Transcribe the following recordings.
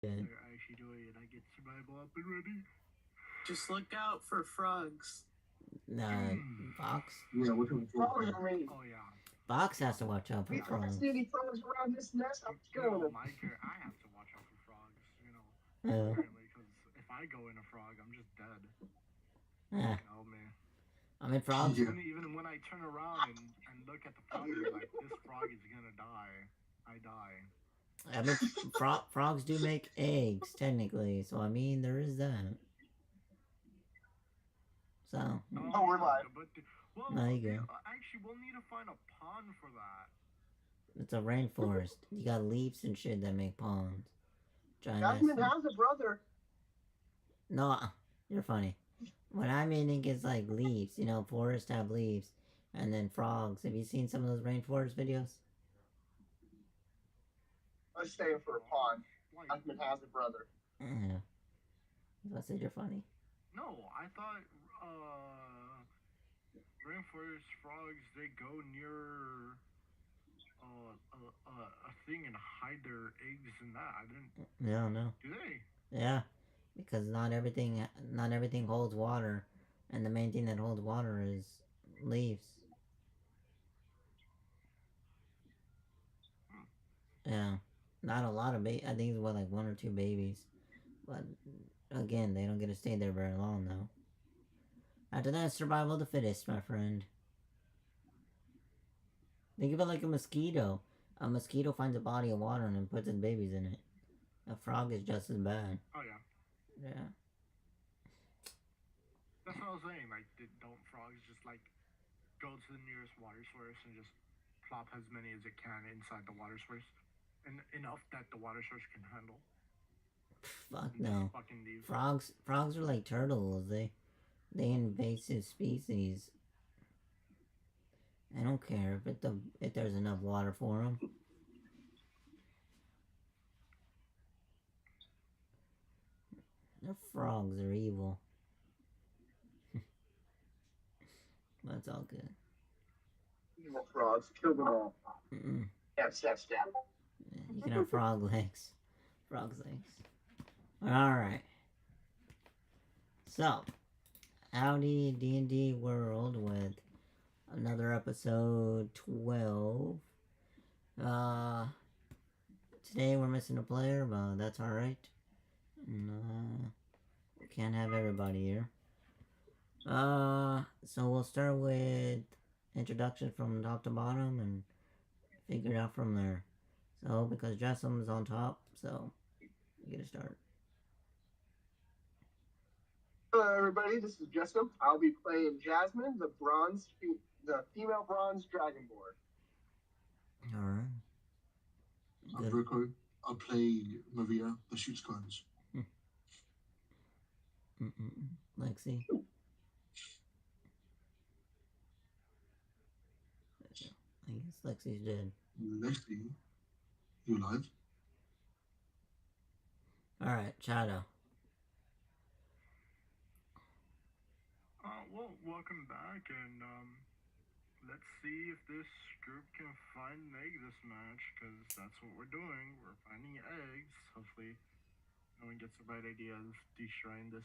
Good. They're actually doing it. I get survival up and ready. Just look out for frogs. Fox? Yeah, which one's Frogs are mean. Oh yeah. Fox has to watch out for We don't frogs. see any frogs around this nest. I'm killing them. I have to watch out for frogs. Yeah. Apparently, because if I go in a frog, I'm just dead. Yeah. Oh man. I mean, frogs. Yeah. Even when I turn around and look at the frog, and be like, this frog is gonna die. I die. I mean, frogs do make eggs, technically. So, I mean, there is that. So. Oh, we're live. But well, There you go. actually, we'll need to find a pond for that. It's a rainforest. You got leaves and shit that make ponds. Giant Jasmine has a brother. No, you're funny. What I'm meaning is like leaves. You know, forests have leaves. And then frogs. Have you seen some of those rainforest videos? Let's stay for a pond. Like, Jasmine has a brother. Yeah. I said you're funny. no, I thought rainforest frogs they go near a thing and hide their eggs in that. I didn't. Yeah, no. Do they? Yeah, because not everything holds water, and the main thing that holds water is leaves. Yeah, not a lot of I think it's what like one or two babies, but again, they don't get to stay there very long though. After that, survival of the fittest, my friend. Think of it like a mosquito. A mosquito finds a body of water and then puts its babies in it. A frog is just as bad. Oh yeah. Yeah. That's what I was saying. Like, don't frogs just like go to the nearest water source and just plop as many as it can inside the water source, and enough that the water source can handle. Fuck And no. just fucking leave. Frogs are like turtles. They invasive species. I don't care if there's enough water for them. The frogs are evil. That's all good. Evil frogs. Kill them all. Mm-mm. That's Yeah, you can have frog legs. Frog's legs. Alright. So, howdy D&D world with another episode 12. Today we're missing a player, but that's alright. We can't have everybody here. So we'll start with introduction from top to bottom and figure it out from there. So, because Jessum's on top, so we get to start. Hello, everybody. This is Jessup. I'll be playing Jasmine, the female bronze dragonborn. Alright. I'm Rico. I'll play Maria, the shoots guns. Lexi. I guess Lexi's dead. Lexi, you alive? Alright, Chado. Well, welcome back, and let's see if this group can find an egg this match, because that's what we're doing. We're finding eggs. Hopefully, no one gets the right idea of destroying this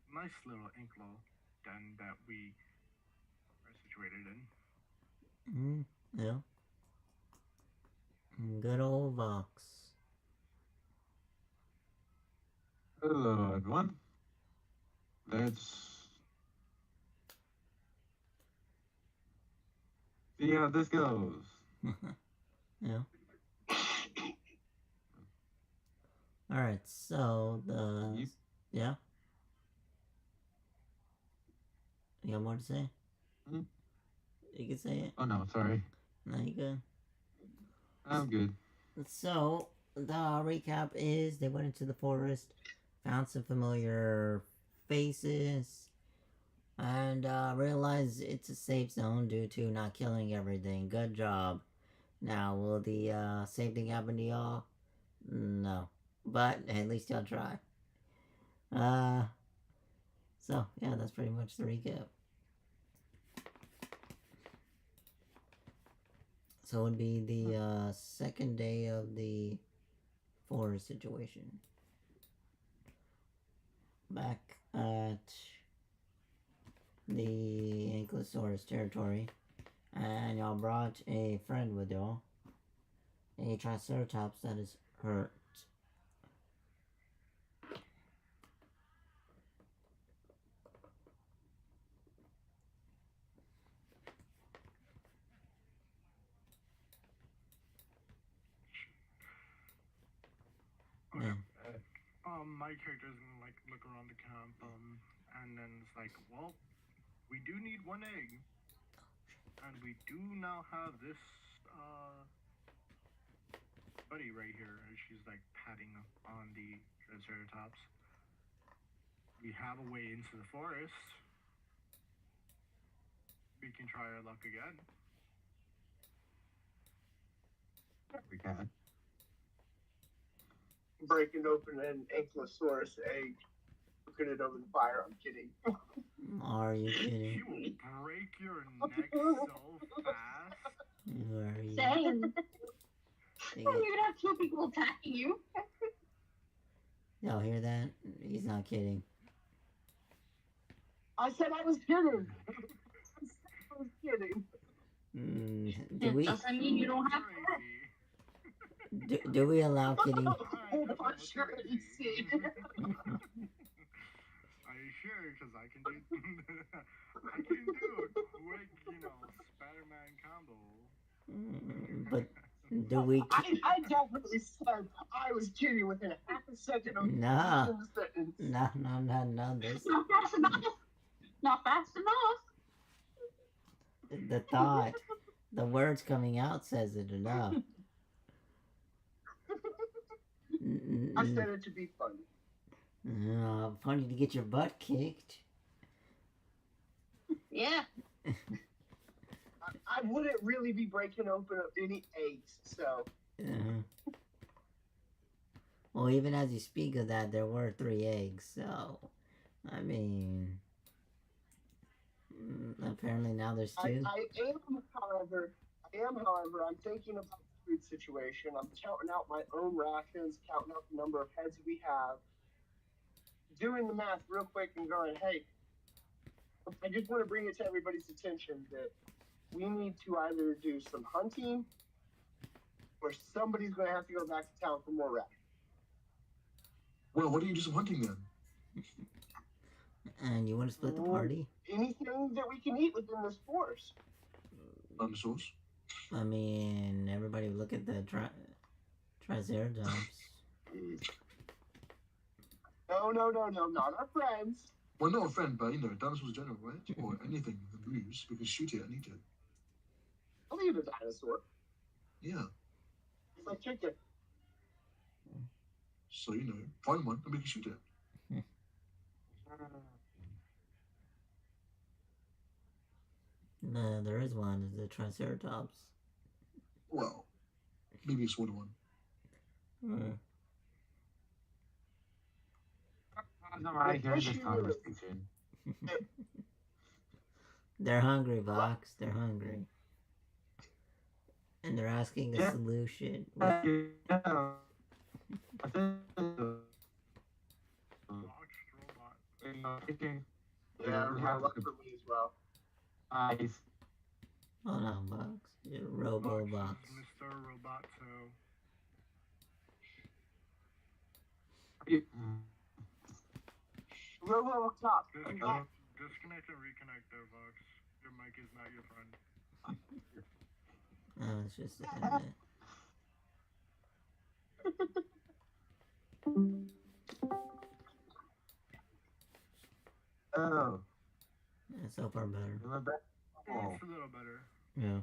nice little enclosure den that we are situated in. Yeah. Good old Vox. Hello, everyone. Let's see how this goes. Yeah. Alright, so You- Yeah? You got more to say? Hmm? You can say it. Oh no, sorry. No, you good. I'm good. So, the recap is they went into the forest, found some familiar faces, and realized it's a safe zone due to not killing everything. Good job. Now, will the same thing happen to y'all? No. But at least y'all try. So, yeah, that's pretty much the recap. So it would be the second day of the forest situation. back at the Ankylosaurus territory, and y'all brought a friend with y'all, a Triceratops that is hurt. Okay. Yeah. My character's gonna like look around the camp, and then it's like, well, we do need one egg, and we do now have this buddy right here. And she's like patting on the Triceratops. We have a way into the forest. We can try our luck again. We can. Breaking open an Ankylosaurus egg, cooking it over the fire. I'm kidding. Are you kidding? She will break your neck so fast. Are you? Same. You You're gonna have two people attacking you. y'all hear that? He's not kidding. I said I was kidding. I was kidding. Do we Doesn't mean you don't have Crazy. do we allow kidding? Alright, that's I'm not sure crazy. you see. Are you sure? Because I can do I can do a quick, Spider-Man combo. But do we? I definitely said I was kidding within a half a second of No. the sentence. No. This Not fast enough. Not fast enough. the thought, the words coming out says it enough. I said it to be funny. Funny to get your butt kicked. Yeah. I wouldn't really be breaking open any eggs, so. Well, even as you speak of that, there were 3 eggs, so I mean, apparently now there's 2. I am, however, I'm thinking about the food situation. I'm counting out my own rations, counting out the number of heads we have, doing the math real quick and going, hey, I just want to bring it to everybody's attention that we need to either do some hunting or somebody's going to have to go back to town for more rations. Well, why don't you do some hunting then? And you want to split the party? Anything that we can eat within this forest. Dinosaurs. I mean, everybody look at the Triceratops. No, not our friends. Well, not a friend, but dinosaurs in general, right? Or anything that moves, we can shoot it and eat it. I'll eat a dinosaur. Yeah. It's like chicken. So, find one and we can shoot it. No, there is one. It's the Triceratops. Well, maybe a smaller one. I hear this conversation. They're hungry, Vox. They're hungry. And they're asking a solution. Box robot. Yeah, luck for me as well. Ice. Hold on, Vox. You're Robo Vox. Mr. Roboto. Robo top. Disconnect and reconnect there, Vox. Your mic is not your friend. Oh, it's just the internet. Oh. Yeah, so far better. You went back? Oh. It's a little better. Yeah.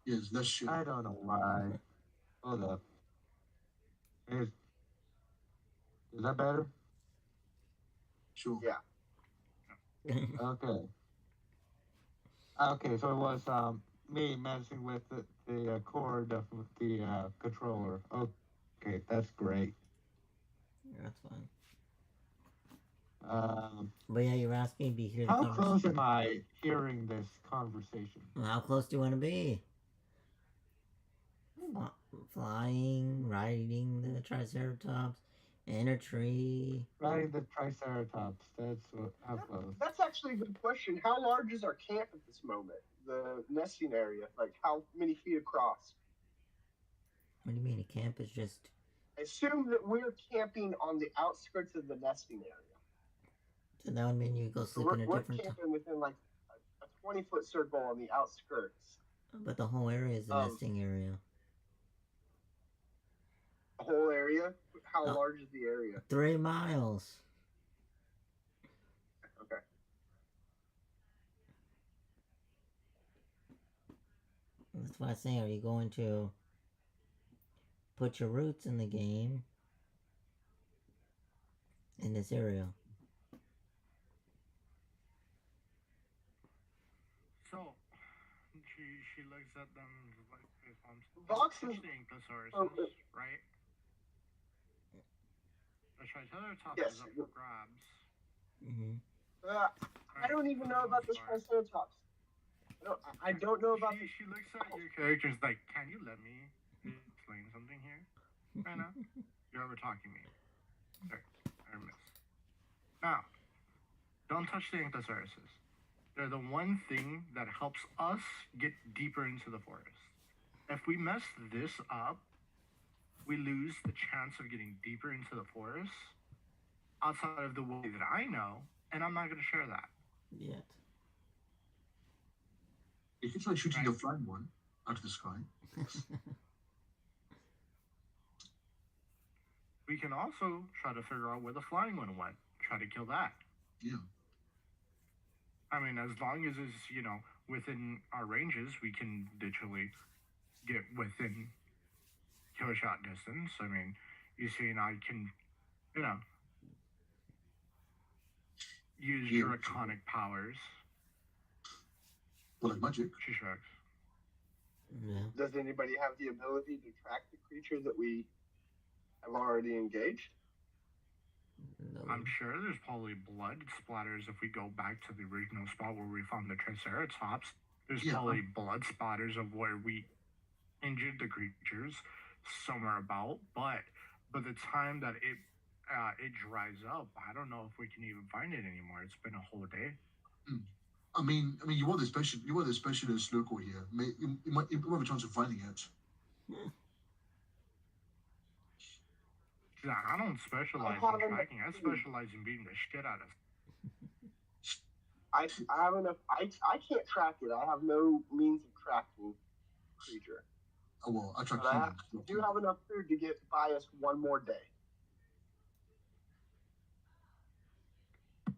Yes, that's shit. I don't know why. Hold up. Is that better? Sure. Yeah. Okay. Okay, so it was me messing with the cord of the controller. Okay, that's great. That's fine. Um, But yeah, you were asking me to hear the how close conversation. am I hearing this conversation? Well, how close do you want to be? Flying, riding the Triceratops, Inner tree. Riding the Triceratops. That's what. How close? That's actually a good question. How large is our camp at this moment? The nesting area, like how many feet across? What do you mean? A camp is just. I assume that we're camping on the outskirts of the nesting area. So that would mean you go So sleep in a we're different. camping within like a 20-foot circle on the outskirts. But the whole area is the nesting area. The whole area? How Oh. large is the area? 3 miles. Okay. That's why I say, are you going to put your roots in the game in this area? So, she looks at them like, if I'm Boxes- the Inkosauruses, Oh, right? The Triceratops Yes. is up for grabs. Mm-hmm. I don't even know about this Triceratops. I don't know about this. She looks at your character and is like, can you let me explain something here right now? You're over-talking me. Sorry, I missed. Now, don't touch the Inkosauruses. They're the one thing that helps us get deeper into the forest. If we mess this up, we lose the chance of getting deeper into the forest outside of the way that I know, and I'm not going to share that. Yet. You can try shooting Right. the flying one out of the sky. We can also try to figure out where the flying one went. Try to kill that. Yeah. I mean, as long as it's, within our ranges, we can literally get within kill shot distance. I mean, you see, and I can, use Yeah. draconic powers. Well, like magic. She shrugs. Yeah. Does anybody have the ability to track the creature that we have already engaged? No. I'm sure there's probably blood splatters if we go back to the original spot where we found the Triceratops. There's Yeah. probably blood splatters of where we injured the creatures somewhere about. But by the time that it dries up, I don't know if we can even find it anymore. It's been a whole day. I mean, you are the specialist local here. You might have a chance of finding it. Yeah, I don't specialize I haven't- in tracking. I specialize in beating the shit out of. I have enough. I can't track it. I have no means of tracking the creature. Oh well, I track But I humans. do have enough food to get by us one more day.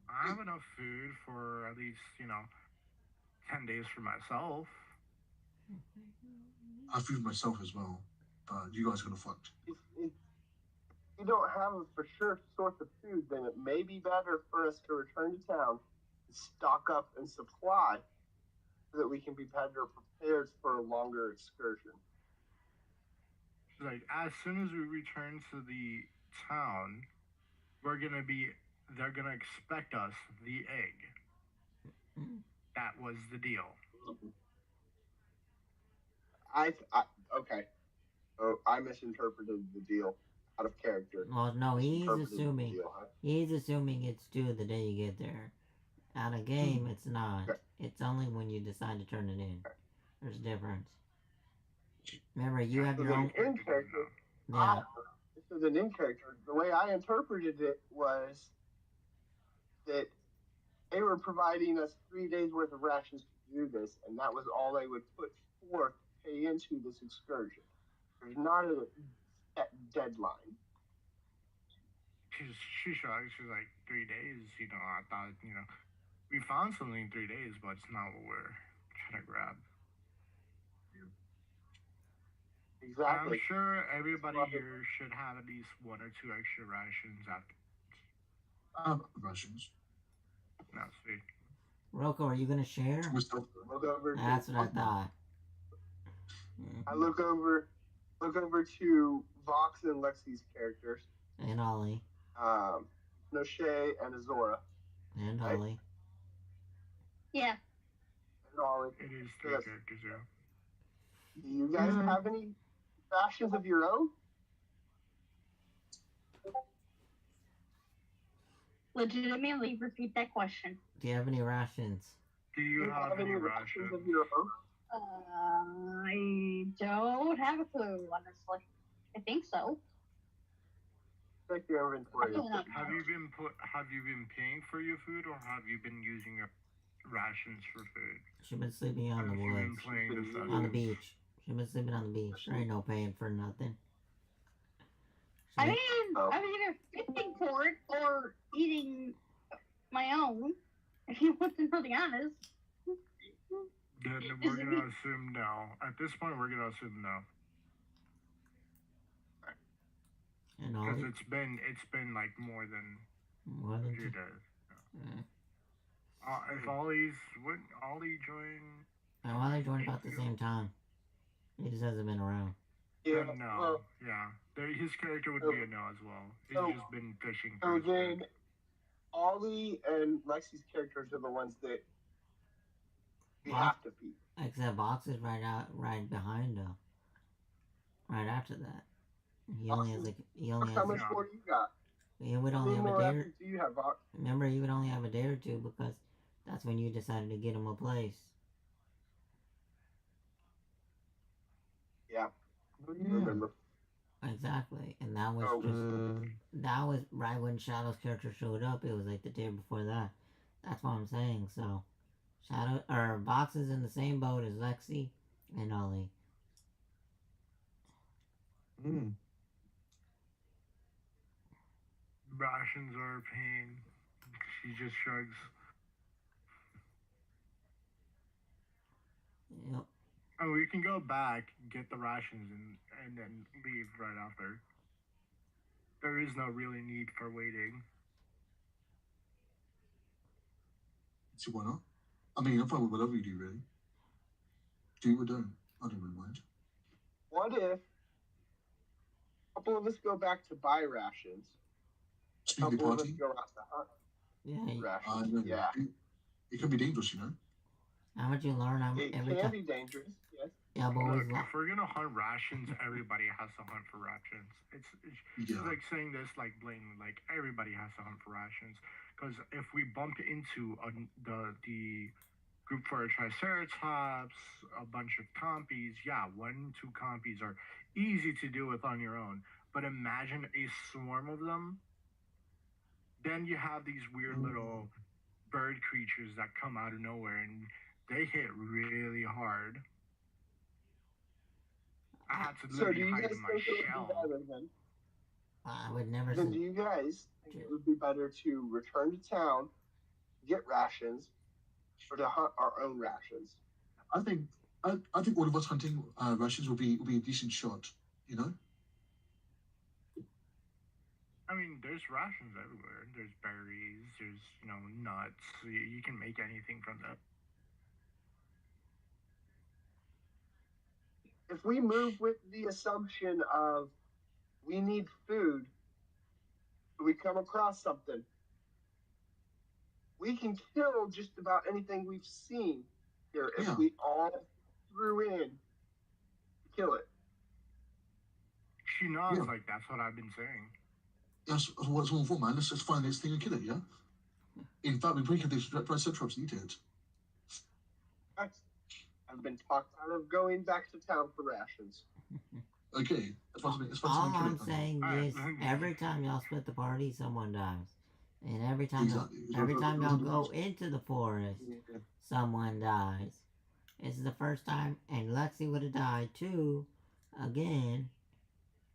I have enough food for at least 10 days for myself. I feed myself as well, but you guys are gonna fucked. If you don't have a for sure source of food, then it may be better for us to return to town, stock up and supply, so that we can be better prepared for a longer excursion. She's like, as soon as we return to the town, they're gonna expect us the egg. That was the deal. Okay. Oh, I misinterpreted the deal out of character. Well, no, he's Misinterpreted the assuming. deal, huh? He's assuming it's due the day you get there. Out of game, it's not. Okay. It's only when you decide to turn it in. There's a difference. Remember, you have So your then own. in character, Yeah. this is an in character. The way I interpreted it was that they were providing us 3 days worth of rations to do this, and that was all they would put forth to pay into this excursion. There's not a set deadline. She shrugs. She's like, 3 days. I thought we found something in 3 days, but it's not what we're trying to grab. Exactly. I'm sure everybody here should have at least 1 or 2 extra rations after. Rations. No, sweet. Rocco, are you gonna share? Myself. Look over. That's what I thought. I look over to Vox and Lexi's characters, And Ollie. Noche and Azora, And Right. Ollie. Yeah. and Ollie. It is 3 Yes. characters here. Do you guys have any rations of your own? legitimately repeat that question. Do you have any rations? Do you have any rations? of your own? I don't have a clue, honestly. I think so. Check your inventory. Probably not. Have you been paying for your food, or have you been using your rations for food? She's been sleeping out in Have the you been woods. playing this On the beach. She's been sleeping on the beach. There ain't no paying for nothing. She I been- mean, I was either fishing for it or eating my own. If you want to know the honest. Then we're gonna assume no. At this point, we're gonna assume no. and Because Ollie, it's been like more than more a than few just, days. uh, If wouldn't Ollie join? and Ollie joined about the same time. He just hasn't been around. Yeah. Then no. Well, Yeah. His character would So- be a no as well. He's so- just been fishing so for his again, food. Ollie and Lexi's characters are the ones that we Wow. have to feed. Except Box is right behind though. Right after that. He only has How much Yeah. more do you got? he would How only many have a more day or, rations do you have, Vox? remember he would only have a day or two because that's when you decided to get him a place. Yeah, Oh, remember. Exactly. And that was Oh. just that was right when Shadow's character showed up. It was like the day before that. That's what I'm saying. So Shadow or Box is in the same boat as Lexi and Ollie. Rations are a pain. She just shrugs. Yep. Oh, we can go back, get the rations, and then leave right after. There is no really need for waiting. See why not? I mean, I'm fine with whatever you do, really. Do or don't. I don't really mind. What if a couple of us go back to buy rations? A Speaking of the couple of us party, go out to hunt Yeah. I rations. know. Yeah. It can be dangerous, you know. How much you learn It every can time? be dangerous, yes. Yeah, but always Look, if we're gonna hunt rations, everybody has to hunt for rations. It's Yeah. like saying this like blatantly, like everybody has to hunt for rations. Because if we bump into the group for a triceratops, a bunch of compies, yeah, 1-2 compies are easy to deal with on your own. But imagine a swarm of them. Then you have these weird little bird creatures that come out of nowhere and they hit really hard. I had to So do literally you hide guys in my think it would be shell. better then? I would never Then do say. you guys think it would be better to return to town, get rations, or to hunt our own rations? I think all of us hunting rations will be a decent shot. You know. I mean, there's rations everywhere. There's berries. There's nuts. You can make anything from that. If we move with the assumption of we need food, we come across something, we can kill just about anything we've seen here if Yeah. we all threw in to kill it. She nods Yeah. like that's what I've been saying. That's what it's all for, man. Let's just find this thing and kill it. Yeah. In fact, we probably could these triceratops eat it. I've been talked out of going back to town for rations. Okay. Let's find something. All kill I'm it, man. saying Alright. is every time y'all split the party, someone dies, and every time Exactly. y'all go into the forest, someone dies. This is the first time, and Lexi would have died too, again,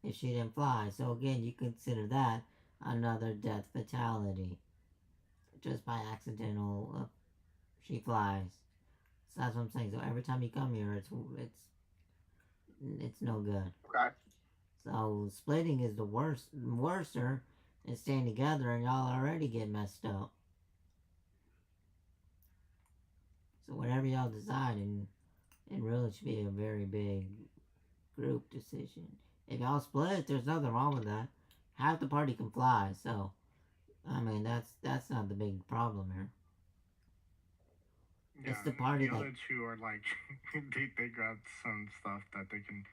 if she didn't fly. So again, you consider that another death fatality, just by accidental. She flies. So that's what I'm saying. So every time you come here, it's no good. Okay. So splitting is the worser than staying together, and y'all already get messed up. So whatever y'all decide, and it really should be a very big group decision. If y'all split, there's nothing wrong with that. Half the party can fly, so I mean that's not the big problem here. Yeah, It's the party the that- other two are like they got some stuff that they can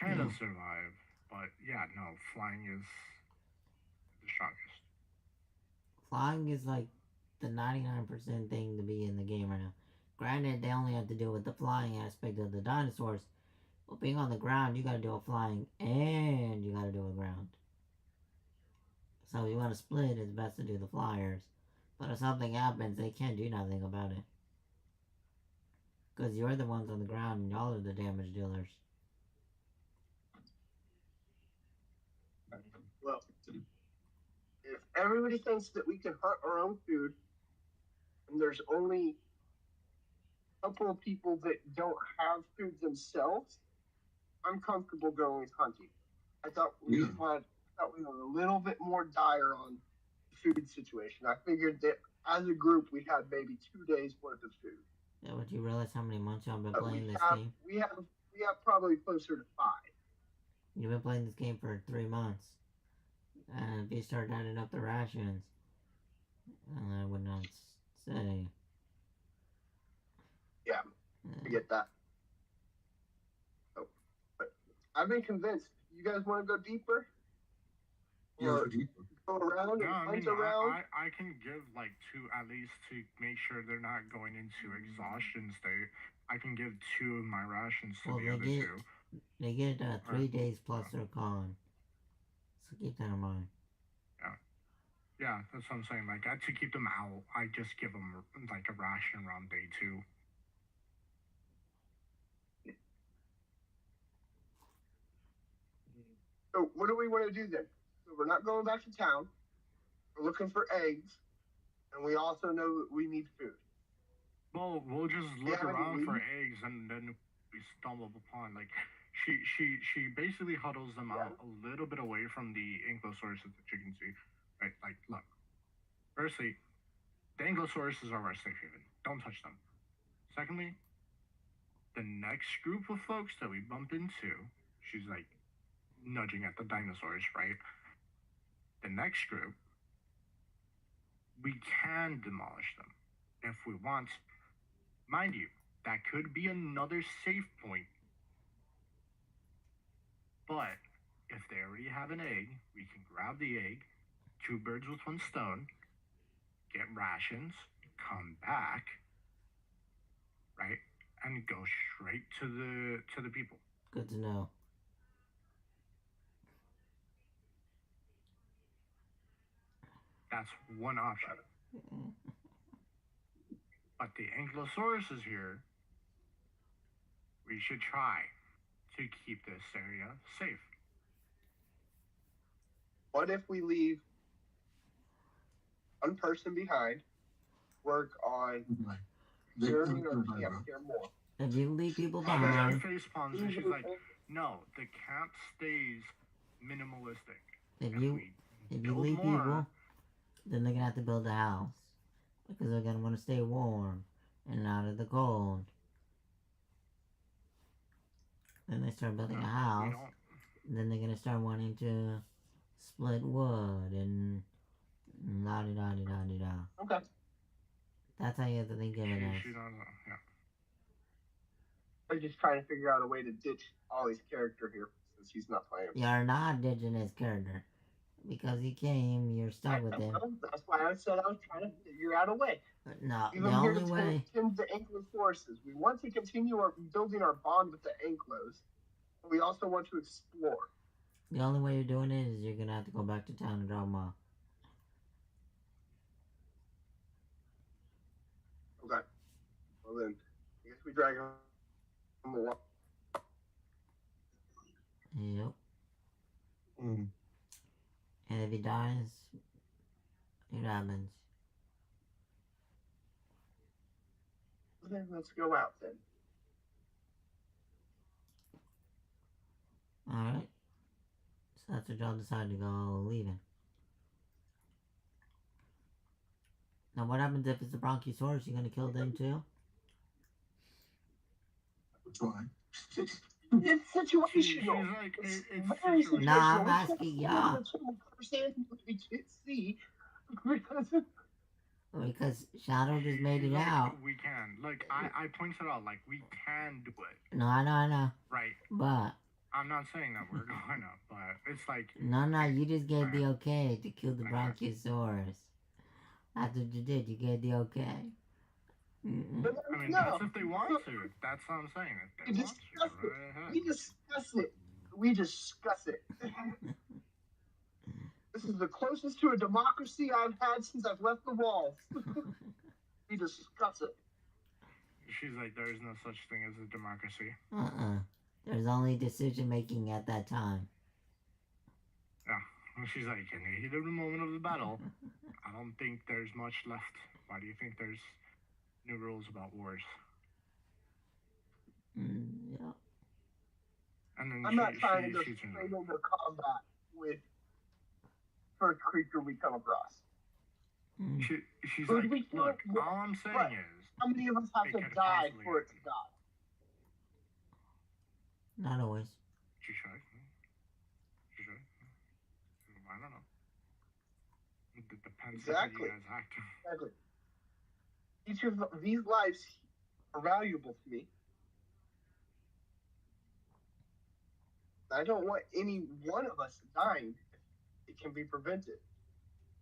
kind of survive. But yeah, no, flying is the strongest. flying is like the 99% thing to be in the game right now. Granted, they only have to do with the flying aspect of the dinosaurs. But being on the ground, you gotta do a flying and you gotta do a ground. So if you want to split, it's best to do the flyers. But if something happens, they can't do nothing about it. Because you're the ones on the ground and y'all are the damage dealers. Well, if everybody thinks that we can hunt our own food, and there's only a couple of people that don't have food themselves, I'm comfortable going with hunting. I thought we were a little bit more dire on the food situation. I figured that as a group we had maybe 2 days worth of food. Yeah, but you realize how many months y'all been But playing this game? we have probably closer to 5. You've been playing this game for 3 months. And if you start adding up the rations, I would not say. Yeah, I get that. So, but I've been convinced. You guys want to go deeper? Or go around and hunt around? I can give like 2 at least to make sure they're not going into exhaustion state. I can give 2 of my rations to the other 2. They get 3 days plus their con. So keep that in mind. Yeah, that's what I'm saying. Like, to keep them out, I just give them like a ration around day 2. So what do we want to do then? So we're not going back to town. We're looking for eggs, and we also know that we need food. Well, we'll just look around for eggs, and then we stumble upon like she basically huddles them out a little bit away from the ankylosauruses that you can see. Right, like look. Firstly, the ankylosauruses are our safe haven. Don't touch them. Secondly, the next group of folks that we bump into, she's like nudging at the dinosaurs, right? The next group, we can demolish them if we want. Mind you, that could be another safe point. But if they already have an egg, we can grab the egg, 2 birds with 1 stone, get rations, come back, right, and go straight to the people. Good to know. That's one option. But the Ankylosaurus is here. We should try to keep this area safe. What if we leave one person behind, work on serving our camp here more? If you leave people She behind, face palms and she's like, no, the camp stays minimalistic. if you leave people, then they're gonna have to build a house. Because they're gonna want to stay warm and out of the cold. Then they start building a house. Then they're gonna start wanting to split wood and la-di-da-di-da-di-da. Okay. That's how you have to think of it as. Yeah. I'm just trying to figure out a way to ditch Ollie's character here since he's not playing. You're not ditching his character. Because he came, you're stuck with him. That's why I said I was trying to figure out a way. No, Even the here only way... to the Ankylosaurus. We want to continue building our bond with the Anklos. But we also want to explore. The only way you're doing it is you're gonna have to go back to town and drop them off. Okay. Well then, I guess we drag him along. Yep. Mm. And if he dies, it happens. Then let's go out then. Alright. So that's what y'all decide to go leaving. Now what happens if it's a Bronchiosaurus? You gonna kill them too? Try. It's situational. It's very situational. Nah, I'm asking y'all. We can't see Because Shadow just made it Like, out. We can. Like, I pointed out, like, we can do it. No, I know. Right. But... I'm not saying that we're going to, but it's like... No, you just gave the okay to kill the Bronchiosaurus. That's what you did. You gave the okay. Mm-mm. I mean, No, that's if they want to. That's what I'm saying. If we they want discuss to, it. go right ahead. We discuss it. We discuss it. This is the closest to a democracy I've had since I've left the walls. We discuss it. She's like, there is no such thing as a democracy. There's only decision making at that time. Yeah. And she's like, in the heat of the moment of the battle, I don't think there's much left. Why do you think there's new rules about wars? Yeah. And then I'm not trying to go shoots straight her. into combat with first creature we come across. Mm. She's Who like, do we kill? look, all I'm saying What? is, How many of us have It to could die possibly for it to happen. die? Not always. she should. She should. I don't know. It depends Exactly. how you guys act. Exactly. Each of these lives are valuable to me. I don't want any one of us dying if it can be prevented.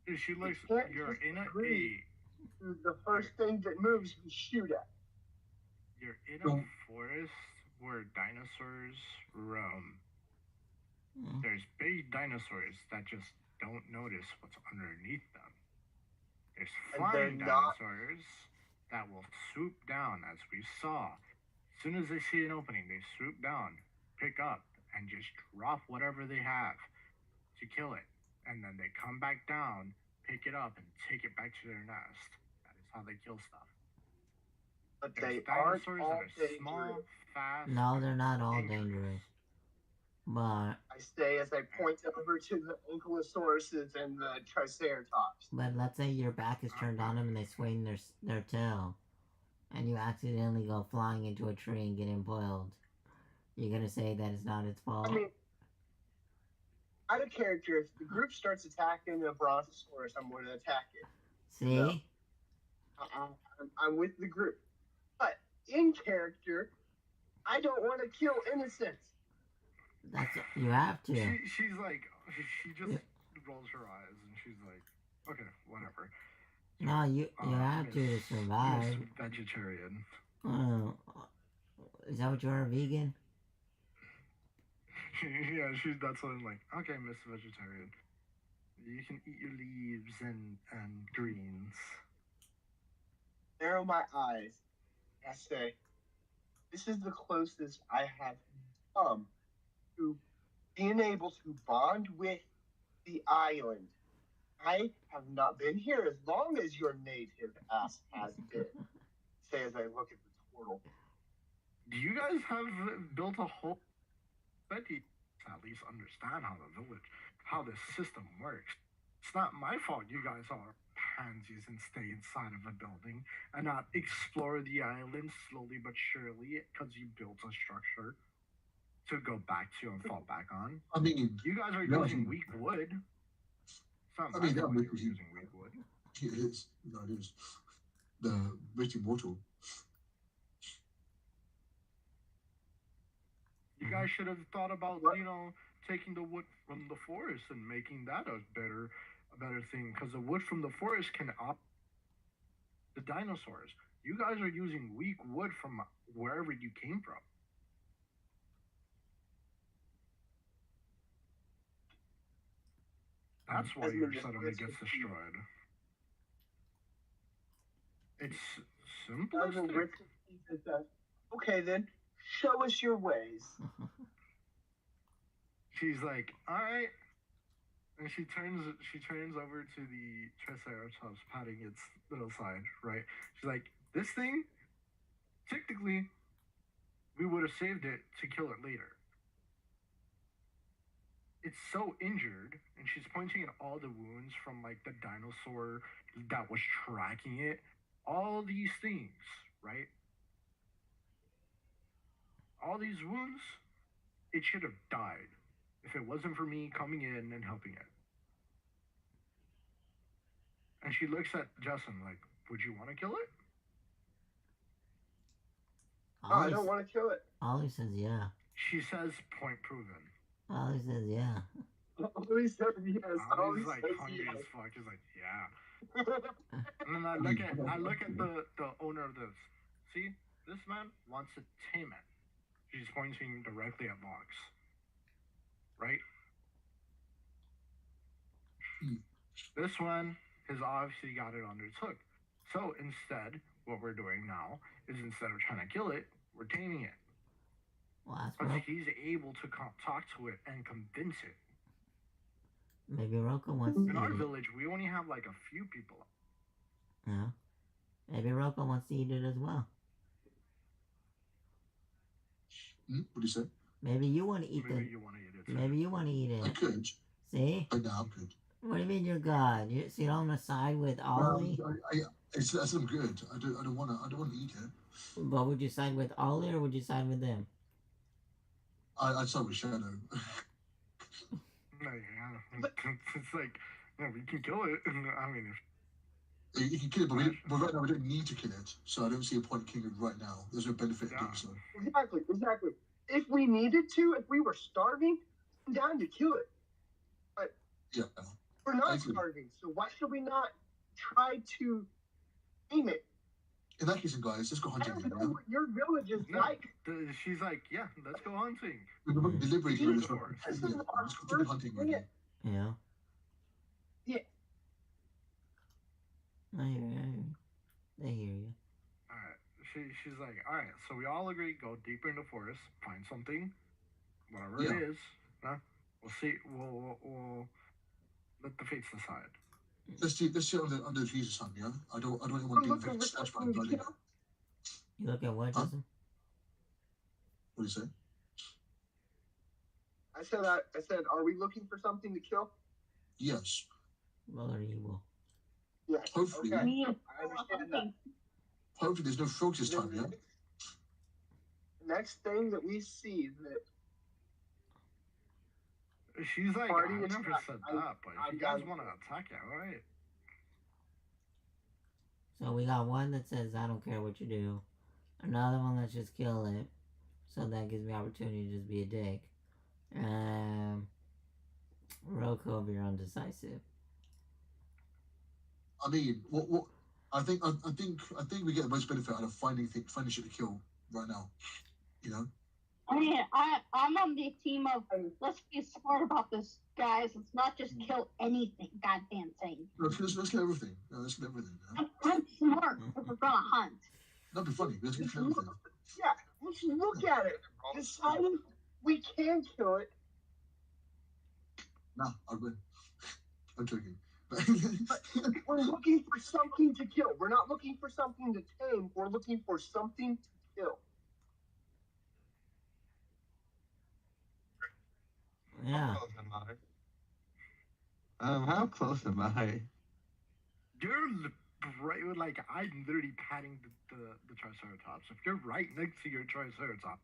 Dude, she looks, can't you're just in agree. The first thing that moves, we shoot at. you're in a Don't- forest where dinosaurs roam. Mm. There's big dinosaurs that just don't notice what's underneath them. There's And they're flying not- dinosaurs that will swoop down, as we saw. As soon as they see an opening, they swoop down, pick up, and just drop whatever they have to kill it. And then they come back down, pick it up, and take it back to their nest. That is how they kill stuff. But There's they aren't dinosaurs all that are small, dangerous. fast. No, they're not all dangerous. dangerous. But I say as I point over to the ankylosauruses and the triceratops. let's say your back is turned on them and they swing their tail, and you accidentally go flying into a tree and get impaled. You're gonna say that it's not its fault? I mean, out of character, if the group starts attacking a brontosaurus, I'm going to attack it. See? No. I'm with the group. But in character, I don't want to kill innocents. That's you have to. She's like, she just rolls her eyes and she's like, okay, whatever. No, you have to Miss survive. Vegetarian. Oh, is that what you are, a vegan? Yeah, that's what I'm like. Okay, Miss Vegetarian. You can eat your leaves and greens. Narrow my eyes. I say, this is the closest I have come to being able to bond with the island. I have not been here as long as your native ass has been. Say as I look at the portal. Do you guys have built a whole city to at least understand how how this system works? It's not my fault you guys are pansies and stay inside of a building and not explore the island slowly but surely because you built a structure to go back to and fall back on. I mean, You guys are No, using I- weak wood. It's not I my mean, that fault would you're be- using weak wood. it is. No, it is. The rich immortal. You guys should have thought about, What? taking the wood from the forest and making that a better thing. Because the wood from the forest can the dinosaurs. You guys are using weak wood from wherever you came from. That's why As your we just settlement listed. gets destroyed. It's Doesn't simplistic. Richard Keith says, okay then, show us your ways. She's like, all right, and she turns over to the Triceratops, patting its little side. Right? She's like, this thing, technically, we would have saved it to kill it later. It's so injured, and she's pointing at all the wounds from like the dinosaur that was tracking it. All these things, right? All these wounds, it should have died if it wasn't for me coming in and helping it. And she looks at Justin like, would you want to kill it? Oh, I don't want to kill it. Ollie says yeah. She says, point proven. Ollie says yeah. Ollie said yes. Ollie Ollie's like says hungry yes. as fuck. He's like, yeah. And then I look at the owner of this. See, this man wants to tame it. She's pointing directly at Vox. Right? This one has obviously got it under its hook. So instead, what we're doing now is instead of trying to kill it, we're taming it. Well, that's Because Ro- he's able to talk to it and convince it. maybe Roko wants to In our eat it. village, we only have like a few people. Yeah. Maybe Roko wants to eat it as well. What do you say? Maybe you want to eat Maybe the. you want to eat it too. Maybe you want to eat I it. could, See? but no, I'm good. What do you mean you're good? You sit on the side with Ollie? I said I'm good. I don't want to eat it. But would you side with Ollie or would you side with them? I'd start with Shadow. No, yeah. It's like, no, we can kill it. I mean, You can kill it, but right now we don't need to kill it, so I don't see a point in killing it right now. There's no benefit in doing so. Exactly. If we needed to, if we were starving, I'm down to kill it. But Yeah. we're I not agree. starving, so why should we not try to aim it? In that case, guys, let's go I hunting don't then. know Yeah? what your village is No. like. she's like, yeah, let's go hunting. We're not deliberating on this one. This is Yeah, our let's go hunting first again. Yeah. Yeah. I hear you. I hear you. Alright. She's like, alright, so we all agree, go deeper in the forest, find something, whatever Yeah. it is. We'll see. We'll let the fates decide. Let's see under the trees or something. Yeah. I don't want We're anyone being looking for snatched by something to bloody. kill. You look at what, Huh? Justin? What do you say? I said, are we looking for something to kill? Yes. Well or evil? Yes. Hopefully. Okay. Me, I understand that. Hopefully, there's no frogs this time. Yeah. The next thing that we see that She's like, Party I never attack. said I- that, but I if you guys got it. want to attack it, alright. So we got one that says, I don't care what you do. Another one, let's just kill it. So that gives me opportunity to just be a dick. Roko over here undecisive. I mean, what? I think we get the most benefit out of finding shit to kill right now. You know. I mean, I'm on the team of let's be smart about this, guys. Let's not just kill anything. Goddamn thing. No, let's kill everything. No, let's kill everything. Yeah? I'm smart if we're gonna hunt. That'd be funny. Let's kill everything. yeah, let's look at it. Deciding we can kill it. Nah, I'll win. I'm joking. We're looking for something to kill. We're not looking for something to tame. We're looking for something to kill. Yeah. How close am I? You're right, like, I'm literally patting the Triceratops. If you're right next to your Triceratops,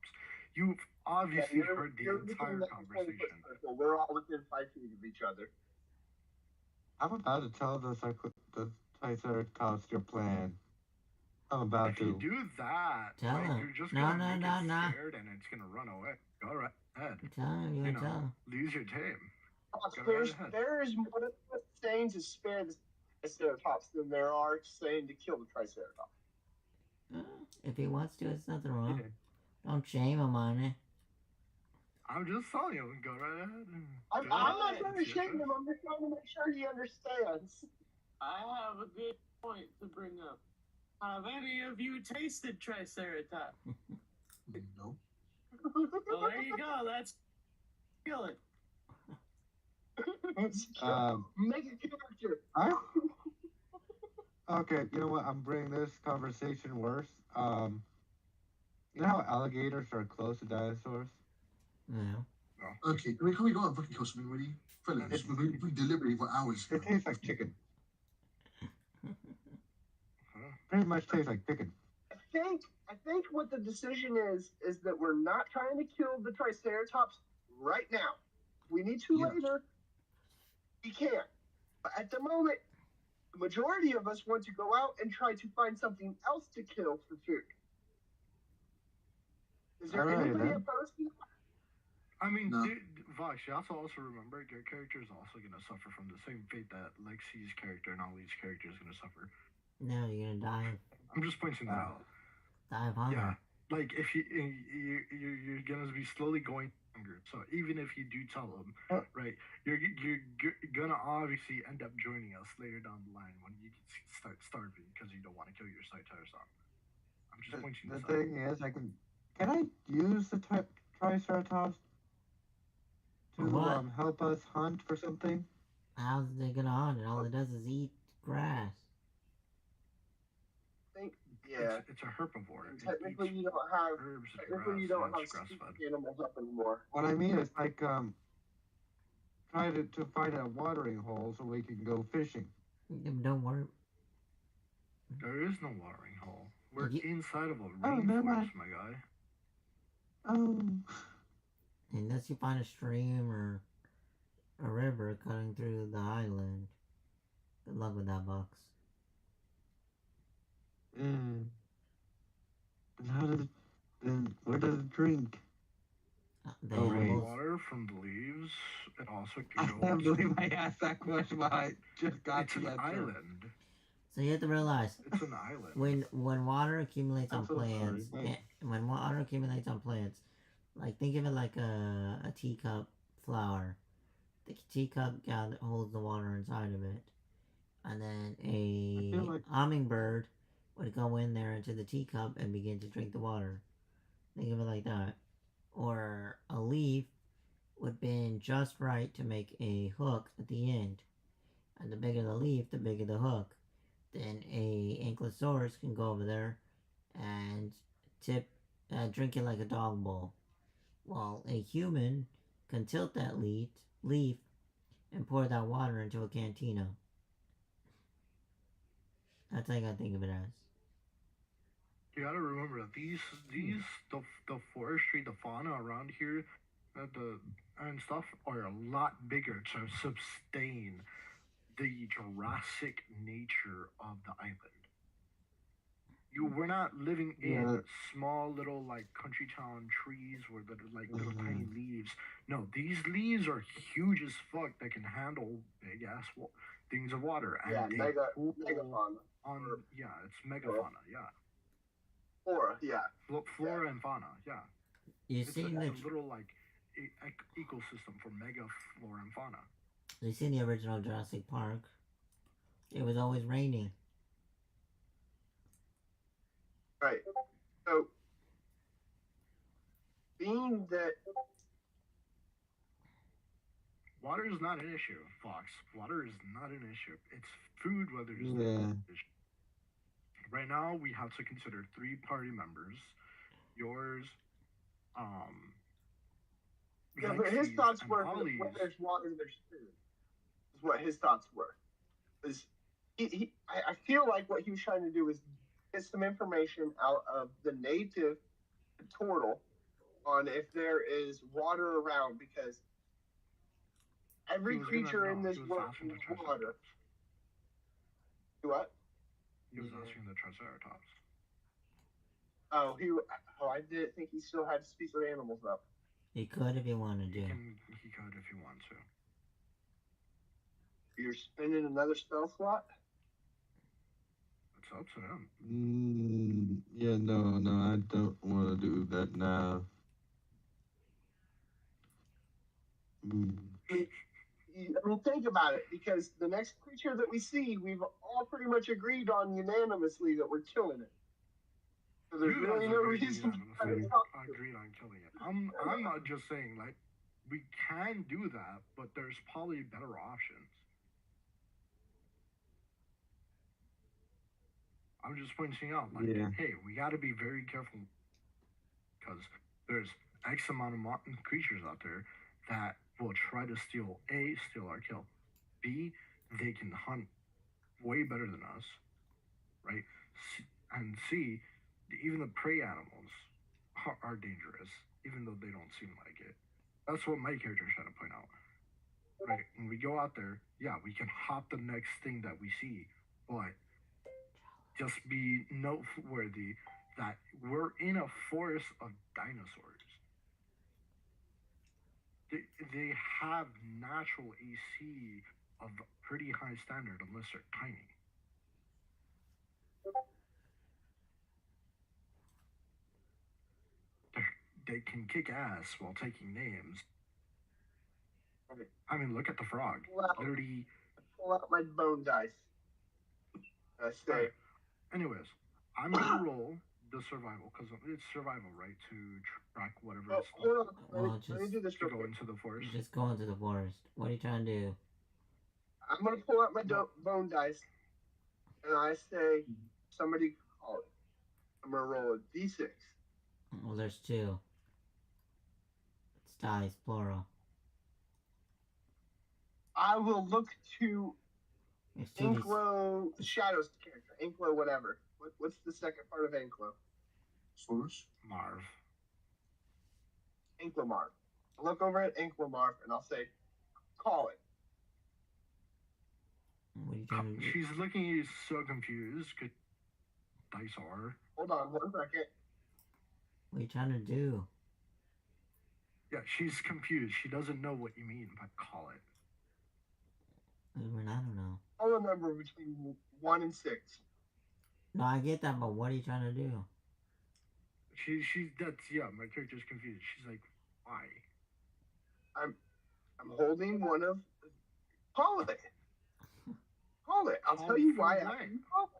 you've obviously heard the you're entire within that conversation. 20-foot circle. We're all within 5 feet of each other. I'm about to tell the Triceratops your plan. I'm about If you to. do that, Tell right, him. you're just No, gonna no, make no, it no. scared and it's gonna run away. Go right ahead. Tell him, you You tell know, him. lose your tame. Go There's right ahead. there's more saying to spare the Triceratops than there are saying to kill the Triceratops. If he wants to, it's nothing wrong. Don't shame him on it. I'm just telling you, go right ahead. I'm Go not ahead. trying to It's your shame choice. him. I'm just trying to make sure he understands. I have a good point to bring up. Have any of you tasted Triceratops? No. Well, there you go. That's kill it. Make a character. Okay, you know what? I'm bringing this conversation worse. You know how alligators are close to dinosaurs? Yeah. Okay, can we go out and fucking kill something already? Fellas, we've been deliberating for hours. It tastes like chicken. Pretty much tastes like chicken. I think what the decision is that we're not trying to kill the Triceratops right now. We need to Yeah. later. We can. But at the moment, the majority of us want to go out and try to find something else to kill for food. Is there All right, anybody then. opposed to that? I mean, No. dude, Vox, you also remember your character is also gonna suffer from the same fate that Lexi's character and Ollie's character is gonna suffer. No, you're gonna die. I'm just pointing that out. Die of hunger. Yeah, like if you're gonna be slowly going hunger. So even if you do tell them, right, you're gonna obviously end up joining us later down the line when you start starving because you don't want to kill your Triceratops. I'm just pointing The this out. thing is, can I use the Triceratops to What? help us hunt for something? How's it gonna hunt? All it does is eat grass. Yeah. It's a herbivore. And technically, you don't have herbs, technically you don't have species animals up anymore. What I mean is like try to find a watering hole so we can go fishing. Don't worry. There is no watering hole. We're Ye- inside of a never mind. rainforest, my guy. Oh. Unless you find a stream or a river cutting through the island. Good luck with that, Box. And where does it drink? The Oh, wait. animals. Water from the leaves. It also I can can't go. believe I asked that question, but I just got It's to an that. island. So you have to realize It's an island. when water accumulates I'm on so sorry. plants, Thanks. when water accumulates on plants, like think of it like a teacup flower. The teacup holds the water inside of it, and then a feel like- hummingbird would go in there into the teacup and begin to drink the water. Think of it like that. Or a leaf would bend just right to make a hook at the end, and the bigger the leaf, the bigger the hook. Then a ankylosaurus can go over there and drink it like a dog bowl, while a human can tilt that leaf and pour that water into a cantina. That's how I gotta think of it as. You gotta remember that the forestry, the fauna around here, and stuff are a lot bigger to sustain the Jurassic nature of the island. We're not living in small little like country town trees where the little tiny leaves. No, these leaves are huge as fuck that can handle big ass things of water. And Yeah, they megafauna. It's megafauna. Yeah, Flora, yeah. Flora and fauna. Yeah, You it's seen a the little like ecosystem for mega flora and fauna. you seen the original Jurassic Park? It was always raining. Right. So, being that water is not an issue, Fox. Water is not an issue. It's food, whether it's not an issue. Right now, we have to consider 3 party members. Yours, yeah, but his Lexi's, thoughts and were that Ollie's. when there's water, there's food. Is what his thoughts were. I feel like what he was trying to do is get some information out of the native turtle on if there is water around, because every creature in this world needs water. What? He was answering the Triceratops. Oh, I didn't think he still had to speak with animals up. He could if he wanted to. He could if he wants to. You're spending another spell slot? It's up to him. Yeah, no, I don't want to do that now. I mean, think about it, because the next creature that we see, we've all pretty much agreed on unanimously that we're killing it. So there's really no reason to try to talk to it. Agreed on killing it. I'm not just saying, like, we can do that, but there's probably better options. I'm just pointing out, like, hey, we got to be very careful, because there's X amount of creatures out there that will try to steal our kill. B, they can hunt way better than us, right? And C, even the prey animals are dangerous, even though they don't seem like it. That's what my character is trying to point out. Right? When we go out there, yeah, we can hop the next thing that we see, but just be noteworthy that we're in a forest of dinosaurs. they have natural AC of pretty high standard unless they're tiny. They can kick ass while taking names. I mean, look at the frog. Wow. Literally. Pull out my bone dice. I say. Right. Anyways, I'm gonna roll the survival because it's survival, right? To track whatever. Oh, It's hold on. Well, Let me do this to real go quick. into the forest. Just go into the forest. What are you trying to do? I'm gonna pull out my bone dice, and I say, somebody call it. I'm gonna roll a d6. Well, there's two. It's dice, plural. I will look to There's two. Inklo Shadow's character, Inklo whatever. What's the second part of Inklo? Forest. Marv. Inklo Marv. I'll look over at Inklo Marv and I'll say, call it. What are you trying to do? She's looking at you so confused. Good dice are. Hold on 1 second. What are you trying to do? Yeah, she's confused. She doesn't know what you mean by call it. I mean, I don't know. I'll remember between 1 and 6. No, I get that, but what are you trying to do? My character's confused. She's like, why? I'm holding one of. Call it. Call it. I'll Call tell you for why what? after you call it.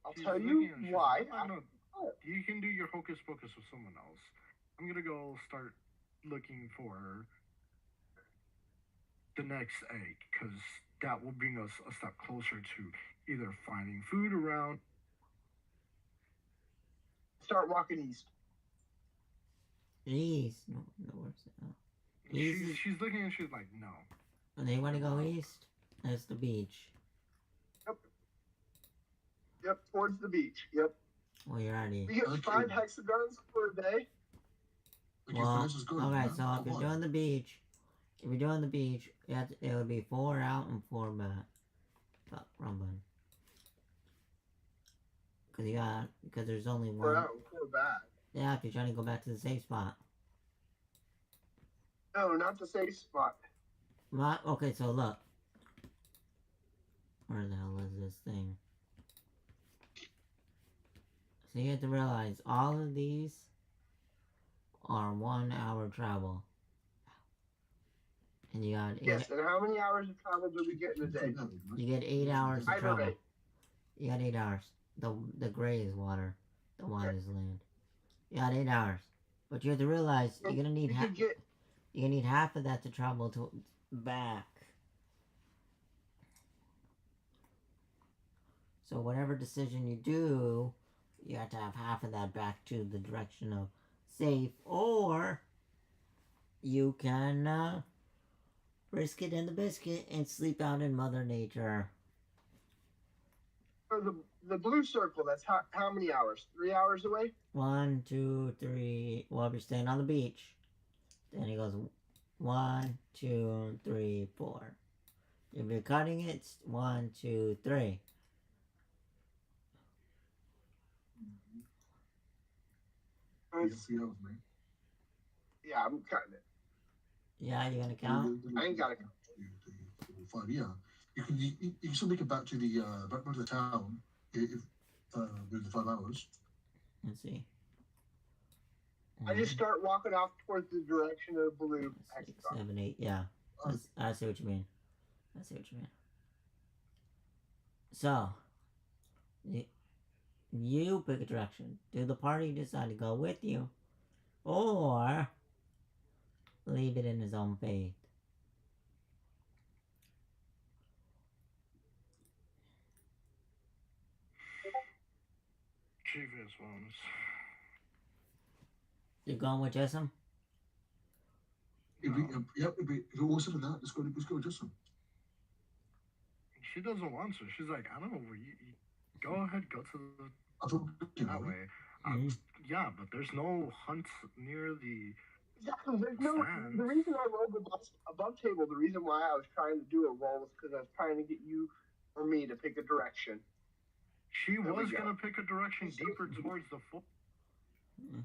I'll She's tell looking you at it, she's why like, I after know. you call it. You can do your hocus pocus with someone else. I'm gonna go start looking for the next egg, because that will bring us a step closer to either finding food around. Start walking east. East. No, where's it? Oh. East. She's looking and she's like, no. Oh, they want to go east? That's the beach. Yep, towards the beach. Yep. Well, you're already. We get Okay. 5 hexagons per day. Okay, Well, this is good. okay, man. so if Come you're on. doing the beach, it would be 4 out and 4 back. Fuck, wrong button. Because there's only We're one. out. We're back. Yeah, if you're trying to go back to the safe spot. No, not the safe spot. Okay, so look. Where the hell is this thing? So you have to realize all of these are 1 hour travel. And you got 8, Yes, and how many hours of travel do we get in a day? you get 8 hours of I know travel. that. You got 8 hours. The gray is water. The white is land. You got 8 hours. But you have to realize you're gonna need you're gonna need half of that to travel to back. So whatever decision you do, you have to have half of that back to the direction of safe, or you can risk it in the biscuit and sleep out in Mother Nature. For the blue circle, that's how many hours? 3 hours away? 1, 2, 3. Well, if you're staying on the beach, then it goes 1, 2, 3, 4. If you're cutting it, it's 1, 2, 3. Yeah, I'm cutting it. Yeah, you gonna count? I ain't got to. 5, yeah. You can still make it back to the back to the town if with the 5 hours. Let's see. I just start walking off towards the direction of the blue 6, hexagon. 7, 8. Yeah, I see what you mean. I see what you mean. So, you pick a direction. Do the party decide to go with you, or leave it in his own fate? Previous ones. You're going with Jessamine? If we're all said that, let's go with Justin. She doesn't want to. She's like, I don't know where you go ahead, go to I thought that way. Yeah, but there's no hunt near the. Exactly. There's no. stands. The reason I rolled above table, the reason why I was trying to do a roll was because I was trying to get you or me to pick a direction. She There we was go. gonna pick a direction deeper towards the forest.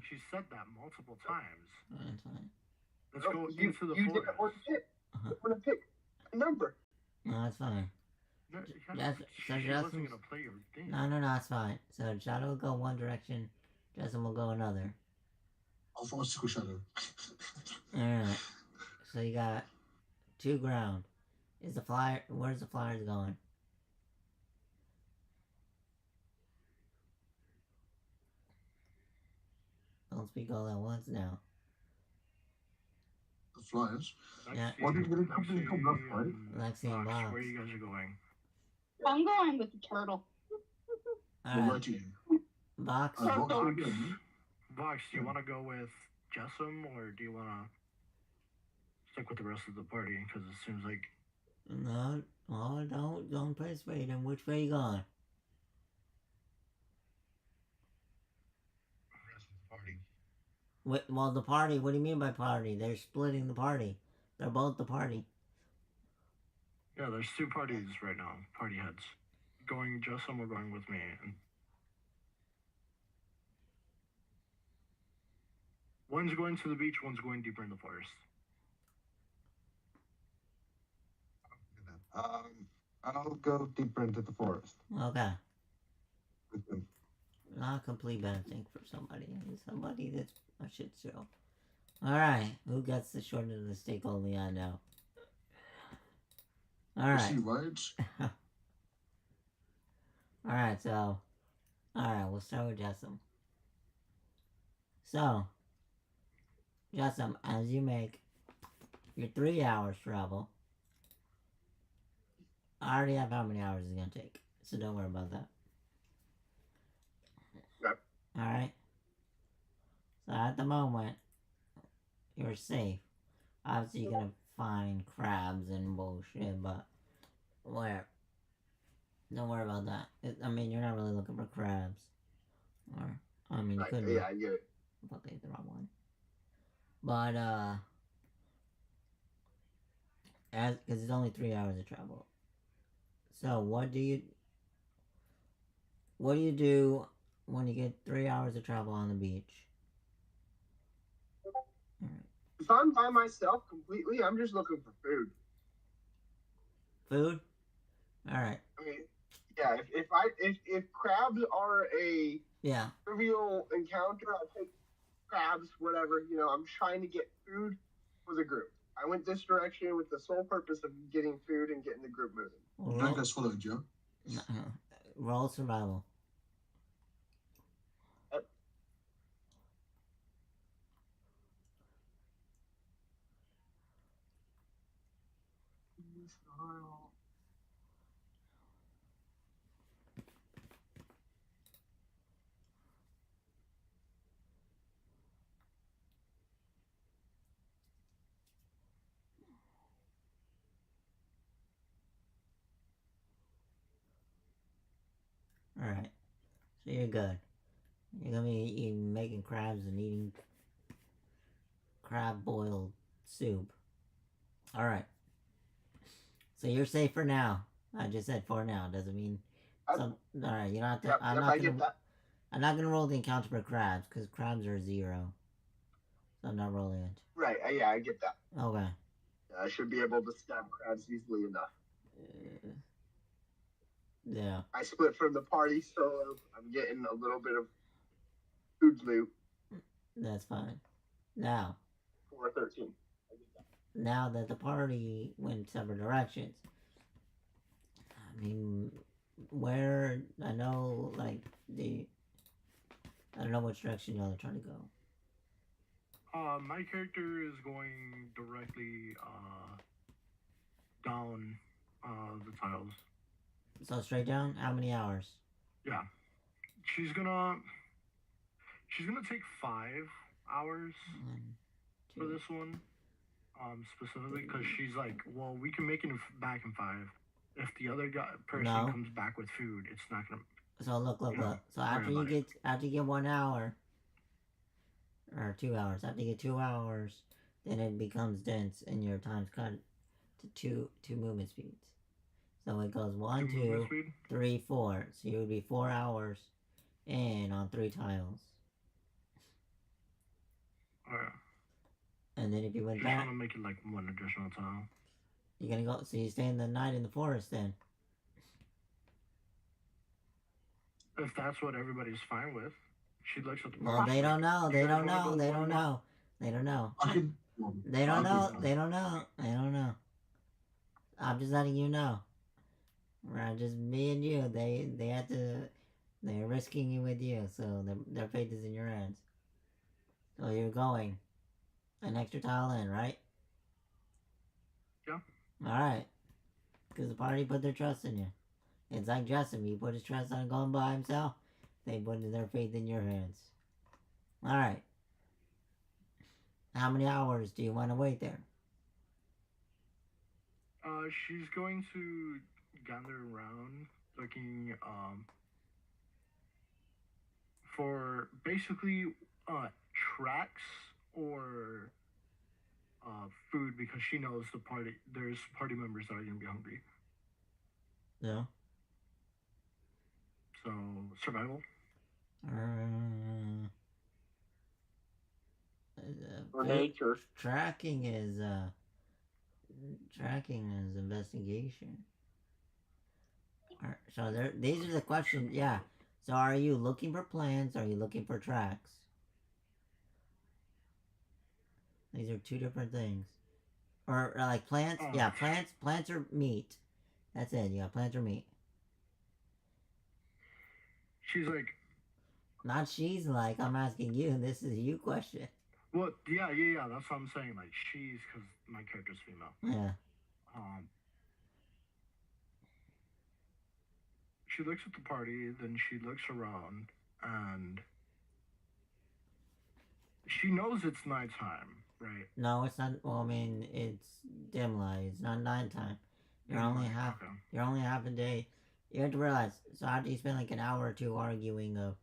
She said that multiple times. That's fine. Let's No, go you, into the you forest. didn't want to pick. Uh-huh. You want to pick a number. No, that's fine. No, That's- so she Justin's- wasn't gonna play your thing. No, that's fine. So Shadow will go one direction, Justin will go another. I'll follow Secret Shadow. Alright. So you got 2 ground. Is the flyer, where's the flyers going? Don't speak all at once now. The Flyers. Yeah. Why did you get a company called Rough, right? Lexi and Box. Where you guys are going? I'm going with the turtle. Well, Alright, right to you. Box. Vox Turtle. again. Vox, do you want to go with Jessam or do you want to stick with the rest of the party? Because it seems like No, don't participate. And which way you going? Party. Well, the party, what do you mean by party? They're splitting the party. They're both the party. yeah, there's 2 parties right now, party heads. Going Jessam or going with me. And one's going to the beach, one's going deeper in the forest. I'll go deeper into the forest. Okay. with them. Not a complete bad thing for somebody. Somebody that's a shit show. Alright, who gets the short end of the stick? Only I know. Alright. See rides. Alright, so. Alright, we'll start with Jessam. So. Jessam, as you make your 3 hours travel. I already have how many hours it's gonna take. So don't worry about that. Yep. Alright. So at the moment, you're safe. Obviously, you're gonna find crabs and bullshit, but where? Don't worry about that. I mean, you're not really looking for crabs. Or, I mean, you Right, could be. yeah, I get it. Fucking the wrong one. But, because it's only 3 hours of travel. So, what do you do when you get 3 hours of travel on the beach? If I'm by myself completely, I'm just looking for food. Food? Alright. I mean, yeah, if crabs are a Yeah. trivial encounter, I'll take crabs, whatever. You know, I'm trying to get food for the group. I went this direction with the sole purpose of getting food and getting the group moving. You don't get swallowed, Joe. Roll survival. Alright. So you're good. You're gonna be eating, making crabs and eating crab boiled soup. Alright. So you're safe for now. I just said for now. Doesn't mean. Alright, you don't have to. Yep, I get that. I'm not gonna roll the encounter for crabs, because crabs are 0. So I'm not rolling it. Right, yeah, I get that. Okay. I should be able to stab crabs easily enough. Yeah. I split from the party solo. I'm getting a little bit of food loot. That's fine. Now. 413. Now that the party went separate directions, I mean, where, I know, like, I don't know which direction y'all are trying to go. My character is going directly, down, the tiles. So straight down? How many hours? Yeah. She's gonna take 5 hours 1, 2. for this one. Specifically because she's like, well, we can make it back in 5. If the other person No. comes back with food, it's not gonna. So look. Yeah, So after worry you about get 1 hour, or 2 hours, after you get 2 hours, then it becomes dense and your time's cut to two movement speeds. So it goes 1, 2, Speed? 3, 4. So you would be 4 hours in on 3 tiles. Oh, yeah. And then if you went Just back, want to make it like one additional tile. you're gonna go. So you staying the night in the forest then? If that's what everybody's fine with. She looks at the Well, party, they don't like, know. "You They guys don't wanna know. go They one don't more-" know. They don't know. I can. They don't I'll know. do They don't know. They don't know. I'm just letting you know. Right, just me and you. They had to. They're risking it with you, so their fate is in your hands. So you're going an extra tile in, right? Yeah. All right. Because the party put their trust in you. It's like Justin. He put his trust on going by himself. They put their faith in your hands. All right. How many hours do you want to wait there? She's going to gather around, looking for basically tracks or food, because she knows there's party members that are gonna be hungry. Yeah. So survival. Or nature. Tracking is investigation. So these are the questions. Yeah. So are you looking for plants? Or are you looking for tracks? These are two different things. Or like plants. Oh. Yeah, plants. Plants or meat. That's it. Yeah, plants or meat. She's like, Not she's like. I'm asking you. This is a you question. well, yeah, that's what I'm saying. Like, she's, because my character's female. Yeah. She looks at the party, then she looks around, and she knows it's nighttime, right? No, it's not. Well, I mean, it's dim light. It's not nighttime. You're only half. Okay. You're only half a day. You have to realize. So after you spend like an hour or two arguing of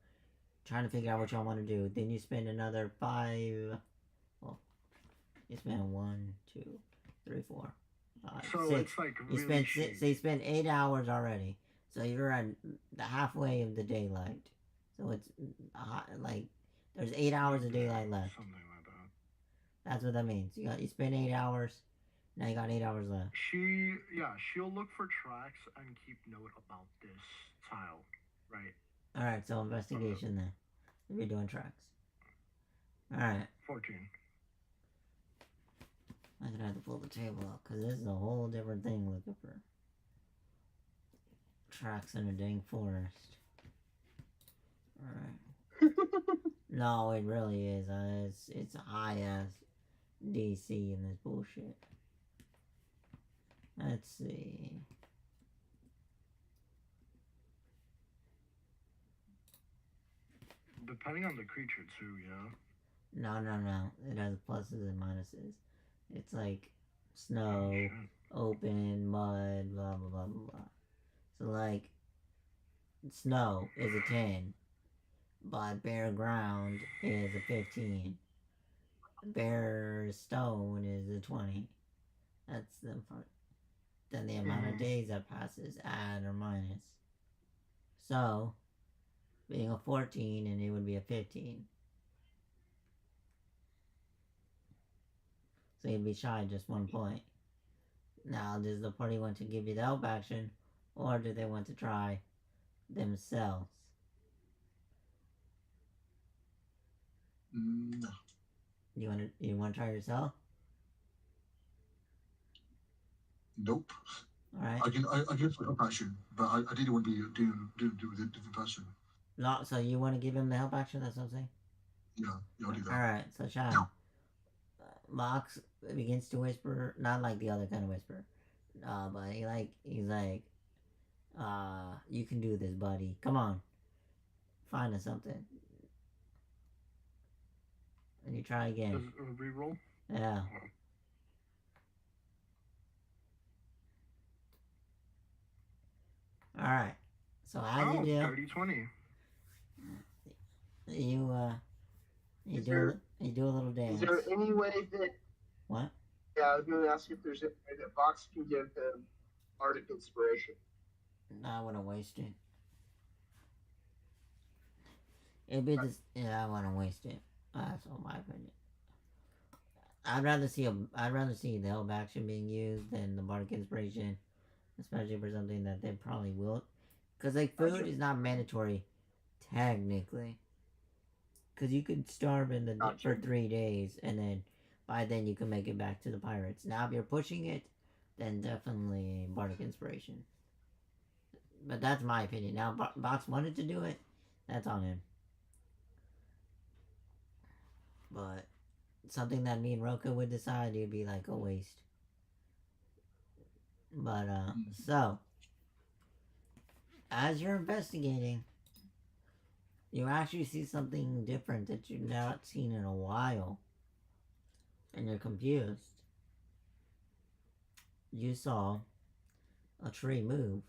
trying to figure out what y'all want to do, then you spend another 5. Well, you spend 1, 2, 3, 4, 5, So 6. it's like You really spent shady. so you spent 8 hours already. So you're at the halfway of the daylight. So it's like there's 8 hours of daylight left. Something like that. That's what that means. You spend 8 hours. Now you got 8 hours left. She'll look for tracks and keep note about this tile, right? All right. So investigation then. If you're doing tracks. All right. 14. I'm gonna have to pull the table up because this is a whole different thing looking for tracks in a dang forest. Alright. No, it really is. It's a high ass DC in this bullshit. Let's see. Depending on the creature too, yeah. No. It has pluses and minuses. It's like snow, Oh, shit. open, mud, blah blah blah blah blah. So like snow is a 10, but bare ground is a 15. Bare stone is a 20. That's the part. Then the amount of days that passes, add or minus. So being a 14 and it would be a 15. So you'd be shy just 1 point. Now, does the party want to give you the help action, or do they want to try themselves? No. You want to try yourself? Nope. All right. I guess for help action, but I didn't want to be doing with a different person. No, so you want to give him the help action? That's what I'm saying. Yeah, I'll do that. All right. So Sean, Yeah. Mox begins to whisper, not like the other kind of whisper, but he's like, you can do this, buddy. Come on, find us something. And you try again. Does it reroll? Yeah. All right. So as you do, 30-20. you Is do there- you do a little Is dance. there any way that? What? Yeah, I was going to ask if there's any way that Vox can give him Arctic inspiration. No, I wouldn't waste it. It'd be just, yeah, I wouldn't waste it. That's all my opinion. I'd rather see the help action being used than the bardic inspiration, especially for something that they probably will. Because like food is not mandatory, technically. Because you could starve in the for 3 days, and then by then you can make it back to the pirates. Now, if you're pushing it, then definitely bardic inspiration. But that's my opinion. Now, Box wanted to do it. That's on him. But something that me and Roka would decide, it'd be like a waste. But so as you're investigating, you actually see something different that you've not seen in a while, and you're confused. You saw a tree move.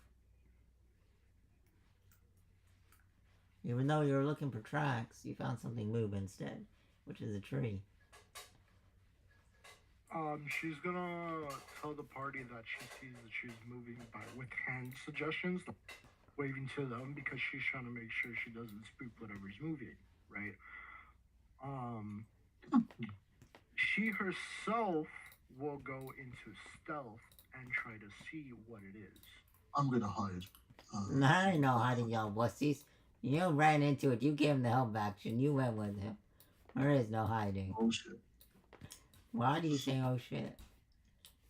Even though you were looking for tracks, you found something move instead, which is a tree. She's gonna tell the party that she sees that she's moving with hand suggestions, waving to them because she's trying to make sure she doesn't spook whatever's moving, right? She herself will go into stealth and try to see what it is. I'm gonna hide. I ain't no hiding, y'all wussies. You ran into it. You gave him the help action. You went with him. There is no hiding. Oh shit. Why do you say, oh shit?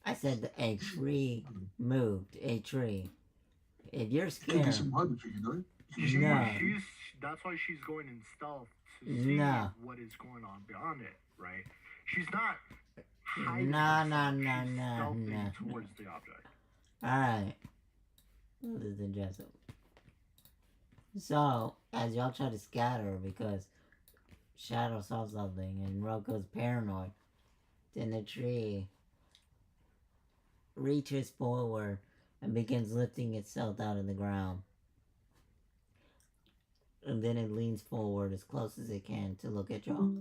I said a tree moved. A tree. If you're scared... Maybe some hiding for you, know? No. That's why she's going in stealth to see what is going on beyond it, right? She's not hiding. No. Towards the object. Alright. Listen, Jessup. So, as y'all try to scatter because Shadow saw something and Roko's paranoid, then the tree reaches forward and begins lifting itself out of the ground. And then it leans forward as close as it can to look at y'all.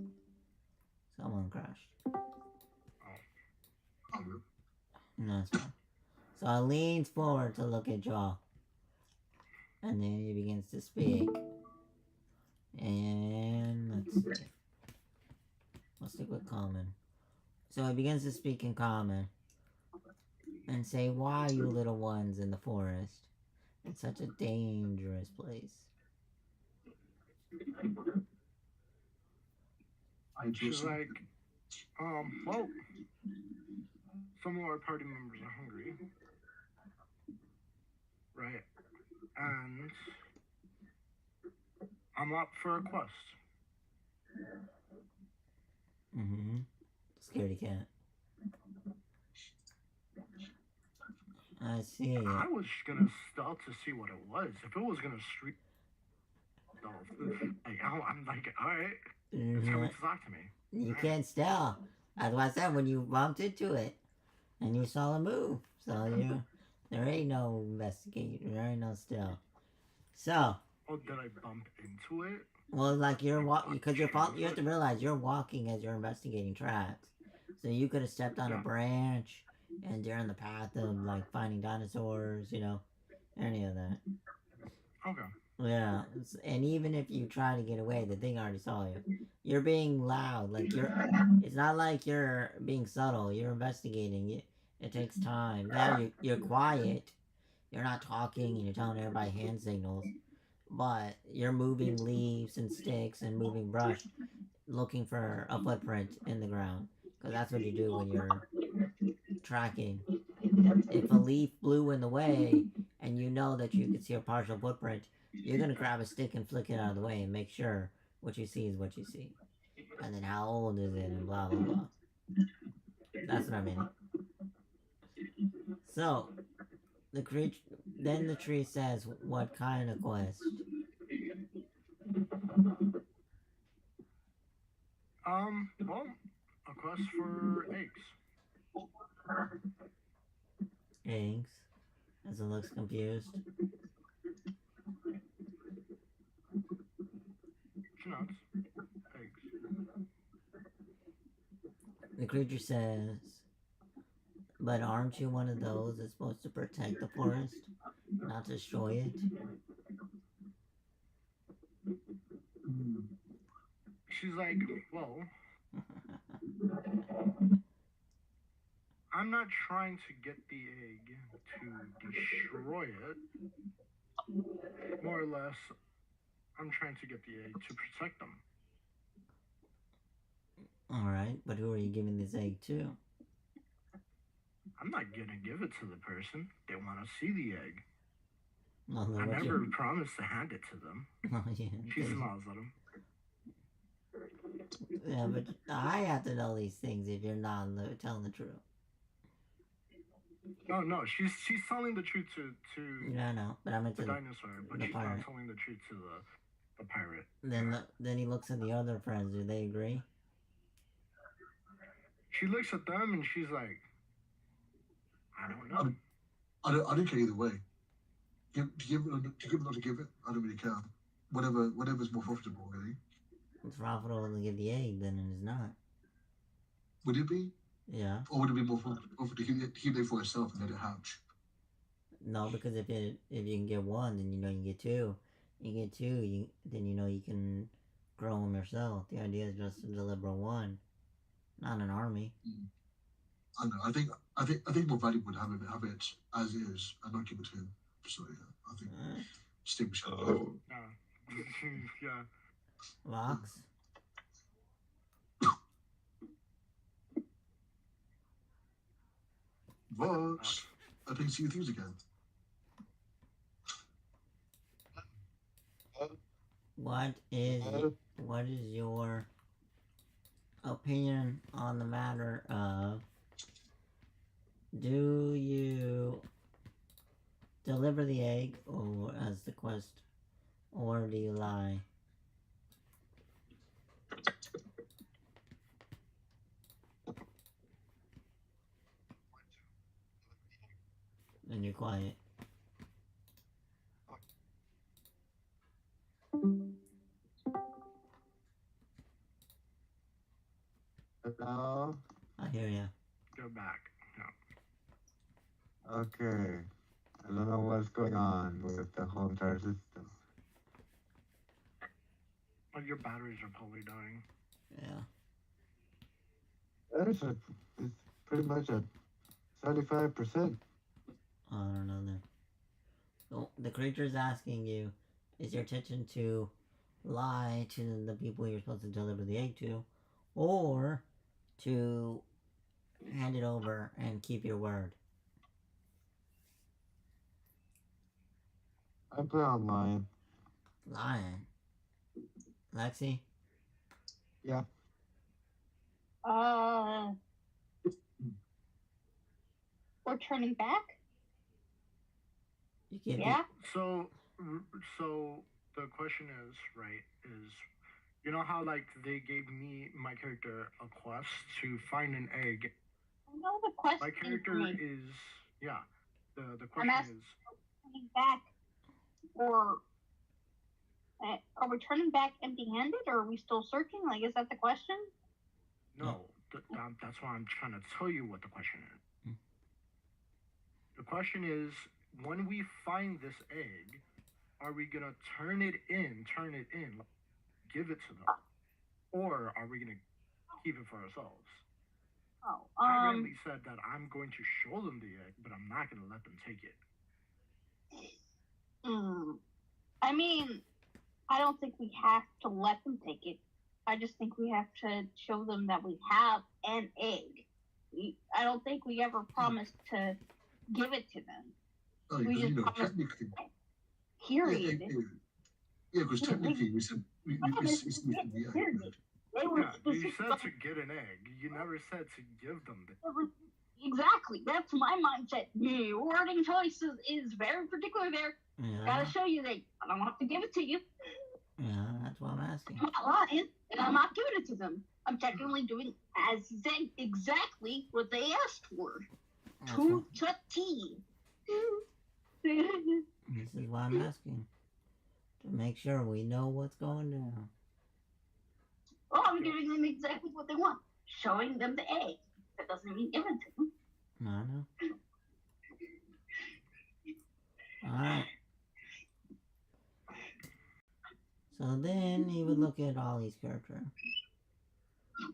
Someone crashed. No, it's fine. So it leans forward to look at y'all. And then he begins to speak. And let's see. We'll stick with common. So he begins to speak in common. And say, why you little ones in the forest? It's such a dangerous place. She's like, well, some of our party members are hungry. Right. And I'm up for a quest. Mm-hmm. Scaredy cat. I see. I was gonna stealth to see what it was. If it was gonna street stealth, I'm like, alright, it's coming to talk to me. You can't stealth. That's what I said when you bumped into it. And you saw a move. So there ain't no investigation. There ain't no stealth. So. Oh, did I bump into it? Well, like you're walking, because you have to realize you're walking as you're investigating tracks. So you could have stepped on a branch, and you're in the path of like finding dinosaurs, any of that. Okay. Yeah, and even if you try to get away, the thing already saw you. You're being loud, like it's not like you're being subtle. You're investigating. It takes time. Now you're quiet. You're not talking, and you're telling everybody hand signals. But you're moving leaves and sticks and moving brush, looking for a footprint in the ground. Because that's what you do when you're tracking. If a leaf blew in the way, and you know that you can see a partial footprint, you're going to grab a stick and flick it out of the way and make sure what you see is what you see. And then how old is it and blah, blah, blah. That's what I mean. So, then the tree says, what kind of quest? Well, a quest for eggs. Eggs? As it looks confused. Nuts. Eggs. The creature says, but aren't you one of those that's supposed to protect the forest, not destroy it? She's like, well, I'm not trying to get the egg to destroy it. More or less, I'm trying to get the egg to protect them. Alright, but who are you giving this egg to? I'm not gonna give it to the person. They want to see the egg. Well, then I what never you... promised to hand it to them. Oh, yeah. She smiles at him. Yeah, but I have to know these things if you're not telling the truth. No, she's telling the truth to Yeah, I know, but I'm into the dinosaur, but the she's pirate. not telling the truth to the pirate. Then he looks at the other friends. Do they agree? She looks at them and she's like, I don't know. I don't care either way. To give it or not to give it, I don't really care. Whatever's more profitable, really. It's profitable to give the egg than it is not. Would it be? Yeah. Or would it be more profitable to keep it for itself and let it hatch? No, because if you can get one, then you know you get two. You get two, then you know you can grow them yourself. The idea is just to deliver one, not an army. I know. I think more valuable to have it as is and not give it to him. So yeah, I think stick with Shadow. Yeah. Vox? Vox, I think see you thieves again. What is your opinion on the matter of, do you deliver the egg or as the quest, or do you lie? And you're quiet. Hello? I hear ya. Go back. No. Okay. I don't know what's going on with the whole entire system. Well, your batteries are probably dying. Yeah. It's pretty much a 75%. I don't know then. So the creature's asking you, is your intention to lie to the people you're supposed to deliver the egg to, or to hand it over and keep your word? I plan on lying. Lying. Lexi? Yeah. We're turning back? You can't Yeah? So the question is, right, is, you know how, like, they gave me, my character, a quest to find an egg? I know the question. My character is, yeah, the question is... turning back, or are we turning back empty-handed, or are we still searching? Like, is that the question? No, that's why I'm trying to tell you what the question is. The question is, when we find this egg, are we gonna turn it in, give it to them, or are we gonna keep it for ourselves? Oh, I randomly said that I'm going to show them the egg, but I'm not gonna let them take it. I mean, I don't think we have to let them take it. I just think we have to show them that we have an egg. I don't think we ever promised to give it to them. Oh, We because just promised technically. period. Yeah, because technically we said we the egg. They were Yeah, you specific. said to get an egg. You never said to give them the Exactly. That's my mindset. Your wording choice is very particular there. Yeah. Gotta show you that I don't have to give it to you. Yeah, that's what I'm asking. I'm not lying, and I'm not giving it to them. I'm technically doing exactly what they asked for. To T. This is why I'm asking. To make sure we know what's going down. Well, I'm giving them exactly what they want. Showing them the egg. That doesn't mean giving to them. I know. Alright. So then he would look at Ollie's character.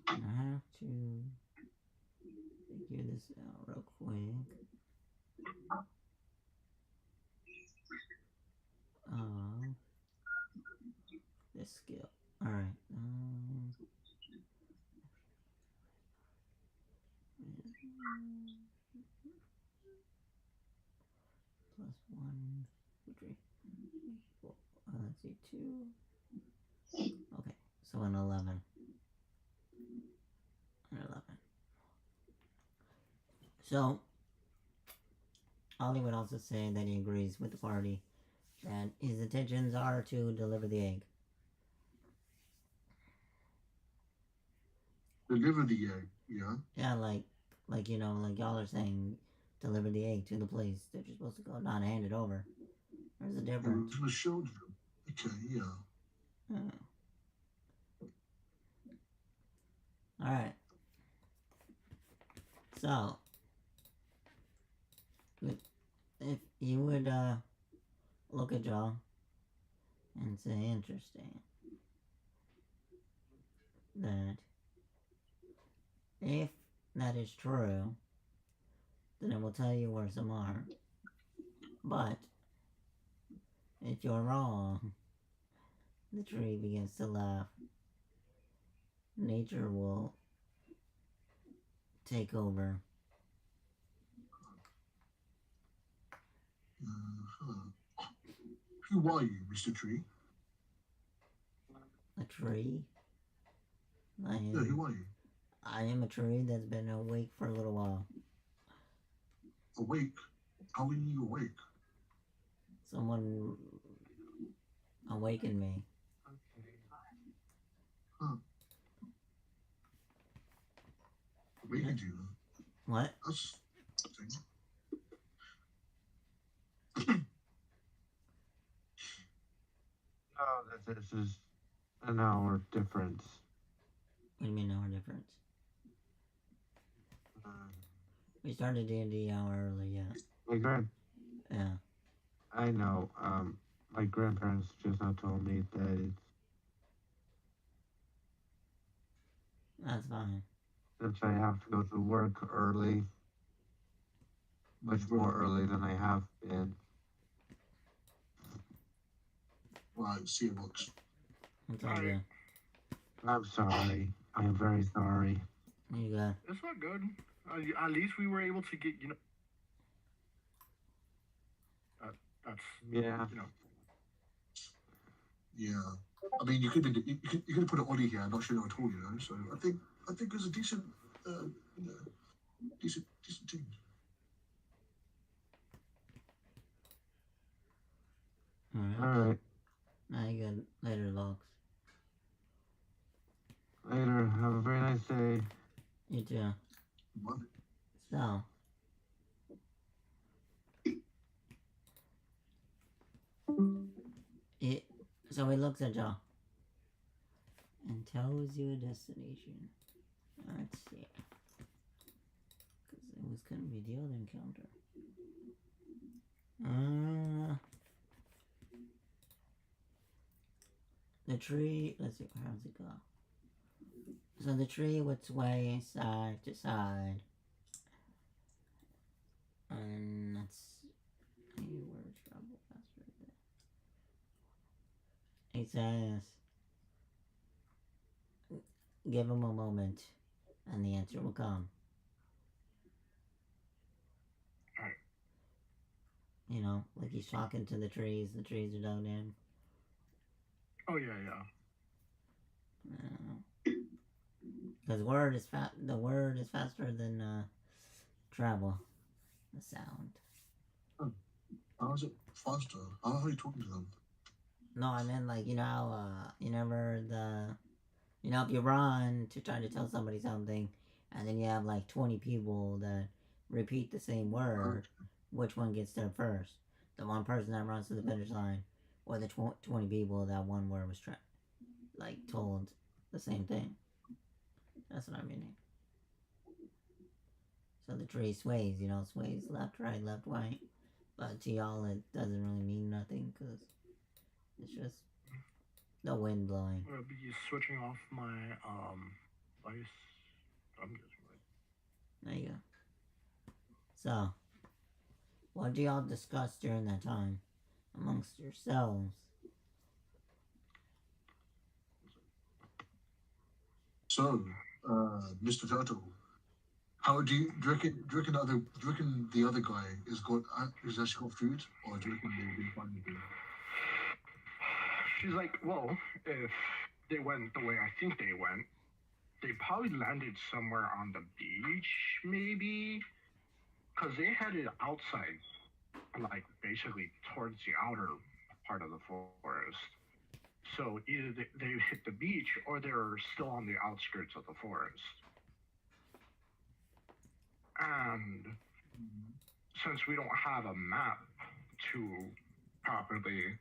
I have to figure this out real quick. This skill. Alright. Plus 1, 2, 3, 4. Let's see, 2. Okay, so an 11. An 11. So, Ollie would also say that he agrees with the party that his intentions are to deliver the egg. Deliver the egg, yeah? Yeah, like you know, like y'all are saying, deliver the egg to the place that you're supposed to go, not hand it over. There's a difference. To the children. Okay, yeah. Alright. So, if you would look at y'all and say, interesting, that if that is true, then it will tell you where some are. But if you're wrong, the tree begins to laugh. Nature will take over. Who are you, Mr. Tree? A tree? Yeah, who are you? I am a tree that's been awake for a little while. Awake? How are you awake? Someone awakened me. Huh. Awakened you? What? That's something. Oh, that this is an hour difference. What do you mean hour difference? Um, We started D&D hour early, yeah. my grand, Yeah. I know. My grandparents just now told me that it's That's fine. since I have to go to work early, much more early than I have been. Right, see you looks. It's all good. I'm sorry. I am very sorry. You go. It's not good. At least we were able to get, you know. That's Yeah. you know. Yeah. I mean, you could have put an Ollie here, not sure at all, you know. So I think it's a decent, you know, decent team. Alright. Now you good. Later, Vox. Later. Have a very nice day. You too. What? So. So he looks at y'all and tells you a destination. Let's see. Because it was going to be the other encounter. The tree, let's see, how does it go? So the tree would sway side to side. And let's see where trouble faster there. It says, give him a moment and the answer will come. Alright. You know, like he's talking to the trees are down in. Oh yeah. Because the word is faster than travel. The sound. How is it faster? How are you talking to them? No, I meant like, you know how, you know, if you run to try to tell somebody something, and then you have like 20 people that repeat the same word, which one gets there first? The one person that runs to the finish line, or the 20 people that one word was told the same thing. That's what I'm meaning. So the tree sways, you know, sways left, right, right. But to y'all, it doesn't really mean nothing, because it's just the wind blowing. I'm gonna be switching off my device. I'm guessing right. There you go. So, what do y'all discuss during that time amongst yourselves? So, Mr. Turtle, how do you reckon the other guy is actually got food, or do you reckon they've been finding food? She's like, well, if they went the way I think they went, they probably landed somewhere on the beach, maybe, because they headed outside, like basically towards the outer part of the forest. So either they hit the beach or they're still on the outskirts of the forest. And since we don't have a map to properly,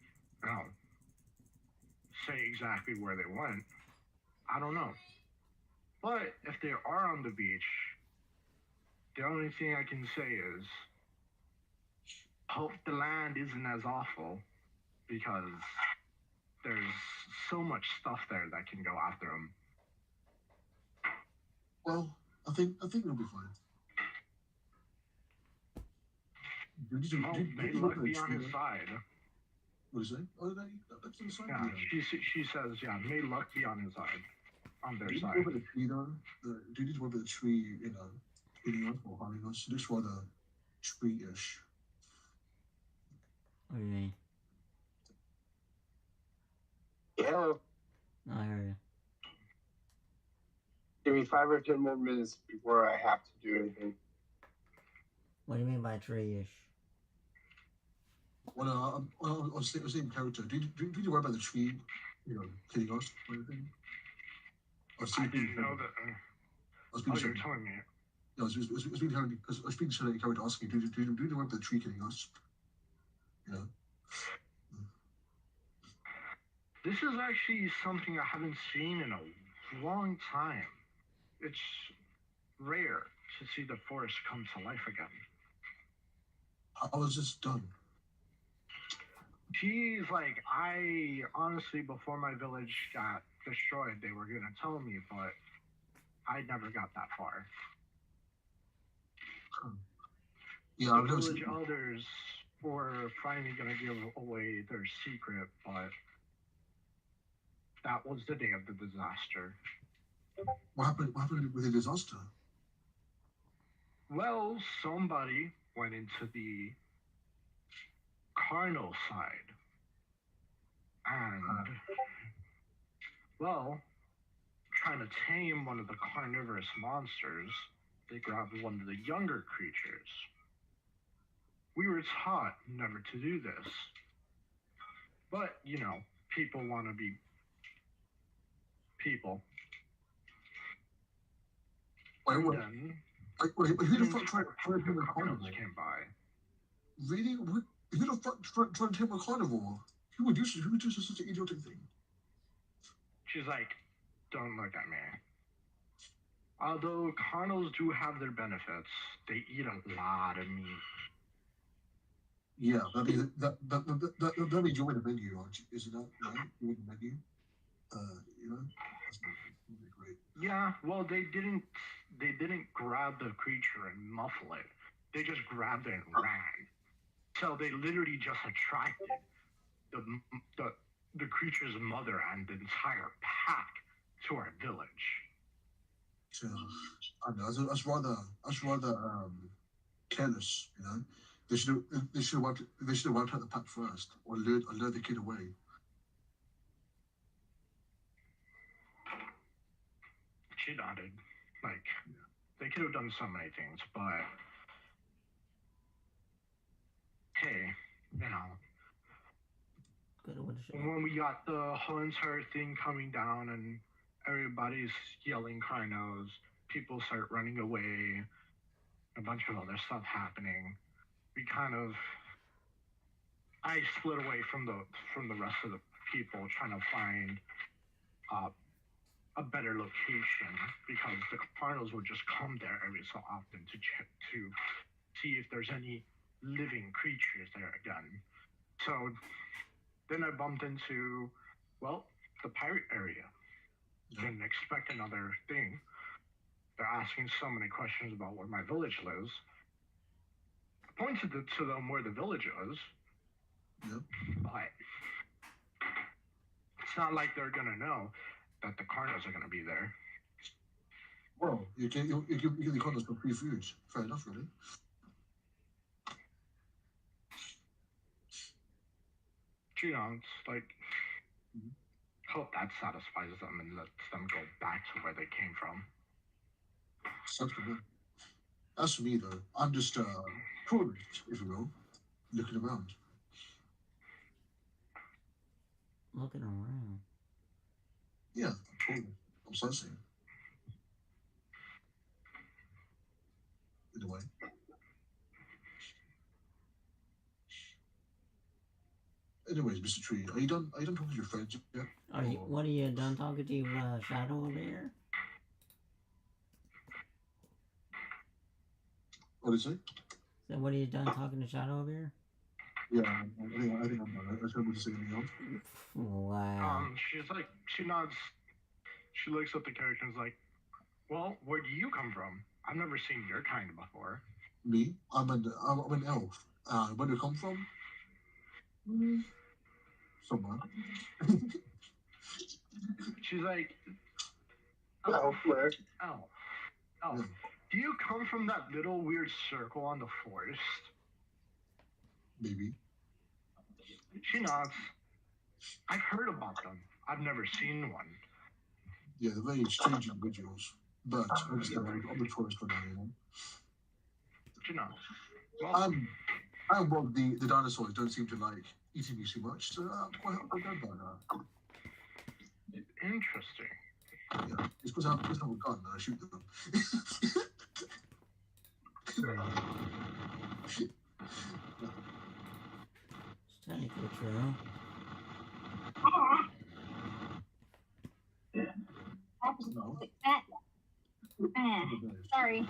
say exactly where they went, I don't know. But if they are on the beach, the only thing I can say is hope the land isn't as awful, because there's so much stuff there that can go after them. Well, I think it'll be fine. May luck be on his side. What do you say? Oh, that's on the side. Yeah, she says, yeah, may luck be on his side, on their side. Do you need to work with the tree, hitting us or harming us? Just rather tree-ish. What do you mean? Yeah. I heard you. Give me 5 or 10 more minutes before I have to do anything. What do you mean by tree-ish? Well, I'll say in character. Do you worry about the tree, hitting us or anything? I didn't know that. You're telling me. No, I was speaking to the character asking, do you worry about the tree hitting us? This is actually something I haven't seen in a long time. It's rare to see the forest come to life again. How was this done? She's like, I honestly, before my village got destroyed, they were going to tell me, but I never got that far. Yeah, the village elders were finally going to give away their secret, but that was the day of the disaster. What happened with the disaster? Well, somebody went into the carnal side, and well, trying to tame one of the carnivorous monsters, they grabbed one of the younger creatures. We were taught never to do this, but people want to be people. Wait, who the fuck tried to tame a carnivore? Came by. Really? Who the fuck tried to tame a carnivore? Who would do such an idiotic thing? She's like, don't look at me. Although carnals do have their benefits, they eat a lot of meat. Yeah, that means you're in the menu, aren't you? Isn't that right? You're in the menu. That's not really great. Yeah, well, they didn't grab the creature and muffle it. They just grabbed it and ran. So they literally just attracted the creature's mother and the entire pack to our village. So, I know that's rather careless. They should have wiped out the pack first, or lured the kid away. She nodded. Like, they could have done so many things, but hey, when we got the whole entire thing coming down and everybody's yelling Krynos, people start running away, a bunch of other stuff happening, I split away from the rest of the people trying to find a better location, because the Cardinals would just come there every so often to check to see if there's any living creatures there again. So then I bumped into, the pirate area. Didn't expect another thing. They're asking so many questions about where my village lives. pointed to them where the village is. Yep. But it's not like they're gonna know that the Carnos are gonna be there. Well, you get the condos for free food. Fair enough, really. You know, it's like, hope that satisfies them and lets them go back to where they came from. Sounds good. As for me, though, I'm just a tourist, if you will, looking around. Looking around. Yeah, tourist. I'm sightseeing. In a way. Anyways, Mr. Tree, are you done? Are you done talking to your friends yet? What are you done talking to Shadow over here? What did you say? So what are you done talking to Shadow over here? Yeah, I think I'm done. I should to say anything else. Wow. She's like, she nods. She looks at the character and is like, well, where do you come from? I've never seen your kind before. Me? I'm an elf. Where do you come from? Somewhere. She's like, Elsewhere. oh. Yeah. Do you come from that little weird circle on the forest? Maybe. She nods. I've heard about them. I've never seen one. Yeah, they're very strange individuals. But obviously, I'm a tourist for now, you know. She nods. Well, I'm what the dinosaurs don't seem to like eating me too much, so I'm quite glad about that. interesting. Yeah, it's because I have a gun and I shoot them. It's technically true. No. Sorry.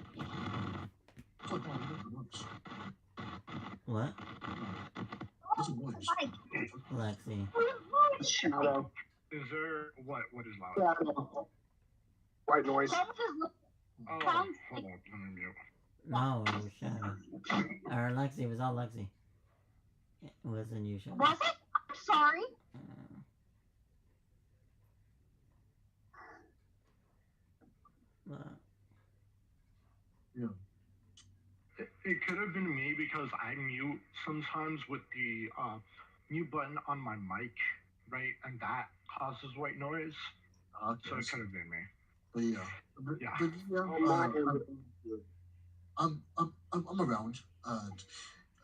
What? What's a noise? Lexi. Shadow. Is there what is loud? Shadow. White noise. That was just Oh, Sounds- hold on, let me mute. No, it was Shadow. Or Lexi, it was all Lexi. It wasn't you, Shadow. was it? I'm sorry. Yeah. It could have been me because I mute sometimes with the mute button on my mic, right? And that causes white noise. So it could have been me. But yeah. Yeah. But yeah, Oh, my I'm around and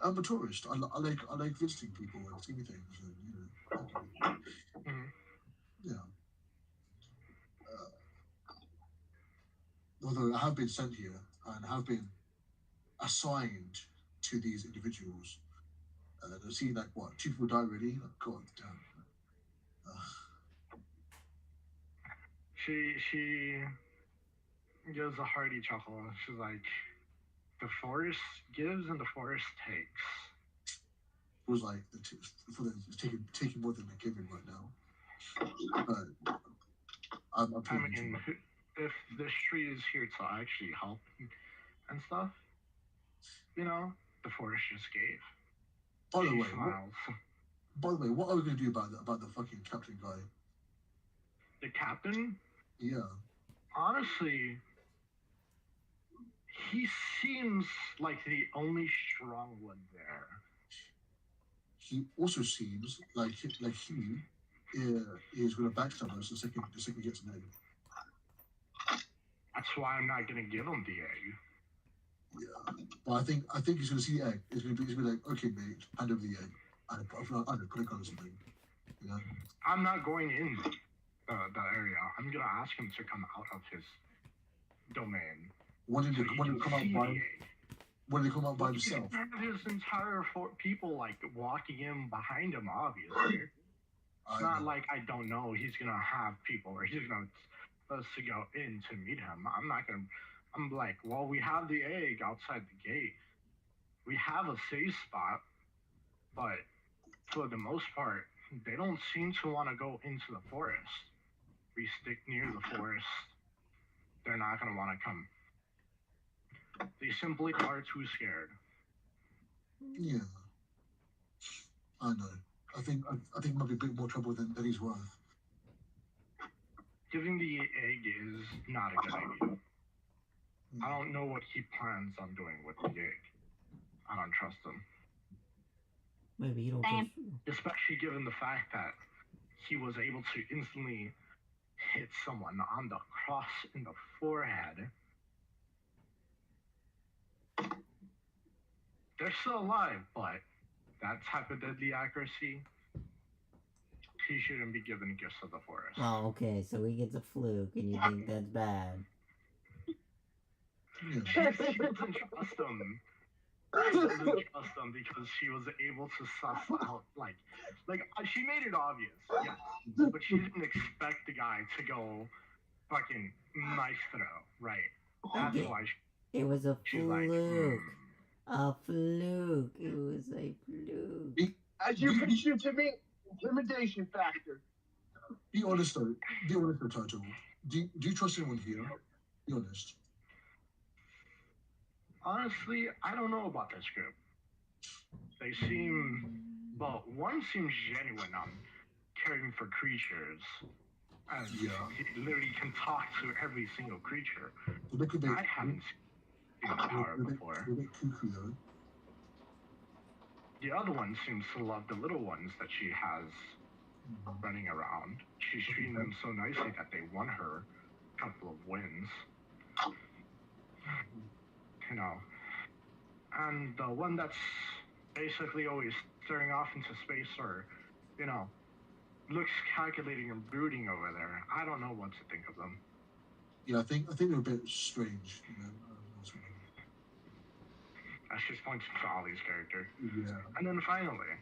I'm a tourist. I like visiting people and seeing things and Mhm. yeah. Although I have been sent here and have been assigned to these individuals, I've seen like what 2 people die already. Like, God damn. She gives a hearty chuckle. She's like, the forest gives and the forest takes. It was like it's taking more than they're giving right now. But I'm I taking mean, if this tree is here to actually help and stuff, you know, the forest just gave. By the She way, smiles. what are we gonna do about the fucking captain guy? The captain, Yeah. honestly, he seems like the only strong one there. He also seems like he is gonna backstab us the second he gets an egg. That's why I'm not gonna give him the egg. Yeah. But I think he's gonna see the egg. He's gonna be like, okay, mate, hand over the egg. And put a gun or something. You know? I'm not going in that area. I'm gonna ask him to come out of his domain. When did So they he come can out see the by? egg. When did they come out by He himself? can have his entire people like walking in behind him. Obviously, it's not like I don't know he's gonna have people or he's gonna us to go in to meet him. I'm not gonna. I'm like, well, we have the egg outside the gate. We have a safe spot, but for the most part, they don't seem to want to go into the forest. We stick near the forest. They're not gonna want to come. They simply are too scared. Yeah, I know. I think it might be a bit more trouble than he's worth. Giving the egg is not a good idea. I don't know what he plans on doing with the egg. I don't trust him. Maybe you don't Same. trust. Especially given the fact that he was able to instantly hit someone on the cross in the forehead. They're still alive, but that type of deadly accuracy, he shouldn't be given gifts of the forest. Oh, okay, so he gets a fluke, and you think that's bad. Yeah. She doesn't trust him. She doesn't trust him because she was able to suss out, like she made it obvious, yes, but she didn't expect the guy to go fucking knife throw, right? That's Okay. why It was a she's fluke. like, A fluke. It was a fluke. As you picture to me, intimidation factor. Be honest though, Toto. Do you trust anyone here? Be honest. honestly, I don't know about this group. They seem, well, one seems genuine on caring for creatures. And Yeah. he literally can talk to every single creature. So they could be. I haven't seen the power before. They're a bit cuckoo though. The other one seems to love the little ones that she has running around. She's treating them so nicely that they won her a couple of wins. You know. And the one that's basically always staring off into space or, you know, looks calculating and brooding over there. I don't know what to think of them. Yeah, I think they're a bit strange. You know, That's just pointing to Ollie's character. yeah. And then finally,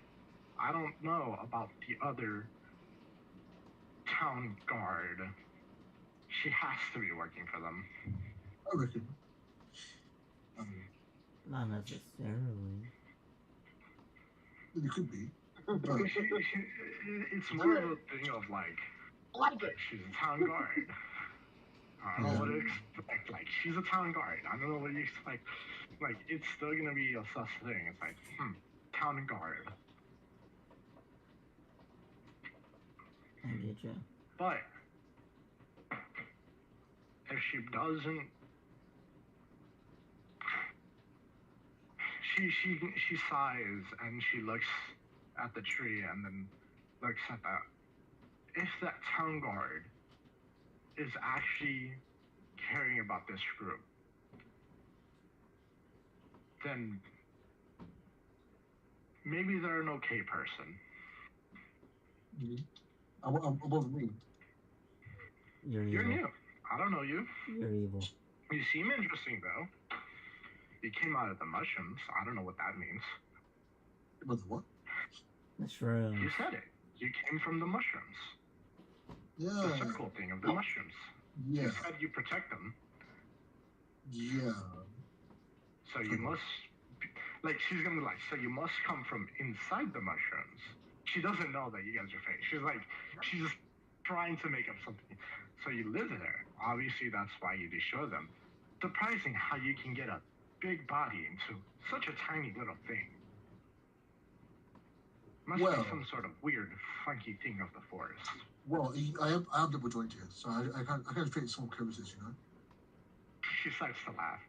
I don't know about the other town guard. She has to be working for them. I reckon. Not necessarily. It could be. It's more of a thing of like, she's a town guard. I don't know what to expect. Like, she's a town guard. I don't know what you expect. Like, it's still gonna be a sus thing. It's like, town guard. I get you. But if she doesn't, she sighs and she looks at the tree and then looks at that. If that town guard is actually caring about this group, then maybe they're an okay person. Above me. You're evil. You're new. I don't know you. You're evil. You seem interesting though. You came out of the mushrooms. I don't know what that means. About the what? The shrooms. You said it. You came from the mushrooms. Yeah. The circle thing of the mushrooms. Yeah. You said you protect them. Yeah. So you must, like, she's gonna be like, so you must come from inside the mushrooms. She doesn't know that you guys are fake. She's like, she's just trying to make up something. So you live there. Obviously, that's why you destroy them. Surprising how you can get a big body into such a tiny little thing. Must be some sort of weird, funky thing of the forest. Well, I have double jointed, so I can fit small crevices, you know. She starts to laugh.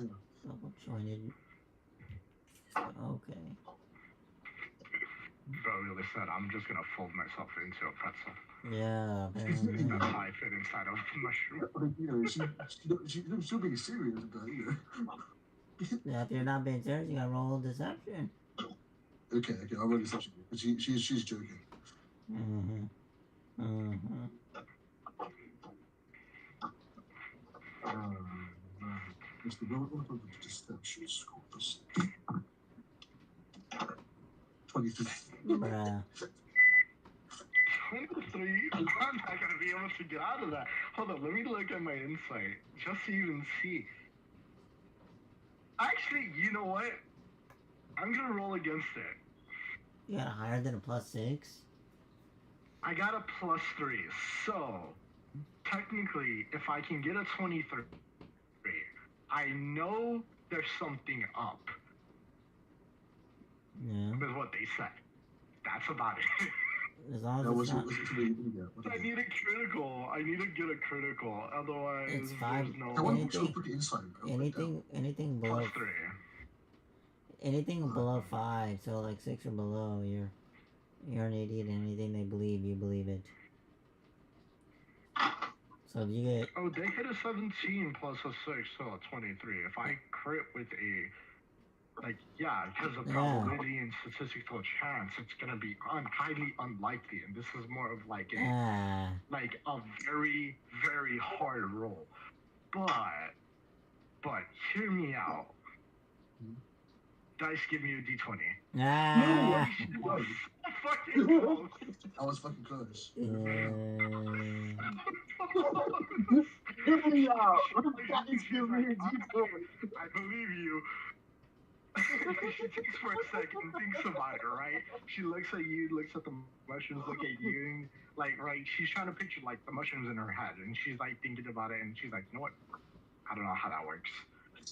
Yeah. Double jointed. Okay. Bro really said, I'm just gonna fold myself into a pretzel. Yeah, apparently. That's how I fit inside of the mushroom. I mean, you know, she'll be serious about it, you know. Yeah, if you're not being serious, you gotta roll deception. Okay, I'll roll deception. But she's joking. What's the roll of the deception score? 23. Bruh. 23? I'm not gonna be able to get out of that. Hold on, let me look at my insight. Just to even see. Actually, you know what? I'm gonna roll against it. You got a higher than a +6? I got a +3. So, technically, if I can get a 23, I know there's something up Yeah. with what they said. That's about it. As long That as was it's not. was it really yeah. What I is it? need a critical. I need to get a critical. Otherwise, It's five- there's no That one anything- still put the inside. Anything below plus 3. anything below 5, so like 6 or below, you're an idiot. Anything they believe, you believe it. So if you get Oh, they hit a 17 plus a 6, so a 23. If I crit with a, like, yeah, because of Yeah. probability and statistical chance, it's gonna be highly unlikely, and this is more of like a like a very, very hard roll. But hear me out. Dice give me a D20. Close. Fucking close. I was fucking close. Hear me out. Guys, give me a D20. I believe you. She takes for a second, thinks about it, right? She looks at you, looks at the mushrooms, look at you, and like, right? She's trying to picture like the mushrooms in her head, and she's like thinking about it, and she's like, you know what? I don't know how that works.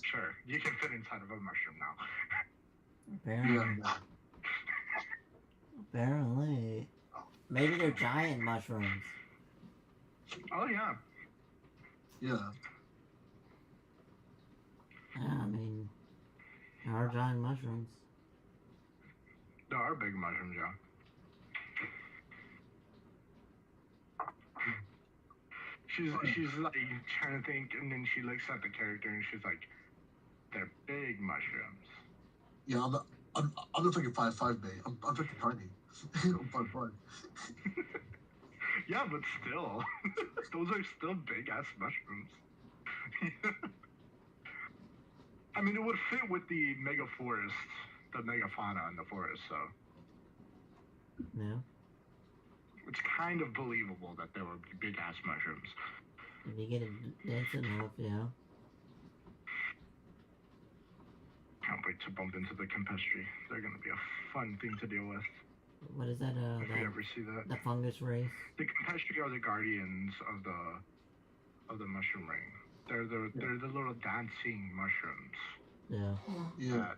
Sure, you can fit inside of a mushroom now. apparently, Yeah. apparently, maybe they're giant mushrooms. Oh yeah. Yeah. Yeah, I mean, there are giant mushrooms. There are big mushrooms, yeah. She's like trying to think, and then she looks at the character, and she's like, "They're big mushrooms." Yeah, I'm not fucking 5'5", mate. I'm fucking tiny. I'm 5'5". Yeah, but still, those are still big ass mushrooms. I mean, it would fit with the mega forest, the mega fauna in the forest, so Yeah. it's kind of believable that there would be big ass mushrooms. If you get it dense enough, yeah. Can't wait to bump into the Campestri. They're gonna be a fun thing to deal with. What is that? If you ever see that. The fungus race? The Campestri are the guardians of the mushroom ring. They're the little dancing mushrooms Yeah. Yeah.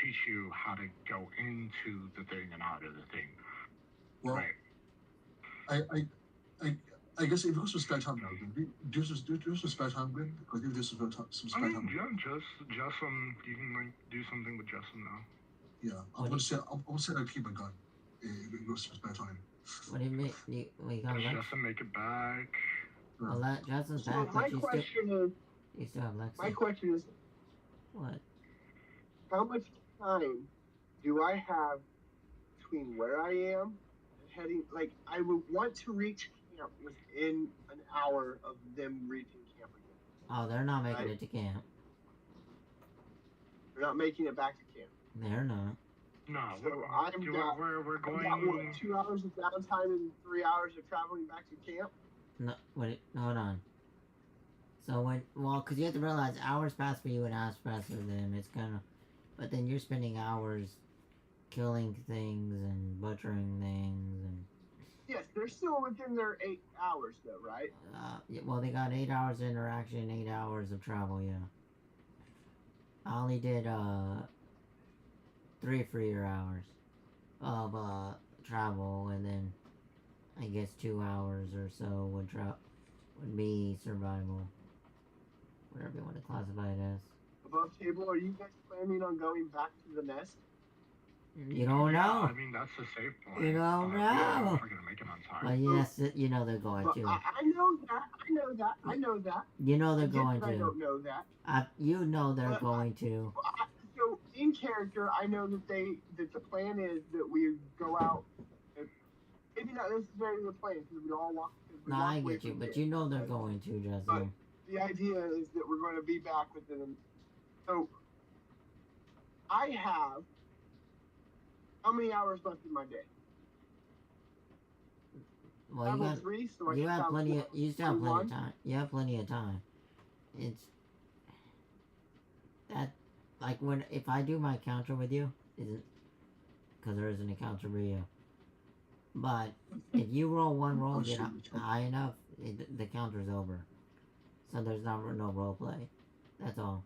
teach you how to go into the thing and out of the thing. Well, Right. I guess if you got some spare time now, do some spare time, Grimm. Because if there's some I spare time. mean, yeah, just you can like do something with Justin now. Yeah, I'm gonna say I'll keep my gun. If you got some spare time. What do you mean? You got Lex? Justin, make it back. Well, Justin's So back, my but question you still have Lexi. my question is, What? how much time do I have between where I am and heading? Like, I would want to reach camp within an hour of them reaching camp again. Oh, they're not making Right. it to camp. They're not making it back to camp. They're not. No, So we're I've got, going. what, 2 hours of downtime and 3 hours of traveling back to camp. No, wait, hold on. So because you have to realize hours pass for you and hours pass for them. It's kind of, but then you're spending hours killing things and butchering things and. Yes, they're still within their 8 hours, though, right? Well, they got 8 hours of interaction, 8 hours of travel. Yeah. I only did 3 freer hours of travel, and then I guess 2 hours or so would be survival, whatever you want to classify it as. Above table, are you guys planning on going back to the nest? You don't know. I mean, that's the safe point. You don't but we don't know know. if we're gonna make it on time. Well, yes, you know they're going But to. I know that. I know that. You know they're I get going that I to. don't know that. You know they're But going to. So in character, I know that the plan is that we go out. Maybe not necessarily the plan because we all walk. No, I get you, but you know they're going to, Justin. The idea is that we're going to be back within. So I have how many hours left in my day? Well, you Level got 3, so I you should have plenty of what, you still have plenty of 21? time. You have plenty of time. It's that like if I do my counter with you, isn't because there isn't a counter for you. But if you roll one roll, get high enough, the counter's over. So there's no role play. That's all.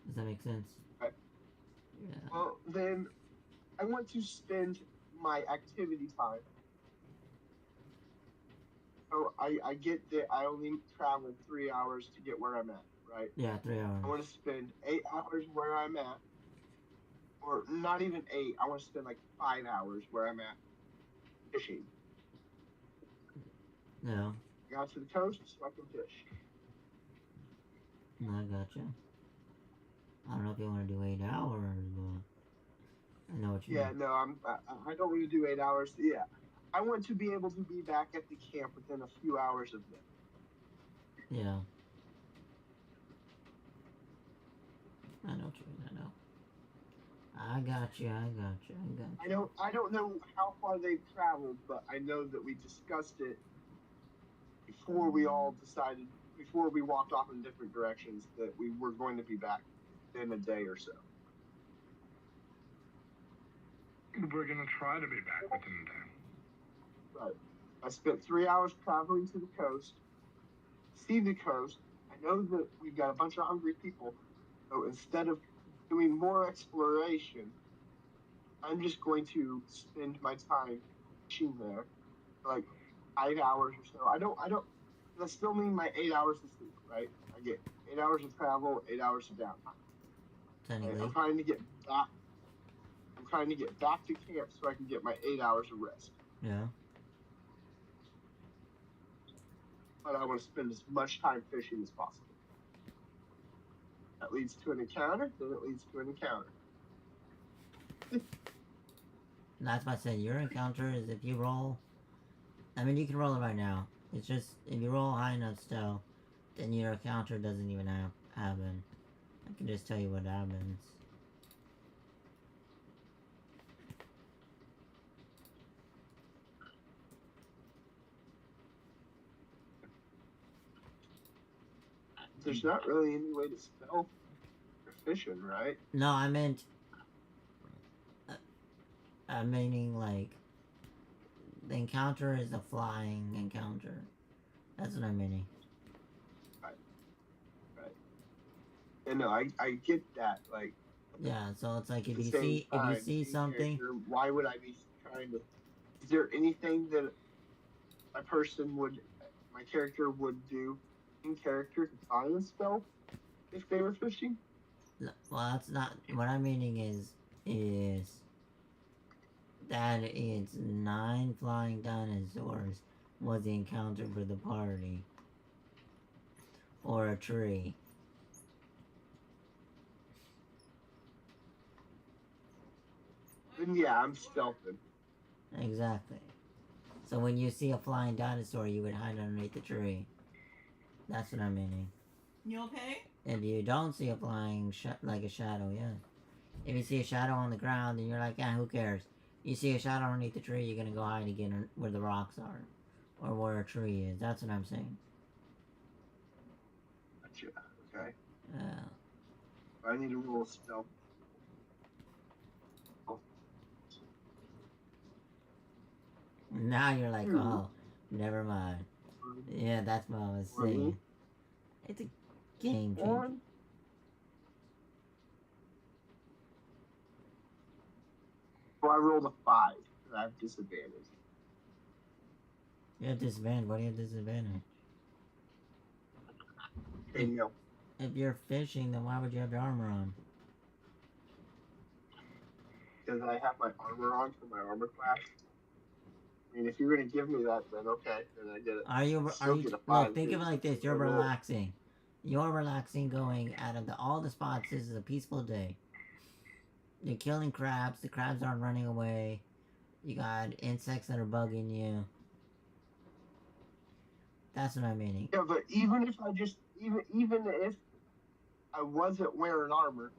Does that make sense? Right. Yeah. Well, then I want to spend my activity time. So I get that I only traveled 3 hours to get where I'm at, right? Yeah, 3 hours. I want to spend 8 hours where I'm at, or not even 8. I want to spend like 5 hours where I'm at fishing. Yeah, I got to the coast so I can fish. I gotcha. I don't know if you want to do 8 hours, but I know what you Yeah, mean. no, I don't want to do 8 hours. Yeah, I want to be able to be back at the camp within a few hours of them. Yeah. I know what you mean, I know. I got you. I don't know how far they've traveled, but I know that we discussed it before we all decided, before we walked off in different directions, that we were going to be back in a day or so. We're gonna try to be back within a day. Right. I spent 3 hours traveling to the coast, see the coast. I know that we've got a bunch of hungry people, so instead of doing more exploration, I'm just going to spend my time fishing there, like 5 hours or so. I don't. That still mean my 8 hours of sleep, right? I get 8 hours of travel, 8 hours of downtime. Technically. Right? I'm trying to get back. I'm trying to get back to camp so I can get my 8 hours of rest. Yeah. But I want to spend as much time fishing as possible. That leads to an encounter, then it leads to an encounter. That's why I said your encounter is if you roll. I mean, you can roll it right now. It's just if you roll high enough still, then your encounter doesn't even happen. I can just tell you what happens. There's not really any way to stealth your fishing, right? No, I meant. I'm meaning like. The encounter is a flying encounter. That's what I'm meaning. Right. And no, I get that. Like. Yeah, so it's like if you Same see time, if you see same something. character, why would I be trying to? Is there anything that my character would do in character to try and stealth if they were fishing? Well, that's not what I'm meaning. Is that it's 9 flying dinosaurs was the encounter for the party, or a tree. Then yeah, I'm stealthing. Exactly. So when you see a flying dinosaur, you would hide underneath the tree. That's what I'm meaning. You okay? If you don't see a flying like a shadow, yeah. If you see a shadow on the ground, then you're like, who cares? You see a shadow underneath the tree, you're gonna go hide again where the rocks are, or where a tree is. That's what I'm saying. Gotcha. Okay. Yeah. I need a roll stealth. Now you're like, oh, never mind. Yeah, that's what I was saying. It's a game changer. So I rolled a 5, and I have disadvantage. You have disadvantage. What do you have disadvantage? Okay, no. If you're fishing, then why would you have your armor on? Because I have my armor on for my armor class. I mean, if you're gonna give me that, then okay, then I get it. Are you look, think of it like this, you're relaxing. You're relaxing going out of all the spots, this is a peaceful day. You're killing crabs, the crabs aren't running away. You got insects that are bugging you. That's what I'm meaning. Yeah, but even if I wasn't wearing armor,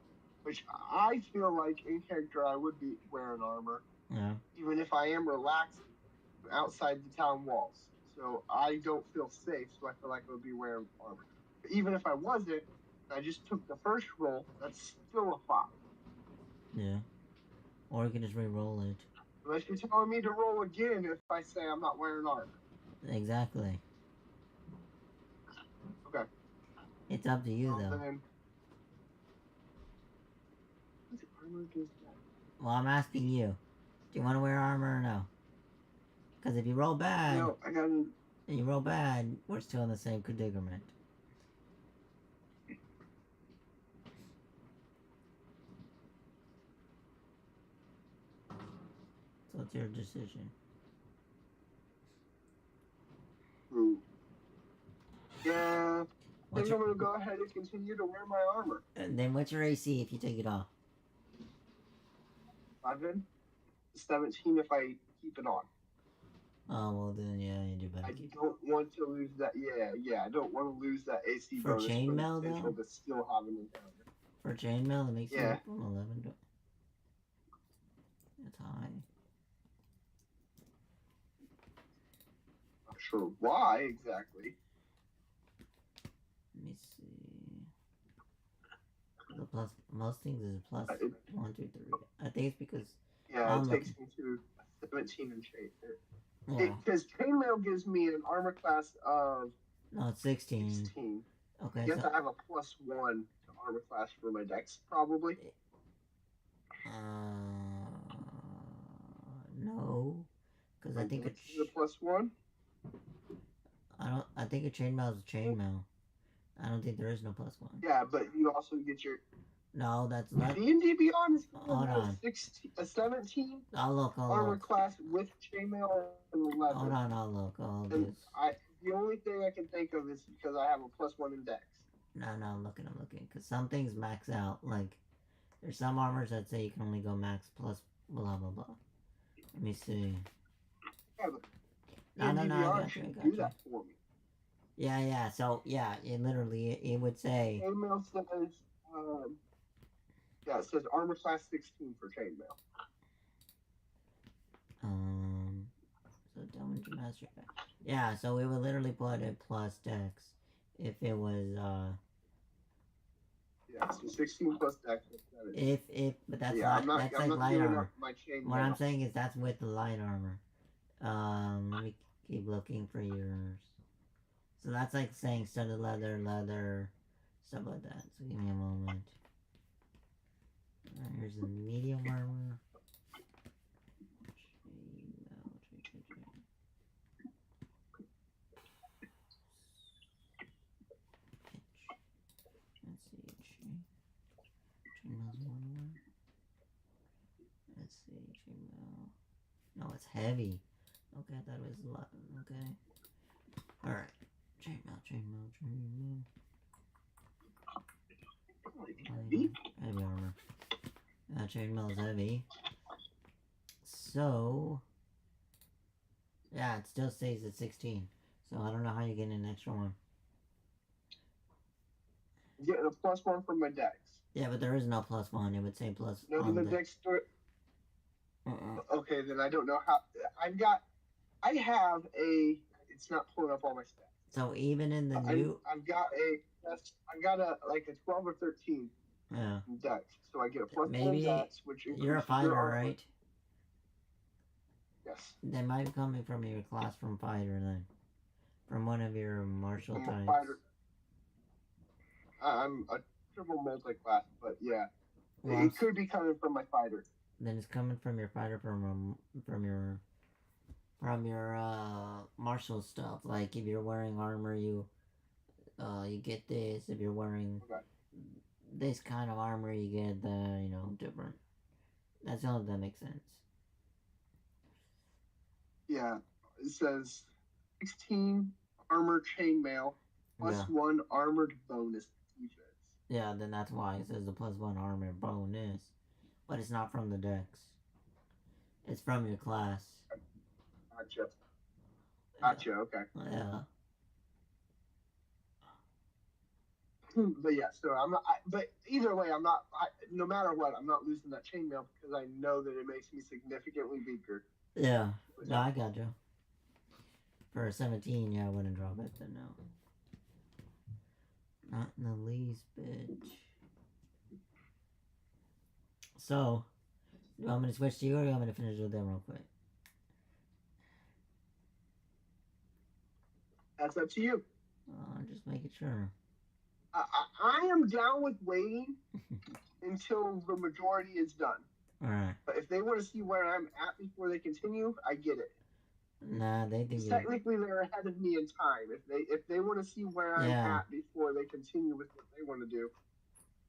which I feel like in character I would be wearing armor. Yeah. Even if I am relaxing outside the town walls. So I don't feel safe, so I feel like I would be wearing armor. But even if I wasn't, I just took the first roll, that's still a 5. Yeah. Or you can just re-roll it. Unless you're telling me to roll again if I say I'm not wearing armor. Exactly. Okay. It's up to you, though. Then, armor does that? Well, I'm asking you. Do you want to wear armor or no? Because if you roll bad, No, I got an. and you roll bad, we're still in the same predicament. So it's your decision. Ooh. Yeah. I What's think I'm your, gonna go ahead and continue to wear my armor. and then what's your AC if you take it off? 11, 17 if I keep it on. Oh, well then, yeah, you do better I keep don't want to lose that. Yeah. I don't want to lose that AC For bonus for the chainmail, potential though? to still have an encounter. For chainmail, it makes Yeah. it 11. That's high. Not sure why exactly. Let me see. The plus, most things is plus It- 1, 2, 3. I think it's because, Yeah, I'm it takes me to 17 and chain. yeah. Because chainmail gives me an armor class of No, it's 16. 16. I Okay, guess so, I have a +1 to armor class for my dex, probably. No. Because I think Dex is a +1. I think a chainmail is a chainmail. I don't think there is no plus 1. Yeah, but you also get your No, that's not. D&D Beyond is Hold a on. 17 I'll look, armor class with chainmail and 11. Hold on, I'll look. All And this. the only thing I can think of is because I have a +1 in dex. No, I'm looking. Because some things max out. Like, there's some armors that say you can only go max plus blah, blah, blah. Let me see. Yeah, but No, D&D I Beyond got you, I should got do you. that for me. Yeah, so, yeah, it literally, it would say, Chainmail says, it says armor class 16 for chainmail. so damage master. Yeah, so it would literally put a plus dex if it was, Yeah, so 16 plus dex is 17. but that's Yeah, that's I'm like not light doing armor. up my chainmail. What I'm saying is that's with the light armor. Let me keep looking for yours. So that's like saying studded leather, stuff like that. So give me a moment. Here's the medium armor. Let's see. Chainmail's one. Let's see. Chainmail. No, it's heavy. Okay, I thought it was a lot. Okay. Alright. Chainmail. Heavy? Heavy armor. Chainmail is heavy. So, yeah, it still stays at 16. So I don't know how you get an extra one. I'm getting a +1 from my dex. Yeah, but there is no plus 1. It would say plus. No, on the dex store. Uh-uh. Okay, then I don't know how. I have a. It's not pulling up all my stats. So even in the new. I've got a 12 or 13 Yeah. in dex, so I get a +1 Maybe dex, which you're a increases fighter, your armor. right? Yes. That might be coming from your class from fighter then. From one of your martial I'm a types. fighter. I'm a triple multi-class, but yeah, Well, it could be coming from my fighter. Then it's coming from your fighter from your martial stuff. Like if you're wearing armor, you get this. If you're wearing this kind of armor, you get the different. That's all that makes sense. Yeah, it says 16 armor chainmail +1 armored bonus defense. Yeah, then that's why it says the +1 armor bonus, but it's not from the dex. It's from your class. Gotcha. Okay. Yeah. But yeah, so I'm not. But either way, I'm not. No matter what, I'm not losing that chainmail because I know that it makes me significantly weaker. Yeah. No, I got you. For a 17, yeah, I wouldn't drop it then, no. Not in the least bit. So, you want me to switch to you or you want me to finish with them real quick? That's up to you. Just making sure. I am down with waiting until the majority is done. Alright. But if they want to see where I'm at before they continue, I get it. Nah, they think you. Technically, they're ahead of me in time. If they want to see where I'm Yeah. at before they continue with what they want to do.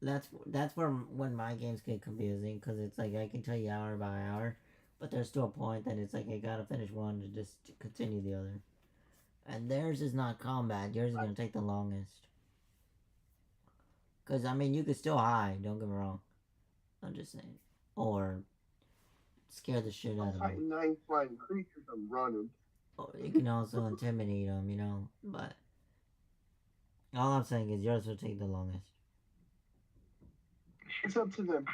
That's where when my games get confusing, because it's like I can tell you hour by hour, but there's still a point that it's like I gotta finish one to just continue the other. And theirs is not combat. Yours is gonna take the longest. Cause I mean you could still hide. Don't get me wrong. I'm just saying, or scare the shit out I'm of them. fighting 9 flying creatures. I'm running. Or you can also intimidate them, you know. But all I'm saying is yours will take the longest. It's up to them.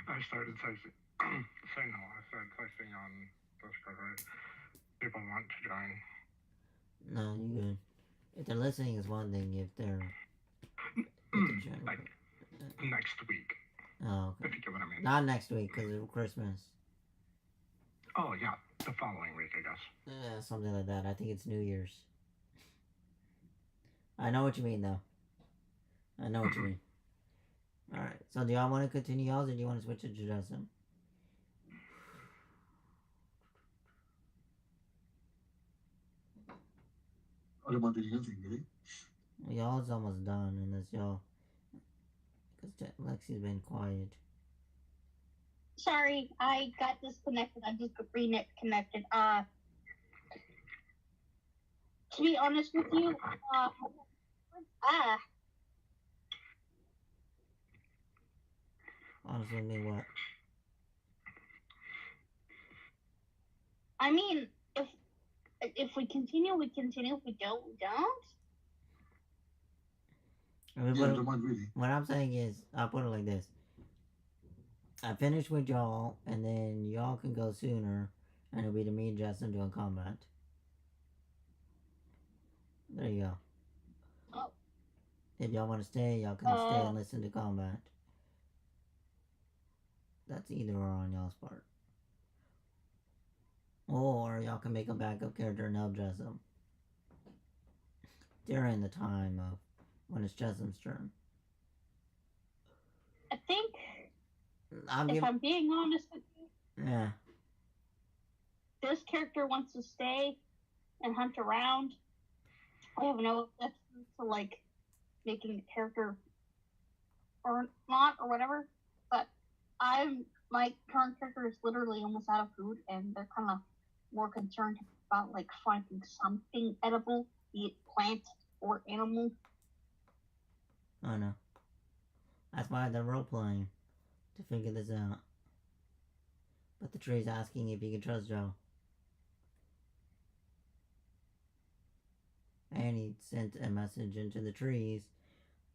I started texting. Say no. I started texting on Discord, right? People want to join. No, you good. If they're listening is one thing. If they're Like next week, oh, if okay. you get what I mean. Not next week because of Christmas. Oh yeah, the following week, I guess. Yeah, something like that. I think it's New Year's. I know what you mean, though. I know what you mean. Alright, so do y'all want to continue y'all's, or do you want to switch to Justin? I don't mind doing anything, really. Y'all's almost done, unless y'all... Because Lexi's been quiet. Sorry, I got disconnected. I just got reconnected. To be honest with you, Honestly, mean what? I mean, if we continue, we continue. If we don't, we don't. I mean, Yeah, I don't mind, really. what I'm saying is, I'll put it like this. I finish with y'all, and then y'all can go sooner, and it'll be to me and Justin doing combat. There you go. Oh. If y'all want to stay, y'all can stay and listen to combat. That's either or on y'all's part. Or y'all can make a backup character and help Jessup during the time of when it's Jessup's turn. I think, I'm being honest with you, yeah. this character wants to stay and hunt around. I have no objection to like making the character or not or whatever, but my current character is literally almost out of food, and they're kind of more concerned about like finding something edible, be it plant or animal. I know. That's why they're role playing to figure this out. But the tree's asking if you can trust Joe. And he sent a message into the trees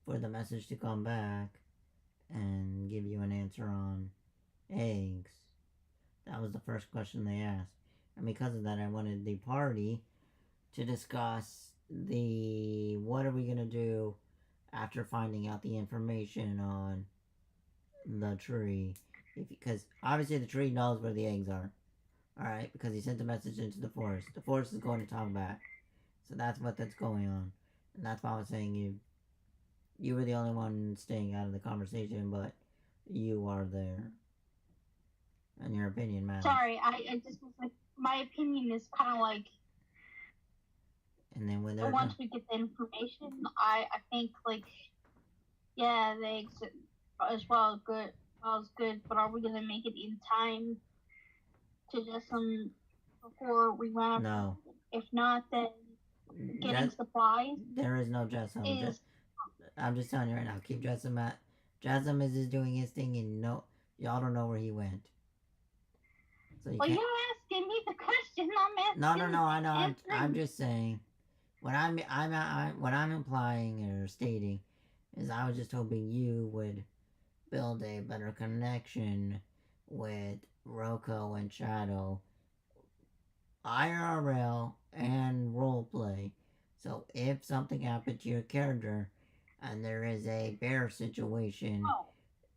for the message to come back and give you an answer on eggs. That was the first question they asked. And because of that, I wanted the party to discuss what are we going to do after finding out the information on the tree. Because obviously the tree knows where the eggs are. Alright, because he sent a message into the forest. The forest is going to talk back. So that's going on. And that's why I was saying you were the only one staying out of the conversation, but you are there. And your opinion matters. Sorry, I just was like, my opinion is kind of like, and then when they're once we get the information, I think like, yeah, the eggs as well as good, but are we gonna make it in time to just before we run up? No. If not, then getting supplies. There is no Jessam. I'm just telling you right now. Keep Jessam at. Jessam is just doing his thing, and y'all don't know where he went. So you're asking me the question. I'm asking. No. I know. I'm just saying. What I'm implying or stating is I was just hoping you would build a better connection with Roko and Shadow, IRL and roleplay. So if something happened to your character and there is a bear situation,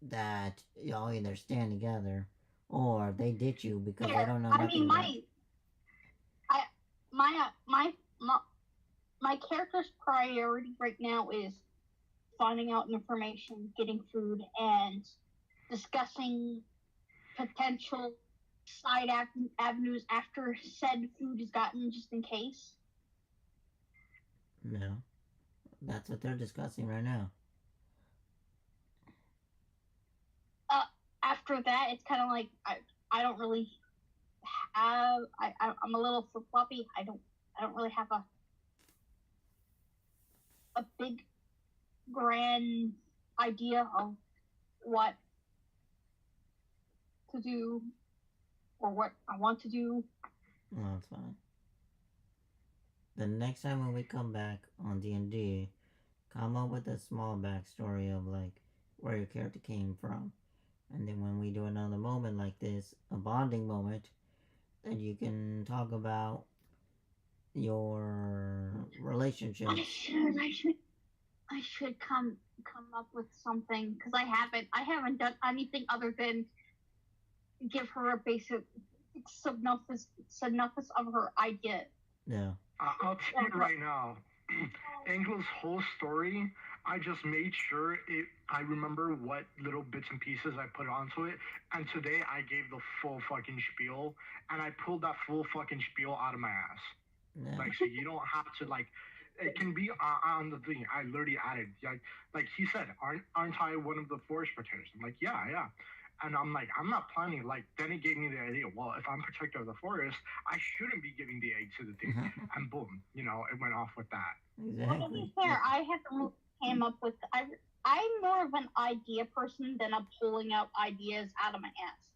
that y'all either stand together or they ditch you because they don't know nothing. my character's priority right now is finding out information, getting food, and discussing potential side avenues after said food is gotten, just in case. No, that's what they're discussing right now. After that, it's kind of like I don't really have. I'm a little flip floppy. I don't really have a big grand idea of what to do or what I want to do. Well, that's fine. The next time when we come back on D&D, come up with a small backstory of like where your character came from. And then when we do another moment like this, a bonding moment, then you can talk about your relationship. I should come up with something because I haven't done anything other than give her a basic synopsis of her idea. Yeah. I'll tell you right now, Anglo's whole story, I just made sure I remember what little bits and pieces I put onto it, and today I gave the full fucking spiel, and I pulled that full fucking spiel out of my ass. Yeah. Like, so you don't have to, like, it can be on the thing. I literally added, like he said, aren't I one of the forest protectors? I'm like, yeah. And I'm like, I'm not planning, like, then it gave me the idea, well, if I'm protector of the forest, I shouldn't be giving the egg to the thing. And boom, it went off with that. Exactly. Well, to be fair, I haven't came up with, I'm more of an idea person than I'm pulling out ideas out of my ass.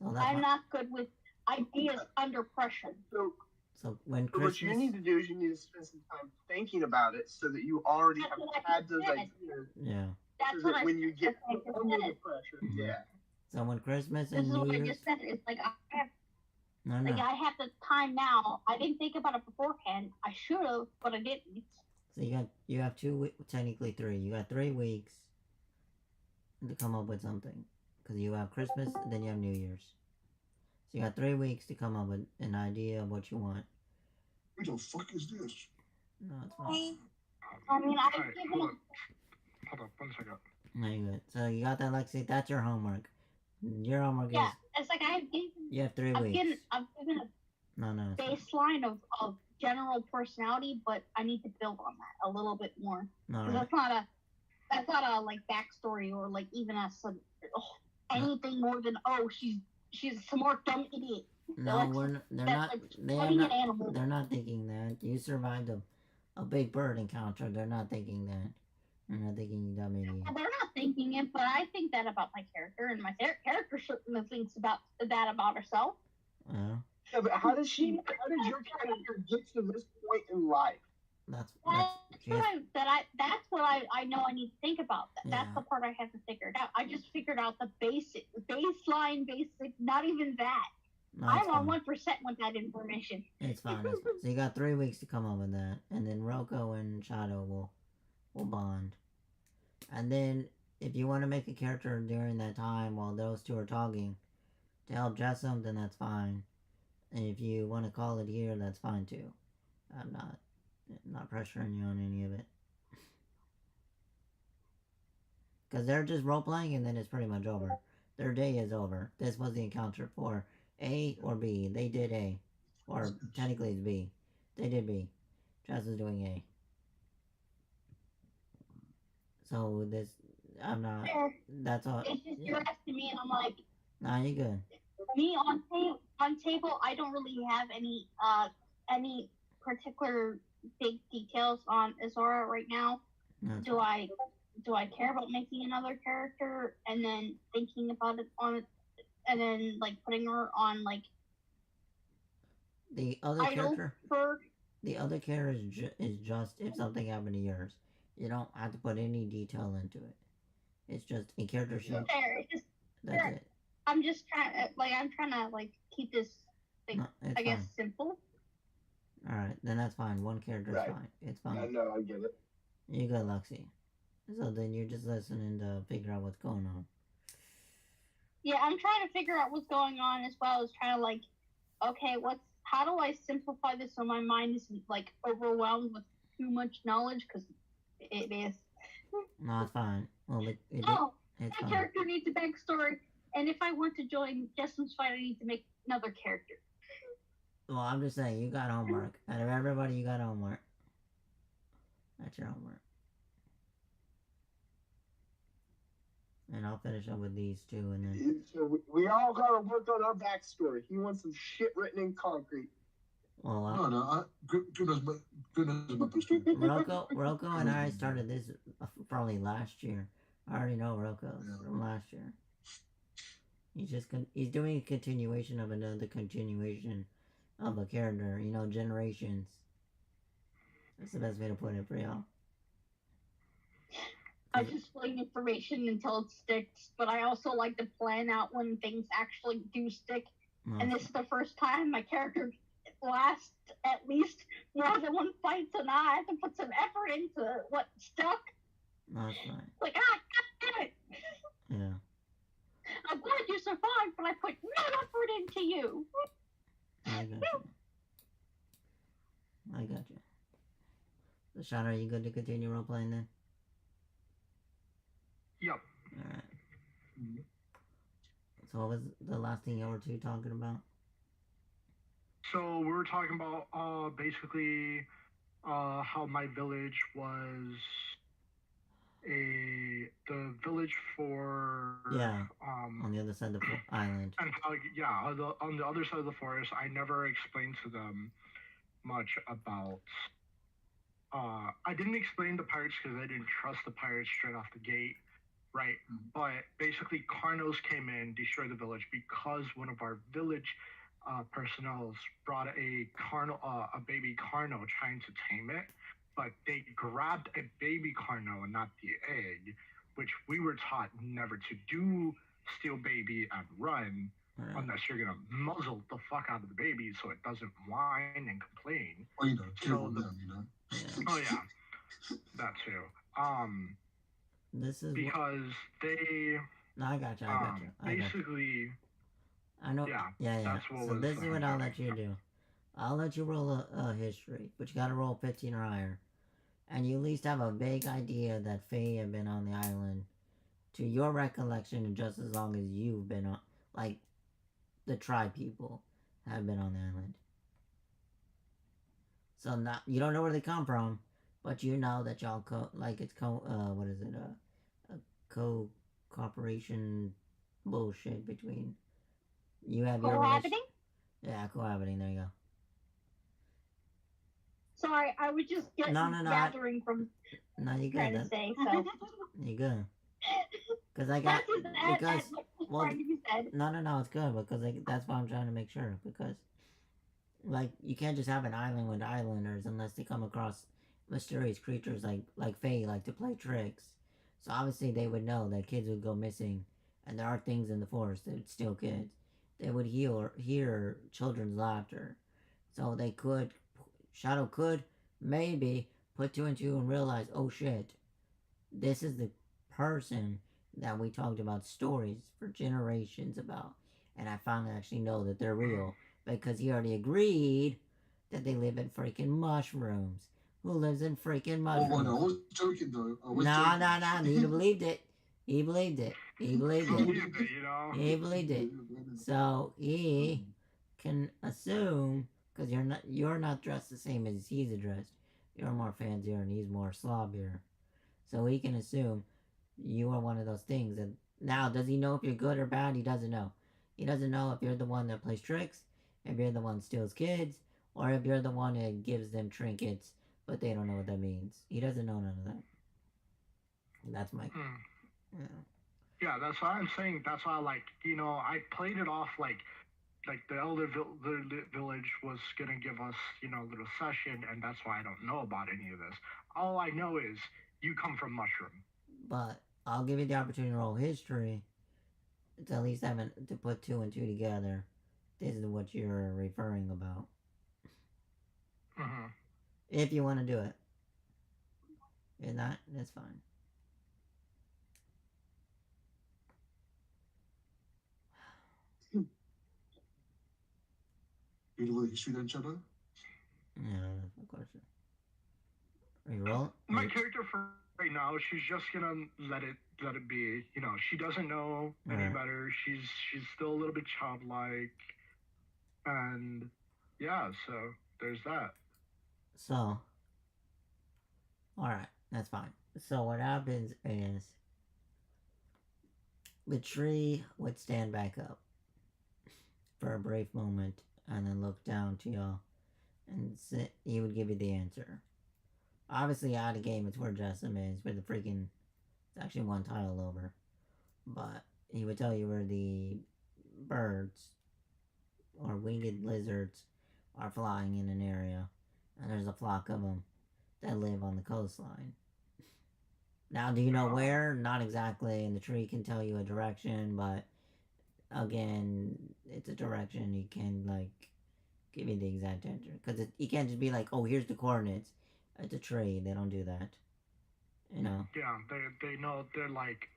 So I'm not good with ideas under pressure. So when So Christmas, what you need to do is you need to spend some time thinking about it so that you already That's have what I had those said. ideas. yeah. That's So what that I when you get that's what I under just the said. pressure, Mhm. yeah. So when Christmas This and is New what I Year's, just said. It's like I have no, I have the time now. I didn't think about it beforehand. I should have, but I didn't. So you have technically 3. You got 3 weeks to come up with something, because you have Christmas and then you have New Year's. So you got 3 weeks to come up with an idea of what you want. What the fuck is this? No, it's fine. I mean, I've Alright, given. hold up, 1 second. No, you're good. So you got that, Lexi. That's your homework. Your homework Yeah, is it's like I've given. you have 3 I've weeks. given a No, it's fine. baseline of general personality, but I need to build on that a little bit more. All 'Cause right. that's not a like backstory or like even anything more than she's a smart dumb idiot. No, Like, they're that's not. like They have studying not. an animal. They're not thinking that you survived a big bird encounter. They're not thinking that. They're not thinking you dumb idiot. They're not thinking it, but I think that about my character, and my character certainly thinks about that about herself. Well, Yeah, but how did your character get to this point in life? that's That's what I know I need to think about. That's Yeah. the part I haven't figured out. I just figured out the baseline, not even that. no, I'm it's on fine. 1% with that information. It's fine. It's fine. So you got 3 weeks to come up with that, and then Roko and Shadow will bond. And then if you want to make a character during that time while those two are talking to help dress them, then that's fine. And if you want to call it here, that's fine too. I'm not pressuring you on any of it. Because they're just role playing and then it's pretty much over. Their day is over. This was the encounter for A or B. They did A. Or technically it's B. They did B. Jess is doing A. So I'm not. That's all. It's just you're asking me, and I'm like, Nah, you good. me on table, I don't really have any particular big details on Azora right now. No, Do I care about making another character and then thinking about it and then like putting her on like the other idle character? for? The other character is just if something happened to yours. You don't have to put any detail into it. It's just a character sheet. Fair. It's just That's fair. it. I'm trying to like keep this thing, No, it's I guess, fine. simple. Alright, then that's fine. One character is Right. fine. It's fine. I know, I get it. You good, Luxie. So then you're just listening to figure out what's going on. Yeah, I'm trying to figure out what's going on as well as trying to like, okay, how do I simplify this so my mind isn't like overwhelmed with too much knowledge because it is. No, it's fine. Well, No, it's that fine. character needs a backstory, and if I want to join Justin's fight, I need to make another character. Well, I'm just saying, you got homework. Out of everybody, you got homework. That's your homework. And I'll finish up with these two, and then... So we all gotta work on our backstory. He wants some shit written in concrete. Well, No, Grimm knows my backstory. Rocco and I started this probably last year. I already know Rocco from last year. He's doing a continuation of another continuation of a character. You know, generations. That's the best way to put it for y'all. I just play information until it sticks, but I also like to plan out when things actually do stick. And this is the first time my character lasts at least more than one fight, so now I have to put some effort into what stuck. No, it's fine. Like, god damn it! Yeah. I'm glad you survived, but I put no effort into you. I got you. So, Sean, are you good to continue role playing then? Yep. Alright. So what was the last thing you were two talking about? So we were talking about basically how my village was the village for on the other side of the island. And how, on the other side of the forest, I never explained to them much about. I didn't explain the pirates because I didn't trust the pirates straight off the gate. Right, but basically Carnos came in, destroyed the village because one of our village personnel brought a baby Carno trying to tame it, but they grabbed a baby Carno and not the egg, which we were taught never to do, steal baby and run, unless you're gonna muzzle the fuck out of the baby so it doesn't whine and complain. Or kill them, Yeah. Oh yeah, that too. This is because they. No, I got you. Basically. I know. Yeah. That's what so this is what I'll let you do. I'll let you roll a history, but you gotta roll 15 or higher, and you at least have a vague idea that Faye have been on the island, to your recollection, just as long as you've been on, like, the tribe people have been on the island. So not you don't know where they come from. But you know that y'all what is it, a cooperation bullshit between you have your cohabiting? Yeah, cohabiting, there you go. Sorry, I was just gathering from you good. Trying to say, so. You good. Because I got no, it's good because that's why I'm trying to make sure, because like you can't just have an island with islanders unless they come across mysterious creatures like Faye like to play tricks. So obviously they would know that kids would go missing, and there are things in the forest that would steal kids. They would hear children's laughter. So Shadow could maybe put two and two and realize, oh shit, this is the person that we talked about stories for generations about. And I finally actually know that they're real because he already agreed that they live in freaking mushrooms. Who lives in freaking mushrooms? Oh, no, I was joking though. No. He believed it. He believed it. He believed it. So he can assume, because you're not dressed the same as he's dressed. You're more fancier and he's more slobbier. So he can assume you are one of those things. And now, does he know if you're good or bad? He doesn't know. He doesn't know if you're the one that plays tricks, if you're the one that steals kids, or if you're the one that gives them trinkets, but they don't know what that means. He doesn't know none of that. That's my... Yeah, that's why I'm saying, that's why, I played it off like the elder village was gonna give us, a little session, and that's why I don't know about any of this. All I know is you come from Mushroom. But I'll give you the opportunity to roll history. It's at least having to put two and two together. This is what you're referring about. Mm-hmm. If you want to do it. If not, that's fine. You know what history then, Shadow? Yeah, that's my question. Are you rolling? My character for right now, she's just gonna let it be. You know, she doesn't know any Right. better. She's still a little bit childlike, and yeah. So there's that. So, alright, that's fine. So what happens is the tree would stand back up for a brief moment and then look down to y'all and he would give you the answer. Obviously, out of game, it's where Jessamine is, where the freaking. It's actually one tile over. But he would tell you where the birds or winged lizards are flying in an area, and there's a flock of them that live on the coastline. Now, do you know where? Not exactly, and the tree can tell you a direction, but again, it's a direction. You can, like, give you the exact answer. Because you can't just be like, oh, here's the coordinates. It's a tree. They don't do that. You know? Yeah, they know. They're like,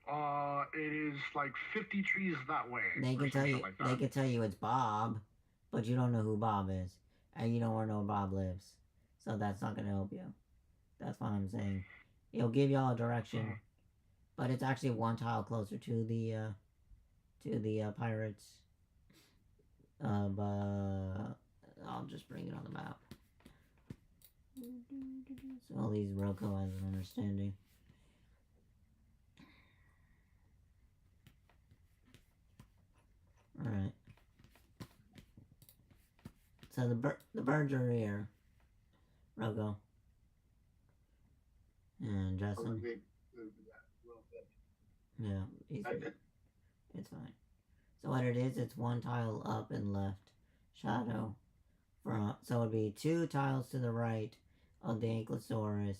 it is like 50 trees that way. They can tell you. Like they can tell you it's Bob, but you don't know who Bob is, and you don't know where Bob lives. So that's not gonna help you. That's what I'm saying. It'll give y'all a direction, but it's actually one tile closer to the pirates. But I'll just bring it on the map. So all these Roko has an understanding. Alright. So the birds are here. Roko. And Justin. Yeah, it's fine. So what it is, it's one tile up and left. Shadow. So it'd be 2 tiles to the right of the Ankylosaurus.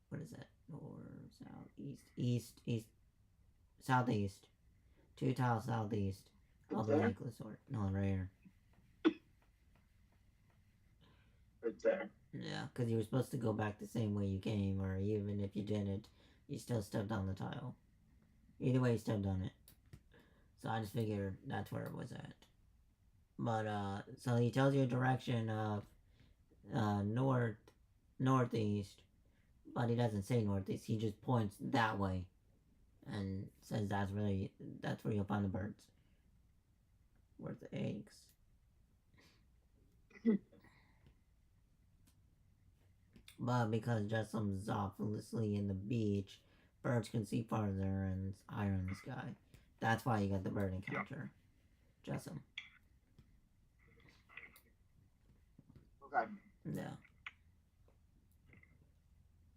What is that? North, south, east, southeast. 2 tiles southeast of the Ankylosaurus. No, right here. Right there. Yeah, because you were supposed to go back the same way you came, or even if you didn't, you still stepped on the tile. Either way, you stepped on it. So I just figured that's where it was at. But, so he tells you a direction of, northeast, but he doesn't say northeast, he just points that way, and says that's where you'll find the birds. Where's the eggs? But because Jessam's obviously in the beach, birds can see farther and it's higher in the sky. That's why you got the bird encounter. Yep. Jessam. Okay. Yeah.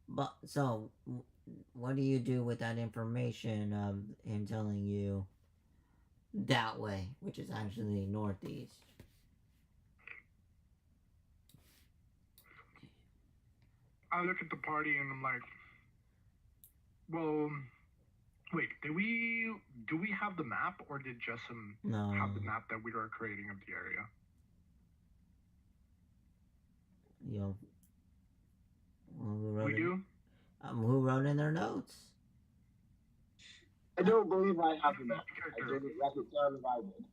But, so, what do you do with that information of him telling you that way, which is actually northeast? I look at the party and I'm like, well, wait, do we have the map, or did Jessam have the map that we were creating of the area? Yo. Well, we do? Who wrote in their notes? I don't believe I have the map. I didn't write it down if I did.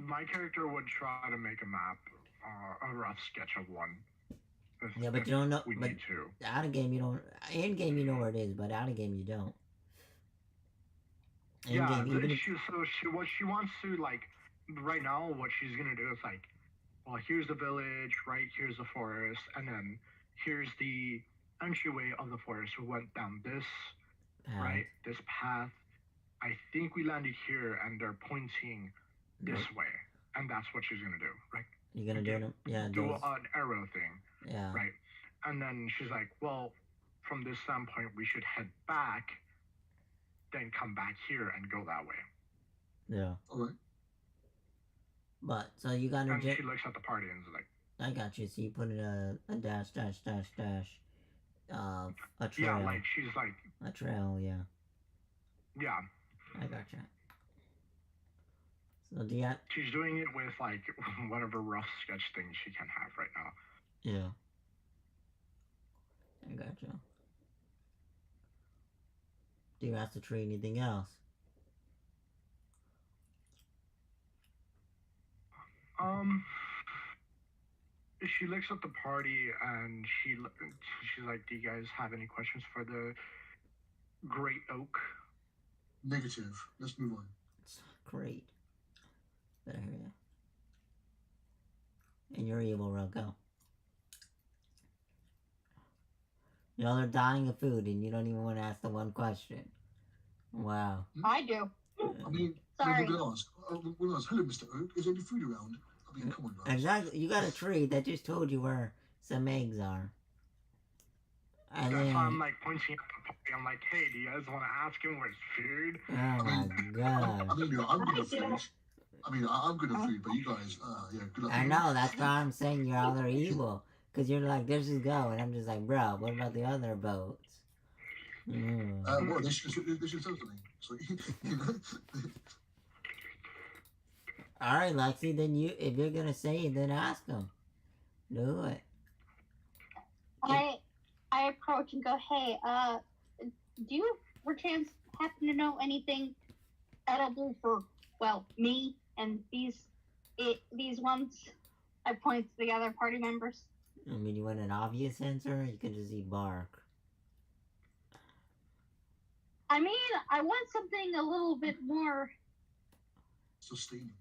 My character would try to make a map, a rough sketch of one. Yeah, but you don't know. We need to. Out of game, you don't. In game, you know where it is, but out of game, you don't. Yeah, what she wants to, like, right now, what she's gonna do is like, well, here's the village, right? Here's the forest, and then here's the entryway of the forest. We went down this, right? This path. I think we landed here, and they're pointing this way, and that's what she's gonna do, right? You're gonna do it? Yeah. Do an arrow thing. Yeah. Right. And then she's like, well, from this standpoint, we should head back, then come back here and go that way. Yeah. Okay. But, so you got and she looks at the party and is like, I got you. So you put in a dash, a trail. Yeah, like, she's like... A trail, yeah. Yeah. I got you. So do you have... She's doing it with, like, whatever rough sketch thing she can have right now. Yeah. I got you. Do you ask the tree anything else? she looks at the party and she's like, "Do you guys have any questions for the Great Oak?" Negative. Let's move on. Great. There. And you're evil, Rocco. Y'all are dying of food and you don't even want to ask the one question. Wow. I do. I mean, Sorry. we're gonna ask. Hello, Mr. Oak. Is there any food around? I mean, come on, guys. Exactly. You got a tree that just told you where some eggs are. And That's then, why I'm like pointing at the party. I'm like, "Hey, do you guys want to ask him where's food?" oh my god. I mean, I'm good at food. I mean, I'm good at food, but you guys, yeah, good luck. I know, that's why I'm saying you all are evil. Because you're like, let's just go. And I'm just like, bro, what about the other boats? Well, they should say something. So, you know. Alright, Lexi, then if you're gonna say it, then ask them. Do it. I approach and go, hey, do you perchance happen to know anything edible for, well, me and these ones? I point to the other party members. I mean, you want an obvious answer? You can just eat bark. I mean, I want something a little bit more Sustaining.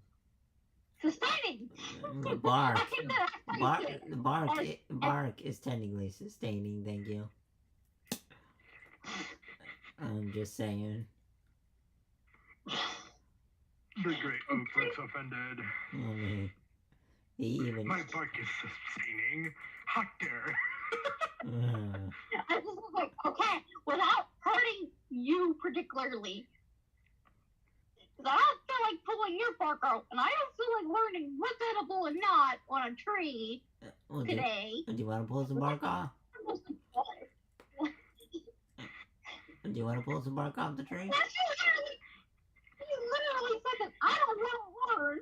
sustaining. Bark. I think that Bark is technically sustaining, thank you. I'm just saying. The Great Oak looks offended. I mean, he even... My bark is sustaining. How dare. I just was like, okay, without hurting you particularly. Because I don't feel like pulling your bark out, and I don't feel like learning what's edible and not on a tree today. Do you want to pull some bark off? Do you want to pull some bark off the tree? You literally said that I don't want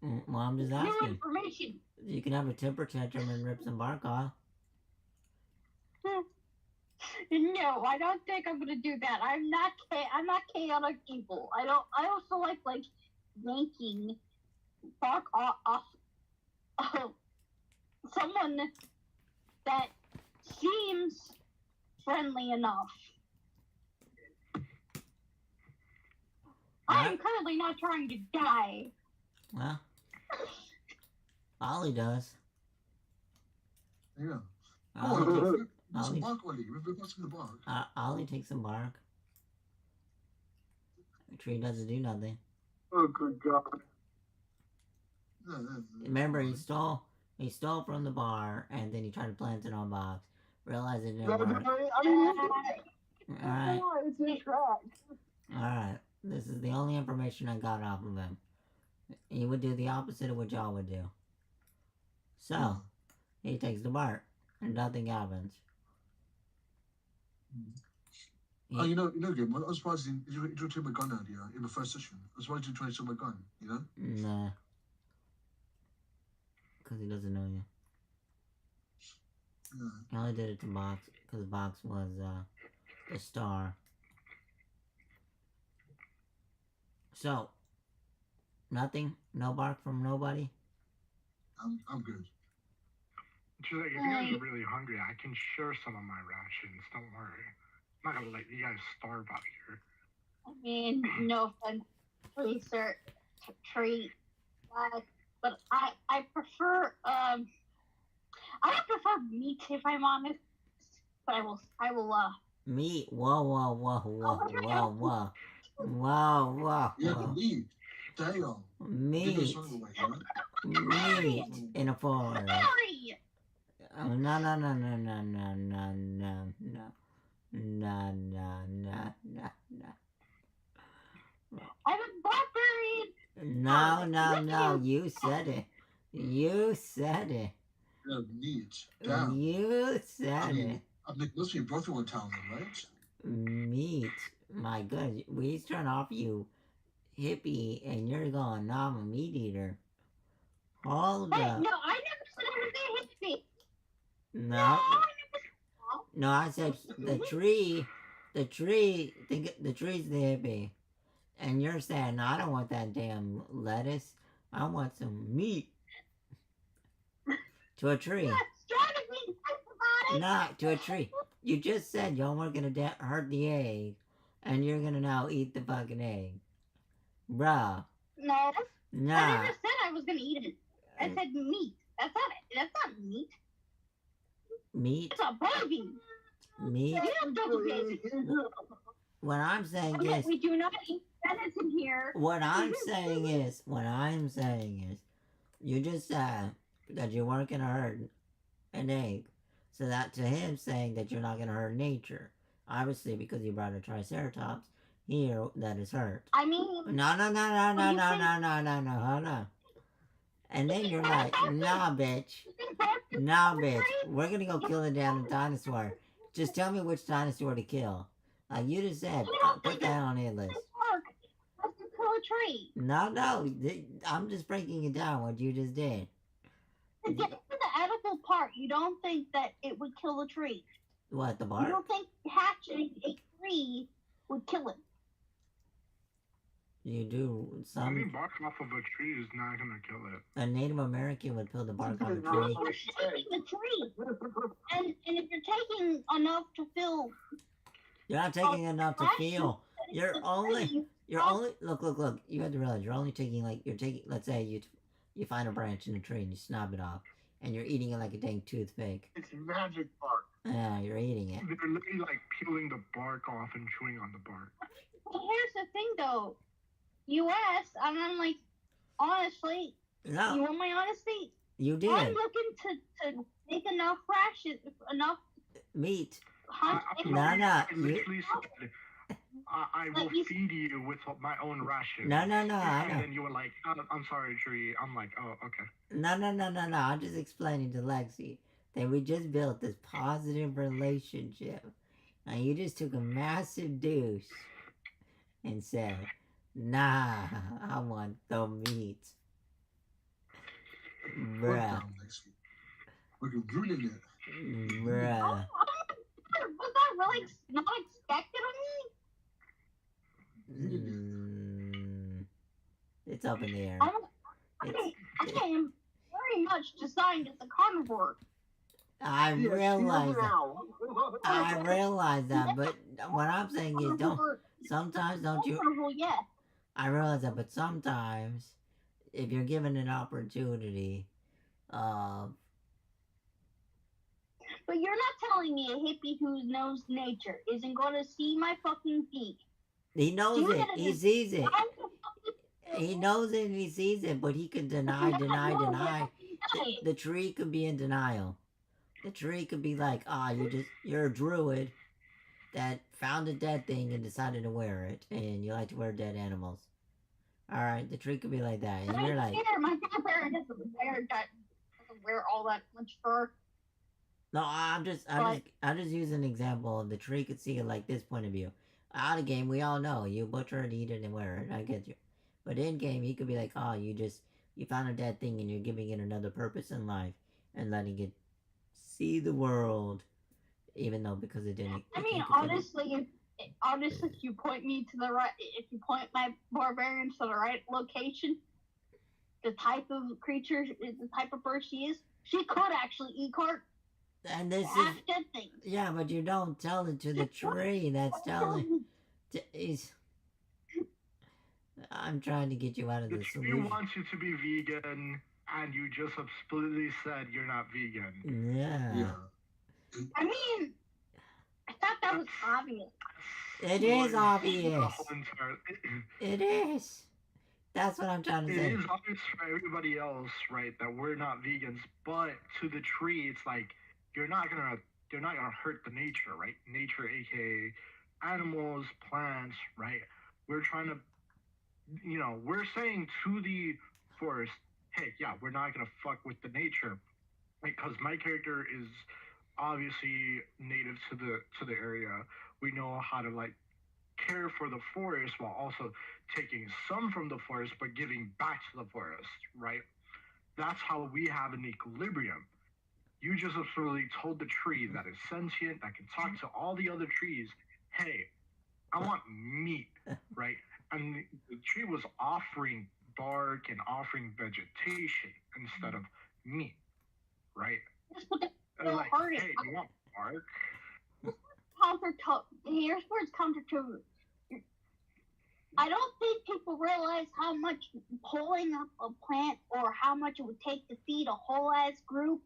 to learn Well, I'm just new asking. information. You can have a temper tantrum and rip some bark off. No, I don't think I'm gonna do that. I'm not chaotic evil. I don't feel like yanking bark off of someone that seems friendly enough. I am currently not trying to die. Well, Ollie does. Yeah. Ollie, Some bark, Ollie. We've got some of the bark. Ollie takes some bark. The tree doesn't do nothing. Oh, good God. Remember, he stole from the bar, and then he tried to plant it on Box. Realized it didn't No, work. I mean, Alright, it's in track. alright. This is the only information I got off of him. He would do the opposite of what y'all would do. So, he takes the bark, and nothing happens. Oh, you know, Grimm, I was surprised you took my gun earlier in the first session. I was surprised you tried to steal my gun, you know? Nah. Because he doesn't know you. Yeah. He only did it to Box, because Box was, the star. So, nothing? No bark from nobody? I'm good. She's like, if you guys are really hungry, I can share some of my rations. Don't worry. I'm not gonna let you guys starve out here. I mean, no offense, please, sir, treat, but I prefer I prefer meat if I'm honest. But I will Meat? Whoa. Yeah, the meat. Damn. Meat. Meat in a forest. sorry. Oh, no. I'm a barbarian. No, you said it. Yeah, meat. Damn. You said it. I mean, must be a brother in town, then, right? Meat. My God, we's trying to offer you hippie, and you're going, no, I'm a meat eater. Hold Hey, up. no, I never said I was a hippie. No. No, I said the tree, the tree's the hippie. And you're saying, no, I don't want that damn lettuce. I want some meat. To a tree. That's trying to be nice about it. Not to a tree. You just said y'all weren't gonna hurt the egg, and you're gonna now eat the fucking egg. Bruh. No, I Nah. never said I was gonna eat it. I said meat. That's not it. That's not meat. Meat? It's a baby. Meat? We don't touch babies. What I'm saying Okay, is, we do not eat venison here. what I'm saying is, you just said that you weren't gonna hurt an egg. So that to him saying that you're not gonna hurt nature. Obviously, because you brought a triceratops here that is hurt. I mean, No, hold on. And then you're like, nah, bitch. Nah, bitch. We're gonna go kill the damn dinosaur. Just tell me which dinosaur to kill. Like you just said, put that on your list. let's kill a tree. No. I'm just breaking it down what you just did. To get to the edible part, you don't think that it would kill a tree. What, the You bark? don't think hatching a tree would kill it. You do I mean, some. bark off of a tree is not gonna kill it. A Native American would peel the bark off a You're tree. taking the tree, and if you're taking enough to fill, You're not taking enough to feel. You're only look. You have to realize you're only taking let's say you find a branch in a tree and you snap it off, and you're eating it like a dang toothpick. It's magic bark. Yeah, you're eating it. They're literally like peeling the bark off and chewing on the bark. Well, here's the thing, though. U.S. and I'm like, honestly, you No, want my honesty? you I'm did. looking to make enough rations, enough Meat. hunt. No. I literally said, I will Like you- feed you with my own ration. No. I And know. then you were like, I'm sorry, tree. I'm like, oh, okay. No. I'm just explaining to Lexi that we just built this positive relationship, and you just took a massive douche and said, "Nah, I want the meat." Fuck Bruh. down next week. We're ruining it. Bruh. Was that really not expected of It's up in the air. me? I am very much designed as a carnivore. I Yes, realize that. now. I realize that, but what I'm saying is, sometimes don't you? Carnivore, yes. I realize that, but sometimes, if you're given an opportunity, But you're not telling me a hippie who knows nature isn't going to see my fucking feet. he knows You it. gotta He just- sees it. He knows it and he sees it, but he can deny. The tree could be in denial. The tree could be like, you're a druid that found a dead thing and decided to wear it, and you like to wear dead animals. Alright, the tree could be like that, and you're like, My grandparent doesn't wear all that much fur. no, I'm just using an example of the tree could see it like this point of view. Out of game, we all know you butcher it, eat it, and wear it. I get you. But in game, he could be like, you found a dead thing and you're giving it another purpose in life and letting it see the world, even though because it didn't. I mean, honestly, if you point me to the right, if you point my barbarian to the right location, the type of creature, the type of bird she is, she could actually eat cart. And this Half is dead things. yeah, but you don't tell it to the tree. That's telling. I'm trying to get you out of The this tree solution. wants you to be vegan, and you just explicitly said you're not vegan. Yeah. I mean, I thought that was obvious. It is The obvious. whole entire- It is. That's what I'm trying to It say. is obvious for everybody else, right, that we're not vegans, but to the tree, it's like you're not gonna hurt the nature, right? Nature, aka animals, plants, right? We're trying to, we're saying to the forest, hey, yeah, we're not gonna fuck with the nature, because my character is obviously native to the area. We know how to like care for the forest while also taking some from the forest but giving back to the forest, right? That's how we have an equilibrium. You just absolutely told the tree that is sentient, that can talk to all the other trees, hey, I want meat, right? And the tree was offering bark and offering vegetation instead of meat. right? Just put the They're like, hardest. hey, you want bark? Here's where it's counter to. I don't think people realize how much pulling up a plant or how much it would take to feed a whole ass group.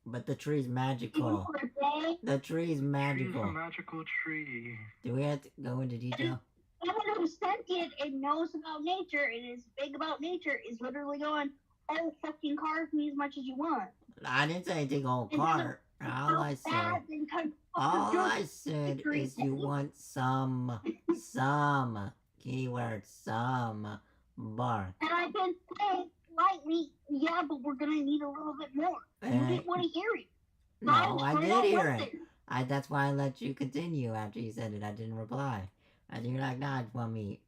But the tree's Even magical. for a day. The tree's Tree's a magical. magical tree. Do we have to go into detail? Someone who's sentient and knows about nature and is big about nature is literally going, "Oh, fucking carve me as much as you want." I didn't say take a whole And cart. All I said is you want some keyword, some bark. And I've been saying lightly, yeah, but we're gonna need a little bit more. You didn't want to hear it. No, I did hear it. That's why I let you continue after you said it. I didn't reply. And you're like, nah, I just want meat.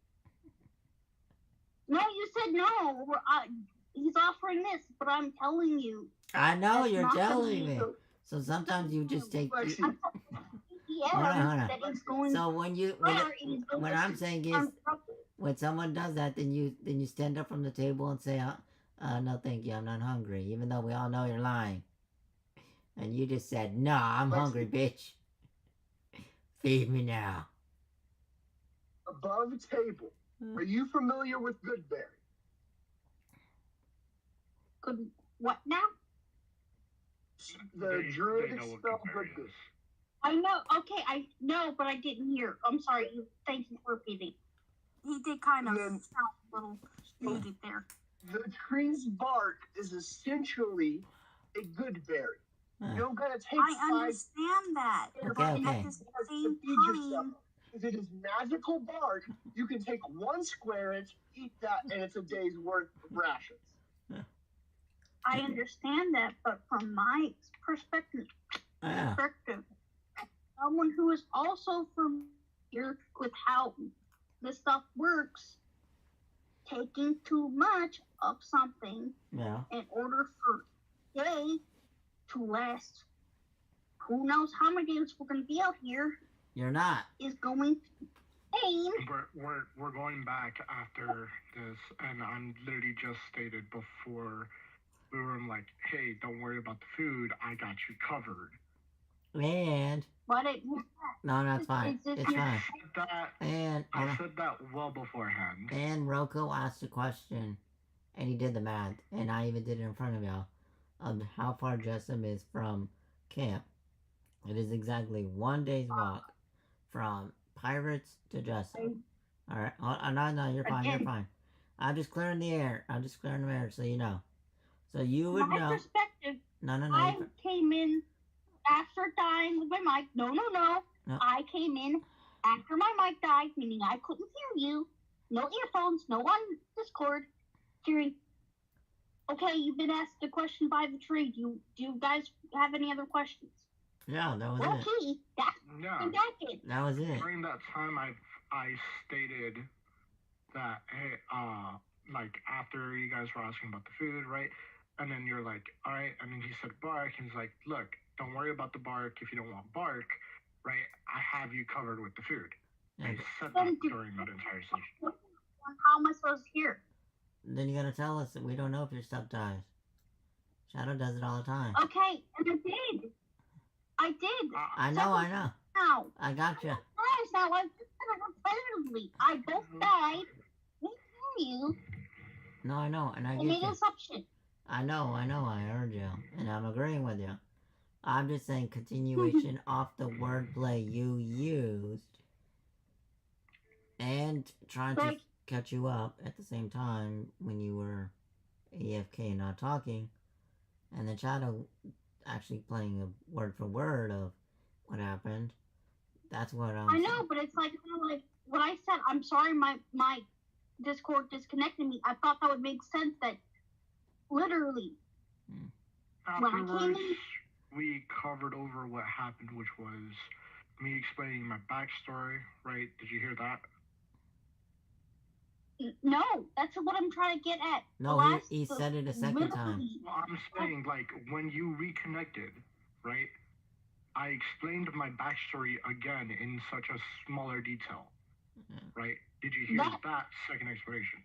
No, you said no. He's offering this, but I'm telling you. I know that's you're not gonna telling be me. the- So sometimes you just take. Lexi, Hold on. that it's going So when I'm saying is when someone does that, then you stand up from the table and say, no, thank you, I'm not hungry, even though we all know you're lying. And you just said, no, I'm hungry, bitch. Feed me now. above table. Are you familiar with Goodberry? Good. What now? The They druidic know what spell Goodberry Goodberry. is. I know. Okay, I know, but I didn't hear. I'm sorry. Thank you for repeating. He did kind of And then- sound a little shady there. The tree's bark is essentially a good berry. You don't gotta take I 5 understand that. Okay, But okay. at the years to same feed yourself. time, If it is magical bark, you can take 1 square inch, eat that, and it's a day's worth of rations. I understand that, but from my perspective, Yeah. someone who is also familiar with how this stuff works, taking too much of something Yeah. in order for a day to last who knows how many days we're going to be out here You're not. is going to pain. We're going back after this, and I'm literally just stated before we were like, hey, don't worry about the food, I got you covered. And But it no, that's fine. It's just- It's fine. I said that. And hold I on. said that well beforehand. And Roko asked a question, and he did the math, and I even did it in front of y'all, of how far Jessup is from camp. It is exactly 1 day's walk from Pirates to Jessup. Alright? No, you're fine, you're Again. fine. I'm just clearing the air. I'm just clearing the air so you know. So you would my know. perspective, No. I came in after dying with my mic. No. No. I came in after my mic died, meaning I couldn't hear you. No earphones, no on Discord. Hearing, okay, you've been asked a question by the tree. Do you guys have any other questions? Yeah, that was it. Okay, that's Yeah. exactly. That was it. During that time, I stated that, hey, like after you guys were asking about the food, right? And then you're like, all right. And then he said bark. And he's like, look, don't worry about the bark if you don't want bark, right? I have you covered with the food. Yeah. I said that during that entire session. How am I supposed to hear? Then you gotta tell us that we don't know if your stuff dies. Shadow does it all the time. Okay, and I did. I know. Now, I gotcha. guys, now I've just said it repetitively. I both died. We hear you. No, I know, and I I get made you. an assumption. I know, I heard you, and I'm agreeing with you. I'm just saying continuation off the wordplay you used, and trying to Like- catch you up at the same time when you were AFK not talking, and then Shadow actually playing a word for word of what happened. That's what I'm I know, but it's like what I said. I'm sorry, my Discord disconnected me. I thought that would make sense. That literally, when I came Afterwards, in, we covered over what happened, which was me explaining my backstory, right? Did you hear that? no, that's what I'm trying to get at. No, The last- he said it a second time. literally- Well, I'm saying, like, when you reconnected, right? I explained my backstory again in such a smaller detail, right? Did you hear that second explanation?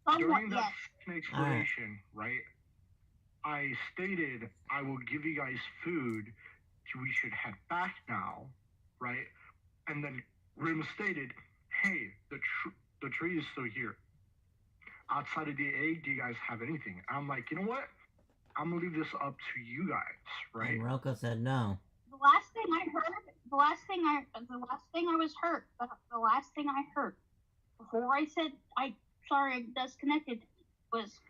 Somewhat, During that yes. second explanation, right? I stated I will give you guys food. We should head back now, right? And then Grimm stated, "Hey, the tree is still here. Outside of the egg, do you guys have anything?" I'm like, you know what? I'm gonna leave this up to you guys, right? And Rocco said no. The last thing I heard, the last thing I was hurt, the last thing I heard before I said sorry I disconnected was,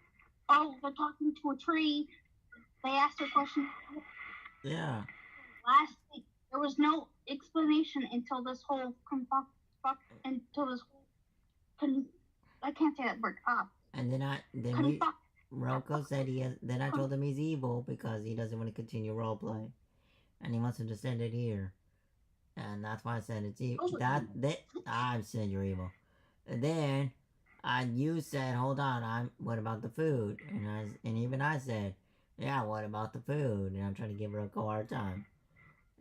oh, they're talking to a tree. They asked a question. Yeah. Last thing, there was no explanation until this whole I can't say that word. And then Rocco said then I told him he's evil because he doesn't want to continue roleplay. And he wants him to send it here. And that's why I said it's evil. I said you're evil. And then you said, hold on, what about the food? And even I said, yeah, what about the food? And I'm trying to give Rocco a hard time.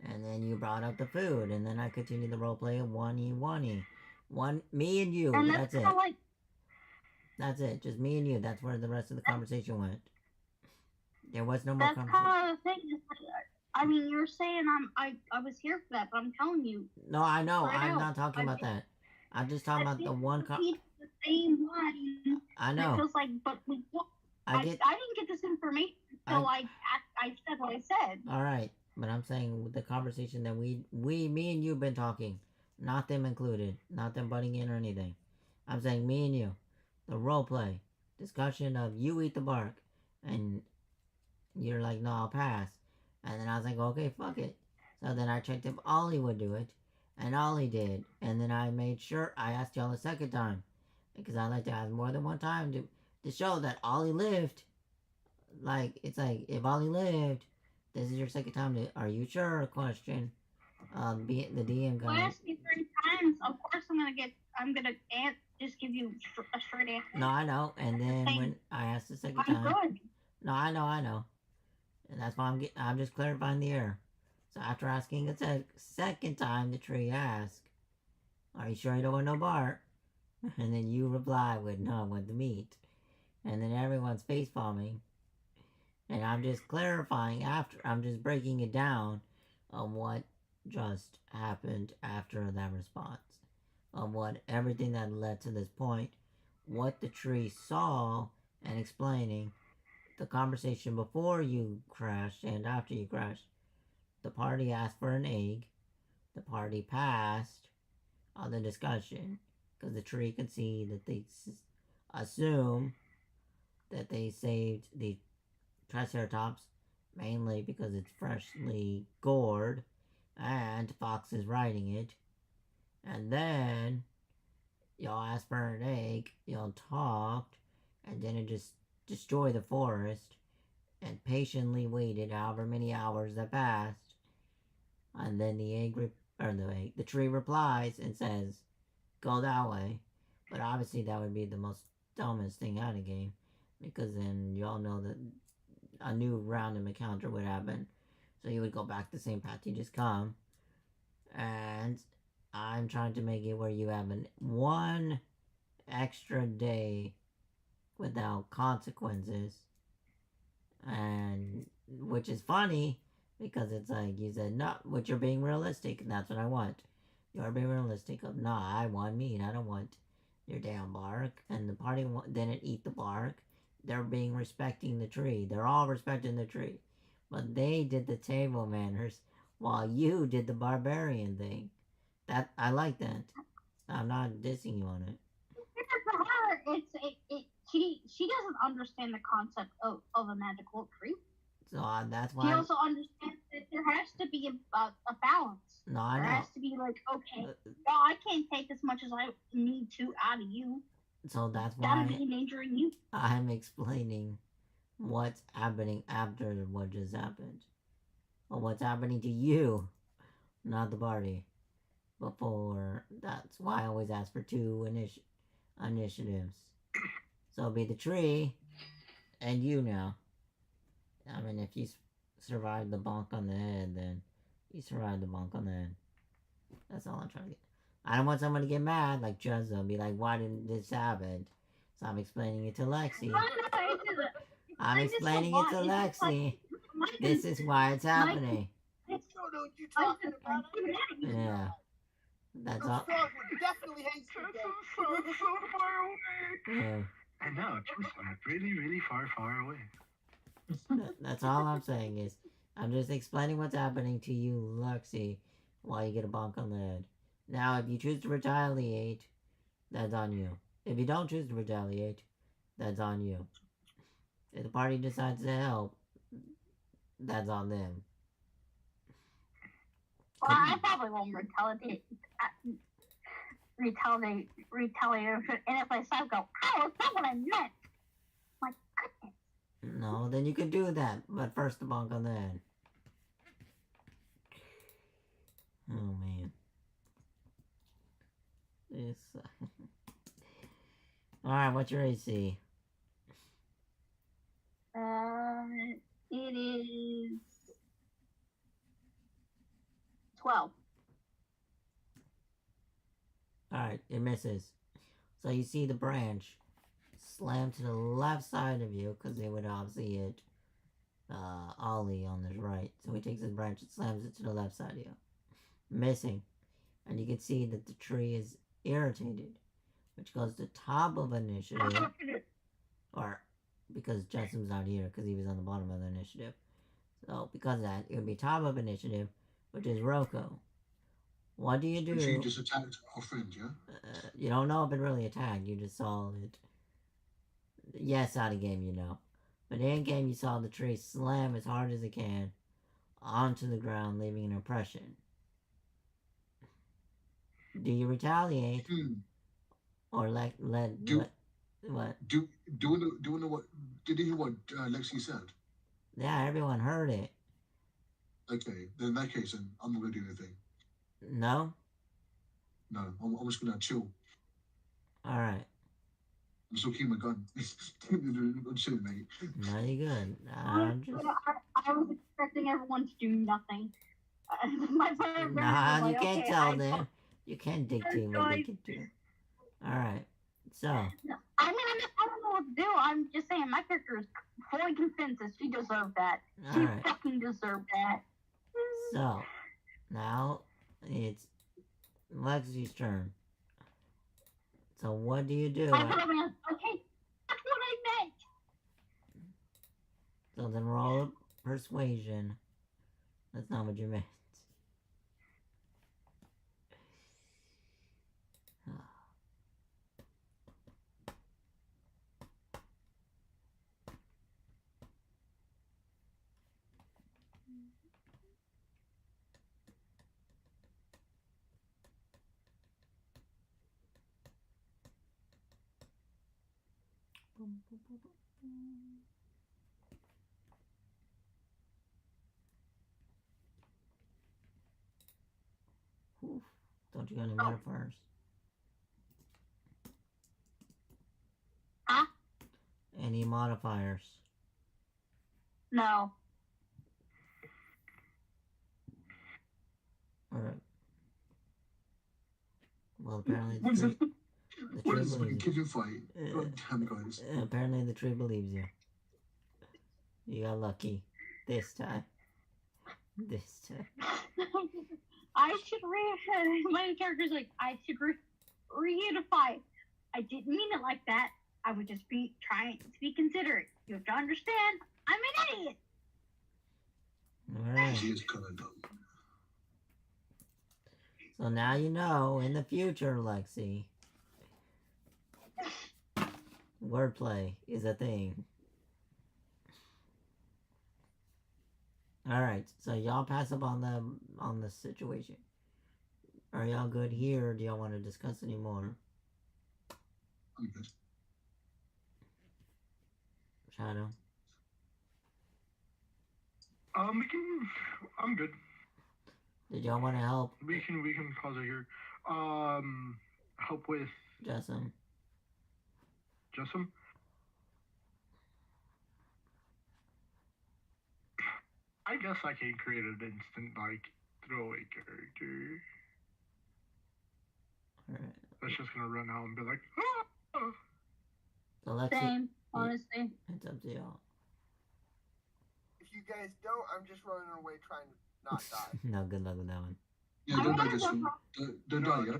And then you brought up the food, and then I continued the roleplay of 1E. Me and you, and that's it. Like, that's it, just me and you. That's where the rest of the conversation went. There was no more that's conversation. That's kind of the thing. I mean, you're saying I was here for that, but I'm telling you. No, I know. I'm not talking about that. I'm just talking about the one. The same one. I know. It feels like, but I didn't get this information until I said what I said. All right, but I'm saying the conversation that me and you been talking, not them included, not them butting in or anything. I'm saying me and you, the role play discussion of you eat the bark, and you're like, no, I'll pass, and then I was like, okay, fuck it. So then I checked if Ollie would do it, and Ollie did, and then I made sure I asked y'all a second time, because I like to ask more than one time to show that Ollie lived. Like, it's like, if Ollie lived, this is your second time to, are you sure? Question. The DM guy. Well, ask me 3 times. Of course, I'm gonna just give you a straight answer. No, I know. And then when I asked the second time. Good. No, I know. And that's why I'm just clarifying the error. So after asking a second time, the tree asked, are you sure you don't want no bark? And then you reply with, no, I want the meat. And then everyone's face palming. And I'm just clarifying I'm just breaking it down on what just happened after that response. On what everything that led to this point, what the tree saw, and explaining the conversation before you crashed and after you crashed. The party asked for an egg. The party passed on the discussion because the tree could see that they assume that they saved the Triceratops mainly because it's freshly gored and Fox is riding it. And then y'all asked for an egg, y'all talked, and then it just destroyed the forest and patiently waited however many hours that passed. And then the tree replies and says, go that way. But obviously that would be the most dumbest thing out of the game, because then y'all know that a new random encounter would happen. So you would go back the same path you just come. And I'm trying to make it where you have one extra day without consequences. And which is funny because it's like you said, no, but you're being realistic, and that's what I want. You're being realistic of, no, I want meat, I don't want your damn bark. And the party didn't eat the bark. They're respecting the tree. They're all respecting the tree. But they did the table manners while you did the barbarian thing. I like that. I'm not dissing you on it. For her, she doesn't understand the concept of a magical tree. So that's why. She also understands that there has to be a balance. No, I know. There has to be like, okay, no, I can't take as much as I need to out of you. So that's why that'll be endangering you. I'm explaining what's happening after what just happened. Or what's happening to you, not the party. Before, that's why I always ask for 2 initiatives. So it'll be the tree, and you now. I mean, if you survive the bonk on the head, then you survive the bonk on the head. That's all I'm trying to get. I don't want someone to get mad, like Juzza, and be like, why didn't this happen? So I'm explaining it to Lexi. I'm explain this explaining a it to lot. It's just Lexi. Mike This is why it's happening. I don't know what you're Mike talking is about. like, Yeah. That's The all. frog would definitely hate you. That's so far away. Yeah. And now Tucson, really, really far, far away. That's all I'm saying is, I'm just explaining what's happening to you, Lexi, while you get a bonk on the head. Now, if you choose to retaliate, that's on you. If you don't choose to retaliate, that's on you. If the party decides to help, that's on them. well, I probably won't retaliate. And if I stop, go, oh, it's not what I meant. My goodness. No, then you can do that, but first the bonk on the head. Oh man. This. Alright, what's your AC? It is 12. Alright, it misses. So you see the branch slam to the left side of you, because they would obviously hit Ollie on his right. So he takes his branch and slams it to the left side of you. Missing. And you can see that the tree is irritated, which goes to top of initiative. Or, because Justin's not here, because he was on the bottom of the initiative. So, because of that, it would be top of initiative, which is Rocco. What do you do? She just attacked our friend, yeah? You don't know if it really attacked, you just saw it. Yes, out of game, you know. But in game, you saw the tree slam as hard as it can onto the ground, leaving an impression. Do you retaliate? Or what? Do you know what? Did you hear what Lexi said? Yeah, everyone heard it. Okay, then in that case, then I'm not gonna do anything. No? No, I'm just gonna chill. Alright. I'm still keeping my gun. I'm chilling, mate. No, you're good. I'm just... I was expecting everyone to do nothing. My parents Nah, were you like, can't okay, tell them. You can't dictate what they going- can do. Alright. So, I mean, I don't know what to do. I'm just saying my character is fully consensus. She deserved that. She alright. fucking deserved that. So, now it's Lexi's turn. So what do you do? I put him in. Okay, that's what I meant. So then roll a persuasion. That's not what you meant. Oof. Don't you got any modifiers? Huh? Any modifiers? No. Alright. Well, apparently the What is tree, it? the What tree is this? believes Kitchen fight? you. God damn, guys. Apparently the tree believes you. You got lucky. This time. This time. I should my character's like, I should reunify. I didn't mean it like that. I would just be trying to be considerate. You have to understand, I'm an idiot. Alright. She is kind of dumb. So now you know, in the future, Lexi, wordplay is a thing. Alright, so y'all pass up on the situation. Are y'all good here, or do y'all want to discuss any more? I'm good. Shadow? I'm good. Did y'all want to help We can pause it here. Help with Jessam? Jessam? I guess I can create an instant, like, throwaway character. Alright. That's just gonna run out and be like, ah! So Lexi, Same, honestly. it's up to y'all. you guys don't, I'm just running away trying to not die. No, good luck with that one. Yeah, don't die, Justin. Don't die, yeah?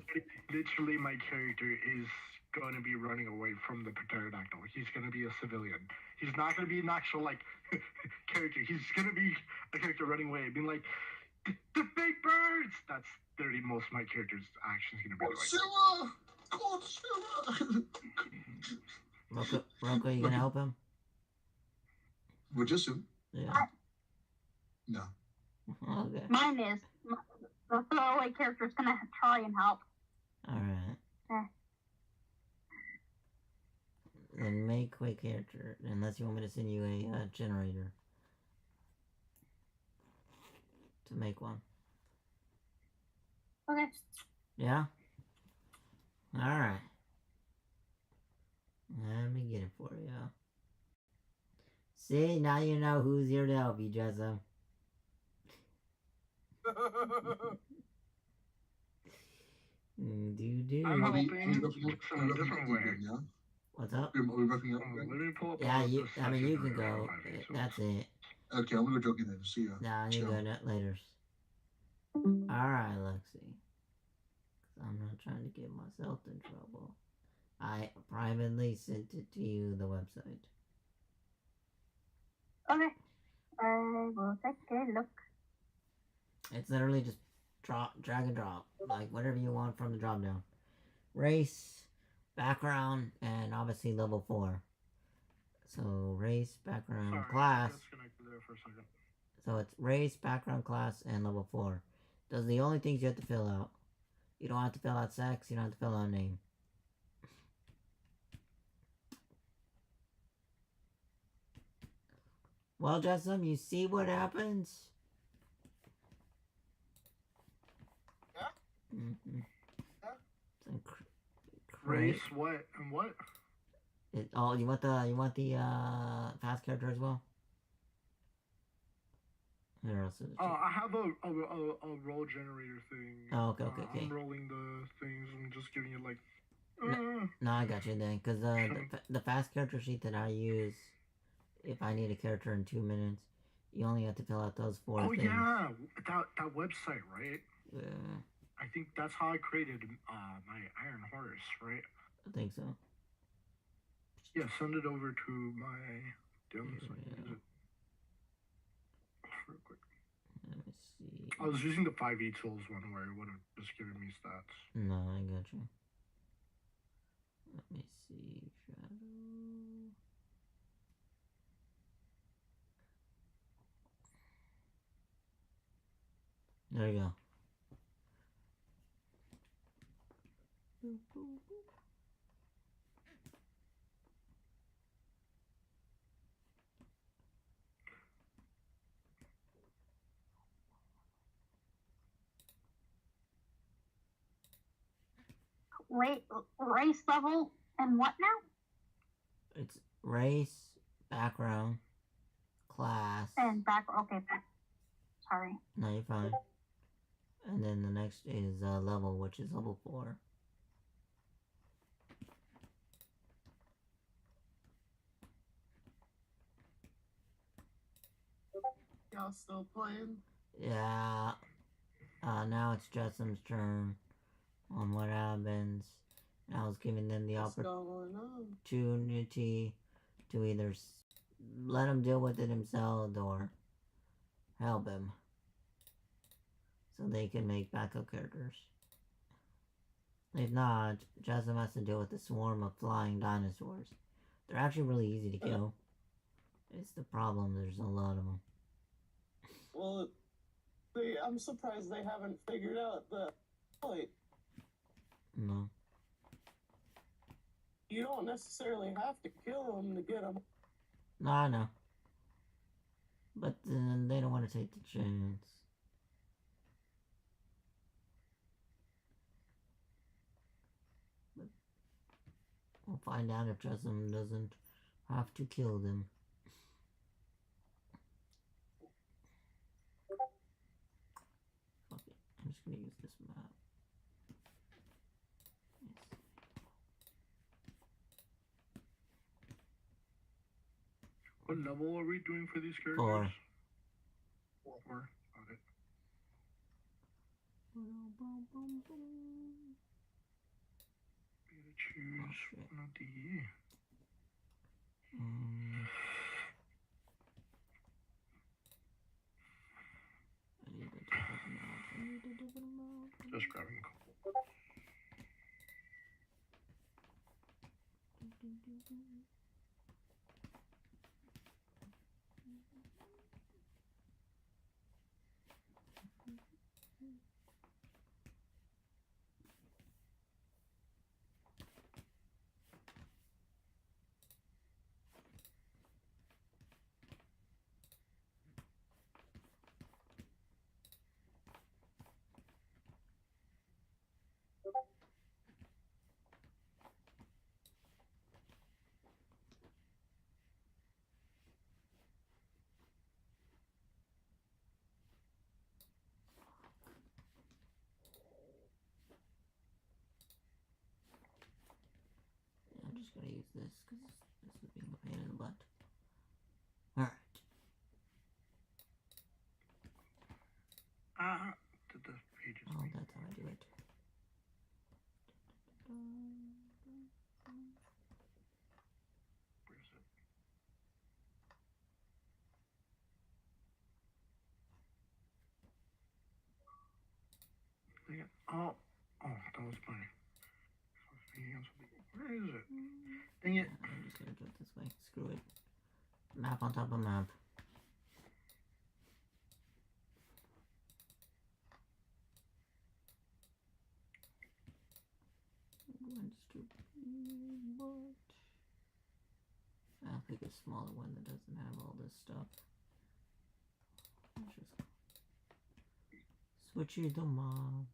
Literally, my character is going to be running away from the pterodactyl. He's going to be a civilian. He's not going to be an actual, like, character. He's going to be a character running away, being like, the big birds! That's literally most of my character's actions going to be like. Godzilla! Godzilla! Rocco, you gonna help him? With Justin? Yeah. No. Okay. Mine is. The throwaway character's gonna try and help. Alright. Eh. Then make quick character, unless you want me to send you a generator. To make one. Okay. Yeah? Alright. Let me get it for you. See, now you know who's here to help you, Jessa. I'm Are we hoping wrapping up? some different way. Yeah? What's up? Are we wrapping up? Let me pull up. Yeah, all of you. this I mean, stuff you in can there go. on my That's it. Okay, I'm gonna go jogging then. See ya. Nah, you Chill. go later. Alright, Lexi. 'Cause I'm not trying to get myself in trouble. I privately sent it to you, the website. Okay. I will take a look. It's literally just drag and drop. Like, whatever you want from the drop down. Race, background, and obviously level 4. So, race, background, Sorry, class. I disconnected there for a second. So it's race, background, class, and level 4. Those are the only things you have to fill out. You don't have to fill out sex, you don't have to fill out name. Well, Jessamine, you see what happens? Yeah. Mm-hmm. Yeah. Race, what, and what? You want the fast character as well? Here, I'll send it to you. I have a roll generator thing. Oh, okay. I'm rolling the things and just giving it like. No, I got you then, because the fast character sheet that I use, if I need a character in 2 minutes, you only have to fill out those 4 things. Yeah, that website, right? Yeah, I think that's how I created my Iron Horse, right? I think so. Yeah, send it over to my dim so I can use it. Real quick. Let me see. I was using the 5e tools one where it would have just given me stats. No, I got you. Let me see. Shadow. There you go. Wait, race level and what now? It's race, background, class. And back. Okay. Sorry. No, you're fine. And then the next is level, which is level 4. Y'all still playing? Yeah. Now it's Jessum's turn on what happens. I was giving them the What's going on? opportunity to either let him deal with it himself or help him. So they can make backup characters. If not, Jessup has to deal with a swarm of flying dinosaurs. They're actually really easy to kill. It's the problem, there's a lot of them. Well, I'm surprised they haven't figured out the point. No. You don't necessarily have to kill them to get them. No, I know. But they don't want to take the chance. But we'll find out if Jessup doesn't have to kill them. Fuck it. I'm just gonna use this map. What level are we doing for these characters? 4. Or got it. Gotta choose one of the. I need to take them out. I need to take them out. Just grabbing a couple. I'm just gonna use this because this is being a pain in the butt. Alright. Did the pages Oh, make that's how I do it. Where is it? Dang it. Oh, that was my. Where is it? Dang it. Yeah, I'm just gonna do it this way. Screw it. Map on top of map. I'll pick a smaller one that doesn't have all this stuff. Let's just switch the map.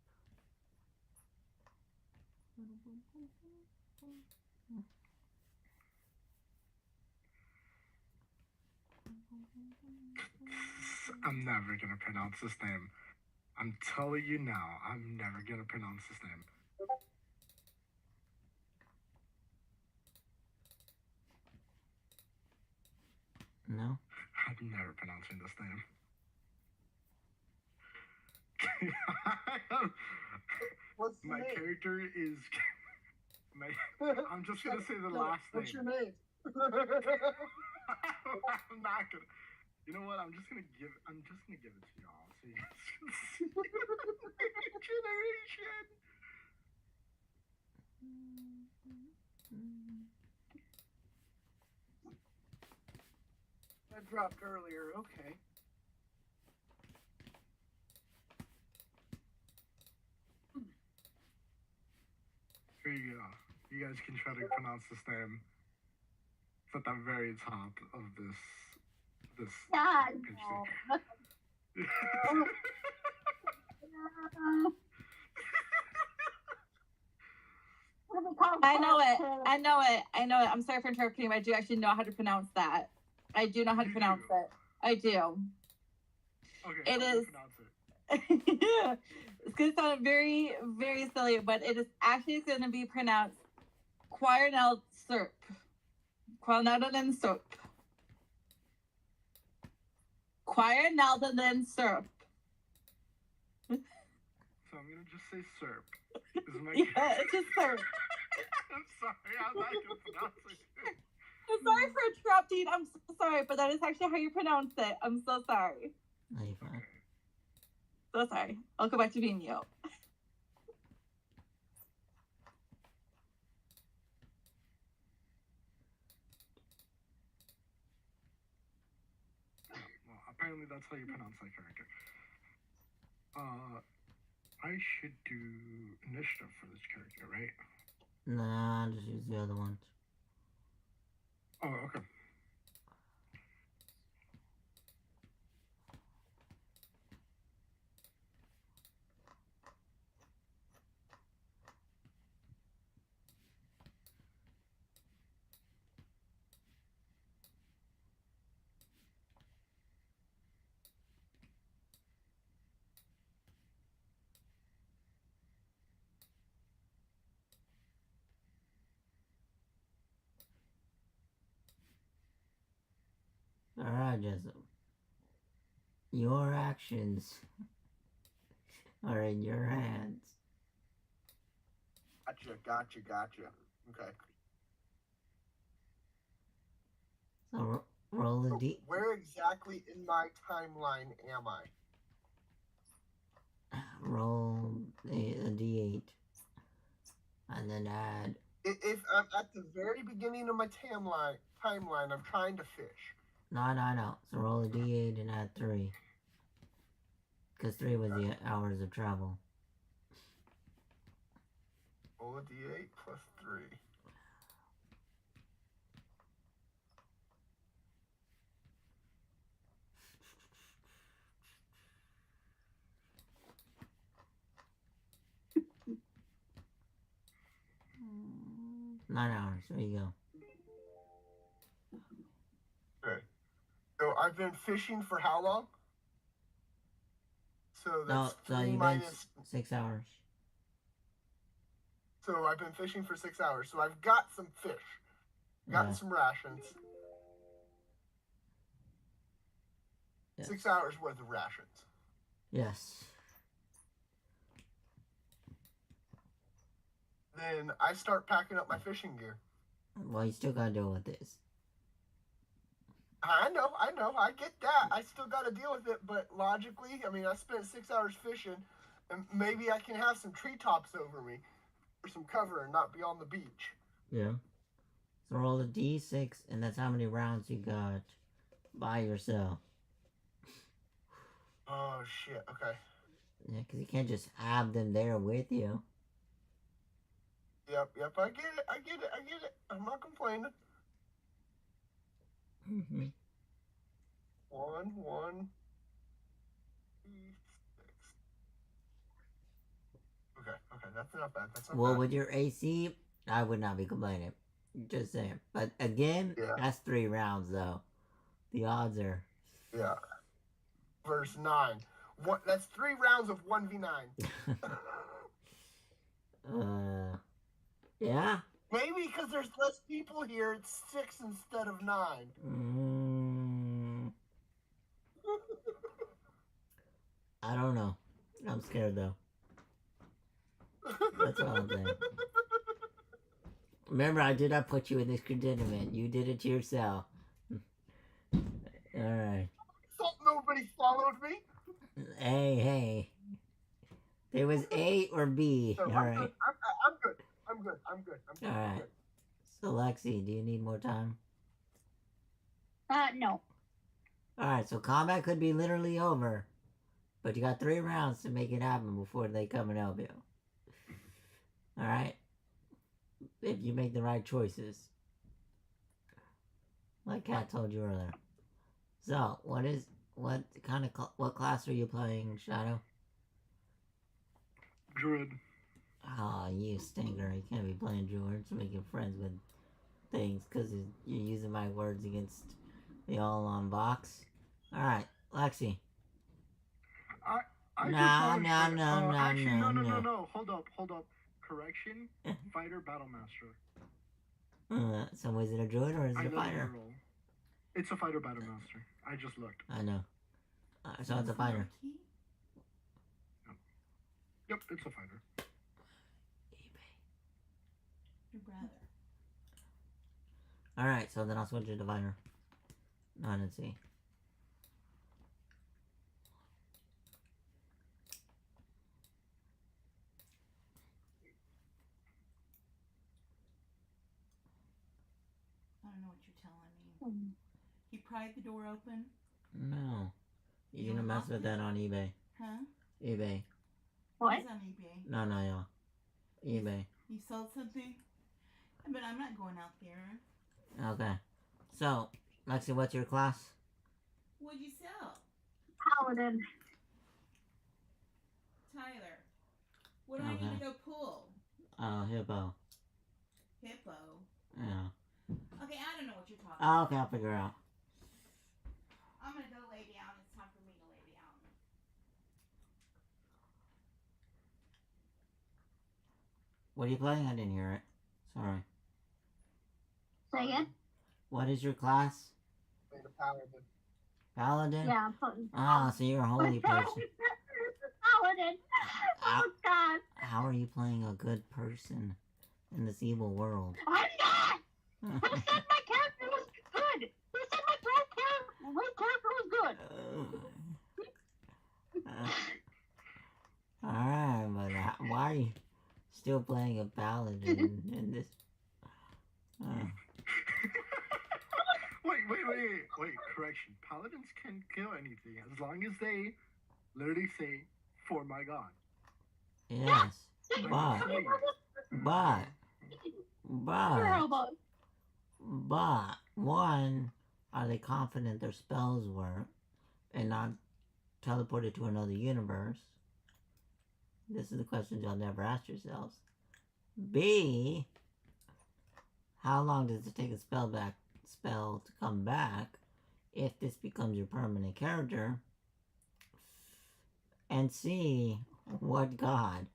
I'm never gonna pronounce this name. I'm telling you now, I'm never gonna pronounce this name. No? I'm never pronouncing this name. What's the My name? character is. I'm just gonna say the last What's name. your name? I'm not gonna. You know what? I'm just gonna give it to y'all so you guys can see. Generation. I dropped earlier. Okay. Here you go. You guys can try to pronounce this name. It's at the very top of this. God, page no. What do we call I know it. that? I know it. I know it. I'm sorry for interrupting you. I do actually know how to pronounce that. I do know how to You pronounce do? it. I do. Okay, It how do you is- pronounce it? It's going to sound very, very silly, but it is actually going to be pronounced Quarnel Serp. Quarnelden Serp. Quarnelden Serp. So I'm gonna just say Serp. This is my Yeah, it's just Serp. I'm sorry, I'm not gonna pronounce it. I'm sorry for interrupting. I'm so sorry, but that is actually how you pronounce it. I'm so sorry. No, you're fine. So sorry. I'll go back to being you. Well, apparently that's how you pronounce that character. I should do initiative for this character, right? Nah, just use the other ones. Oh, okay. Alright, Jessup. Your actions are in your hands. Gotcha. Okay. So roll a So d. where exactly in my timeline am I? Roll a d8, and then add. If I'm at the very beginning of my timeline, I'm trying to fish. No. So roll a d8 and add 3. Because 3 was the hours of travel. Roll a d8 plus 3. Mm, 9 hours. There you go. Okay. So I've been fishing for how long? So that's So 3 you've minus. been 6 hours. So I've been fishing for 6 hours. So I've got some fish, gotten some rations. Yes. 6 hours worth of rations. Yes. Then I start packing up my fishing gear. Well, you still gotta deal with this. I know, I get that. I still got to deal with it, but logically, I mean, I spent 6 hours fishing, and maybe I can have some treetops over me for some cover and not be on the beach. Yeah. So roll a d6, and that's how many rounds you got by yourself. Oh, shit, okay. Yeah, because you can't just have them there with you. Yep, I get it. I'm not complaining. Mm-hmm. 1, 1, 3, 6. Okay, that's not bad. Well, with your AC, I would not be complaining. Just saying. But again, that's 3 rounds, though. The odds are... Yeah. Verse 9. That's 3 rounds of 1v9. Yeah? Maybe because there's less people here, it's 6 instead of 9. I don't know. I'm scared, though. That's all I'm saying. Remember, I did not put you in this predicament. You did it to yourself. Alright. Thought nobody followed me. Hey. There was A or B. So Alright. I'm good. Alright. So, Lexi, do you need more time? No. Alright, so combat could be literally over. But you got 3 rounds to make it happen before they come and help you. Alright? If you make the right choices. Like Kat told you earlier. So, what class are you playing, Shadow? Druid. Oh, you stinker. You can't be playing Druids, making friends with things, because you're using my words against the all-on box. Alright, Lexi. No. Hold up. Correction. Fighter Battlemaster. So was it a druid or is it a fighter? It's a fighter Battlemaster. I just looked. I know. So it's a fighter. Yep, it's a fighter. Your brother. Alright, so then I'll switch it to fighter. No, I didn't see. I don't know what you're telling me. He pried the door open? No. You're gonna mess with that on eBay. Huh? eBay. What? It's on eBay. No, y'all. eBay. You sold something? But I'm not going out there. Okay. So, Lexi, what's your class? What'd you sell? Paladin. Tyler. What do I need to go pull? Hippo. Hippo. Yeah. Okay, I don't know what you're talking about. Okay, I'll figure it out. I'm gonna go lay down. It's time for me to lay down. What are you playing? I didn't hear it. Sorry. Say again? What is your class? Playing a paladin. Paladin? Yeah, I'm putting. Ah, so you're a holy person. Paladin. Oh God. How are you playing a good person in this evil world? I'm not. Who said my character was good? Who said my character was good? Alright, but why are you still playing a paladin in this? Wait, correction. Paladins can kill anything as long as they literally say, "For my God." Yes, Like, but one, are they confident their spells work and not teleported to another universe? This is the question y'all never ask yourselves. B, how long does it take a spell to come back if this becomes your permanent character? And C, what god?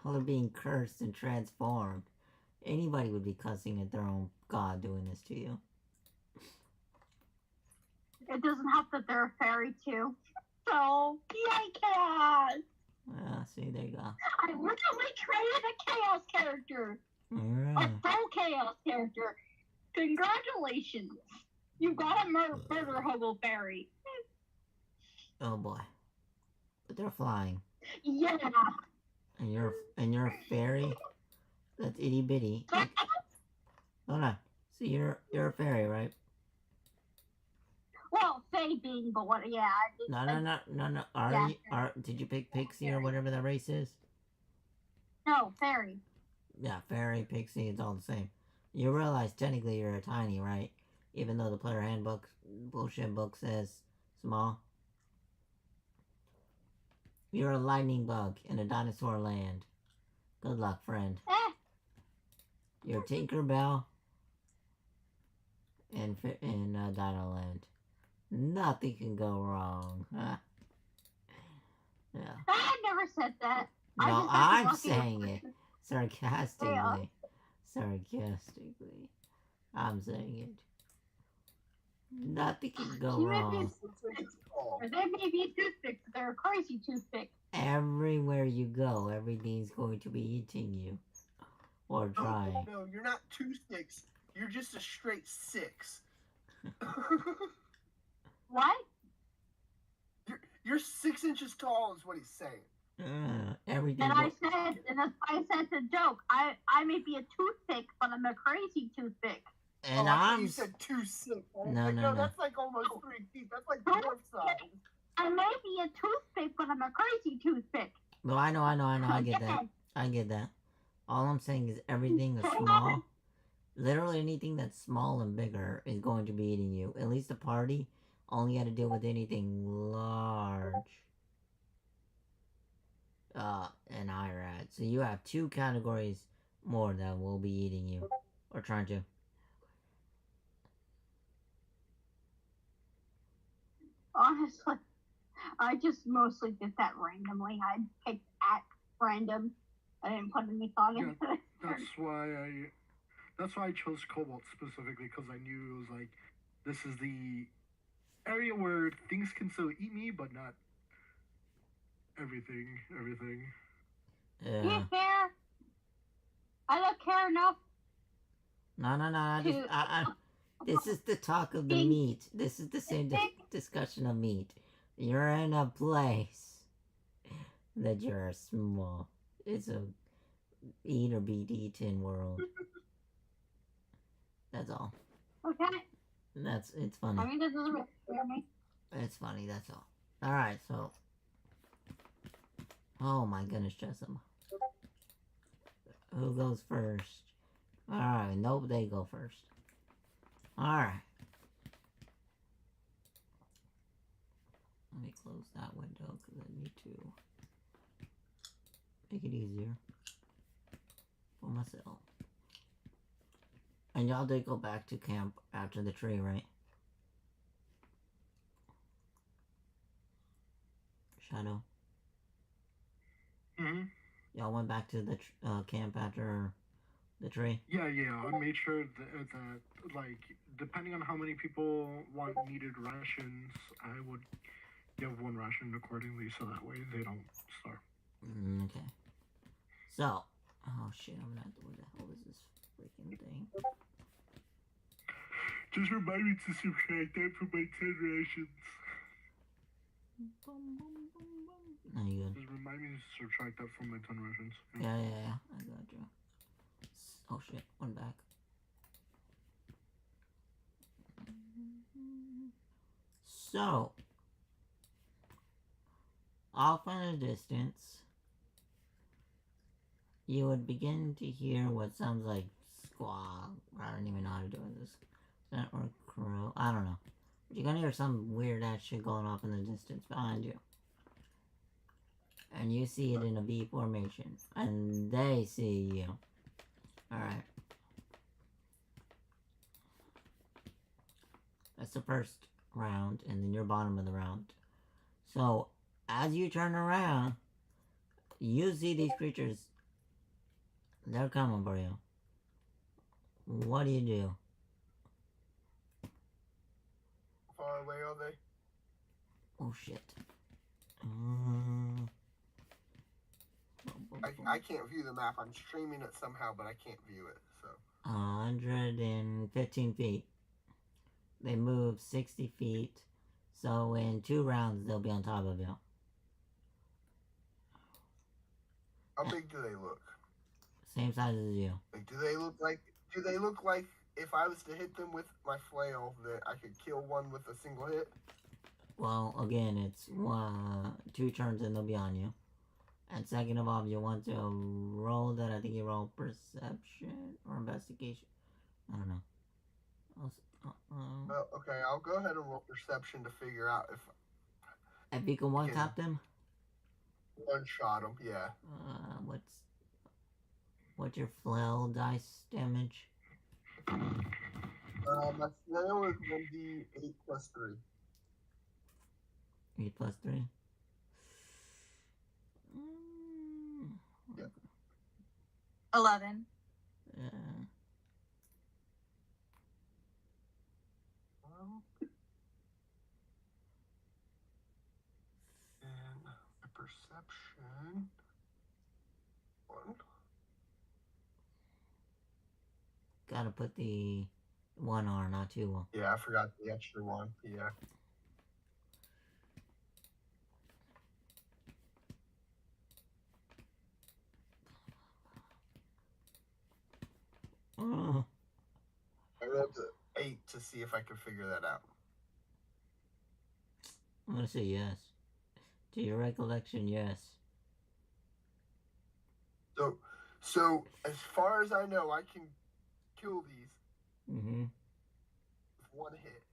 Y'all are being cursed and transformed. Anybody would be cussing at their own god doing this to you. It doesn't help that they're a fairy too. So, yay, chaos! See, there you go. I literally created a chaos character. A full chaos character. Congratulations. You got a murder hobo fairy. Oh boy. But they're flying. Yeah. And you're a fairy? That's itty bitty. Hold on. So you're a fairy, right? Well, Fae being, but what? Yeah. No. Did you pick Pixie or whatever that race is? No, fairy. Yeah, fairy, pixie, it's all the same. You realize technically you're a tiny, right? Even though the player handbook, bullshit book says small. You're a lightning bug in a dinosaur land. Good luck, friend. You're Tinkerbell in Dino Land. Nothing can go wrong. Huh? Yeah. I never said that. No, I'm saying it. Sarcastically. Sarcastically. I'm saying it. Nothing can go wrong. They may be toothpicks, but they're a crazy toothpick. Everywhere you go, everything's going to be eating you. Or trying. No, you're not 2 6. You're just a straight 6. What? You're 6 inches tall, is what he's saying. Everything. And I said it's a joke. I may be a toothpick, but I'm a crazy toothpick. And you said 2 6. No. That's like almost 3 feet. That's like dwarf size. I may be a toothpick, but I'm a crazy toothpick. Well, I know. I get that. All I'm saying is everything is small. Literally anything that's small and bigger is going to be eating you. At least the party only had to deal with anything large. And IRAD. So you have 2 categories more that will be eating you. Or trying to. Honestly, I just mostly did that randomly. I picked at random. I didn't put any thought into it. That's why I chose Cobalt specifically, because I knew it was like, this is the area where things can still eat me, but not everything. Yeah. Do you care? I don't care enough. No. This is the talk of the meat. This is the same discussion of meat. You're in a place that you're small. It's a eat or be eaten world. That's all. Okay. It's funny. I mean, that doesn't really scare me. It's funny, that's all. Alright, so. Oh my goodness, Jessamine. Who goes first? Alright, nope, they go first. Alright. Let me close that window because I need to make it easier for myself. And y'all did go back to camp after the tree, right? Shadow? Mm-hmm. Y'all went back to the camp after the tree? Yeah, I made sure that like depending on how many people needed rations, I would give one ration accordingly, so that way they don't starve. Okay. So, oh shit, I'm gonna have to. What the hell is this freaking thing? Just remind me to subtract that from my 10 rations. No, you good? Just remind me to subtract that from my 10 rations. Yeah. I got you. Oh shit, one back. So, off in a distance, you would begin to hear what sounds like squawk. I don't even know how to do this. Or crow. I don't know. But you're gonna hear some weird ass shit going off in the distance behind you. And you see it in a V formation. And they see you. Alright. That's the first round, and then you're bottom of the round. So, as you turn around, you see these creatures. They're coming for you. What do you do? How far away are they? Oh shit. I can't view the map. I'm streaming it somehow, but I can't view it. So 115 feet. They move 60 feet. So in 2 rounds, they'll be on top of you. how big do they look? Same size as you. Like, do they look like if I was to hit them with my flail that I could kill one with a single hit? Well, again, it's 2 turns and they'll be on you. And second of all, if you want to roll that, I think you roll perception or investigation. I don't know. Well, okay, I'll go ahead and roll perception to figure out if you can one-tap them? One-shot them, yeah. What's your flail dice damage? My flail is 1d8 plus 3. 8 plus 3? Yeah. 11. Yeah. And my perception. 1. Gotta put the 1 on, not 2. Yeah, I forgot the extra 1. Yeah. Oh. I rolled an 8 to see if I could figure that out. I'm gonna say yes. To your recollection, yes. So as far as I know, I can kill these with 1 hit.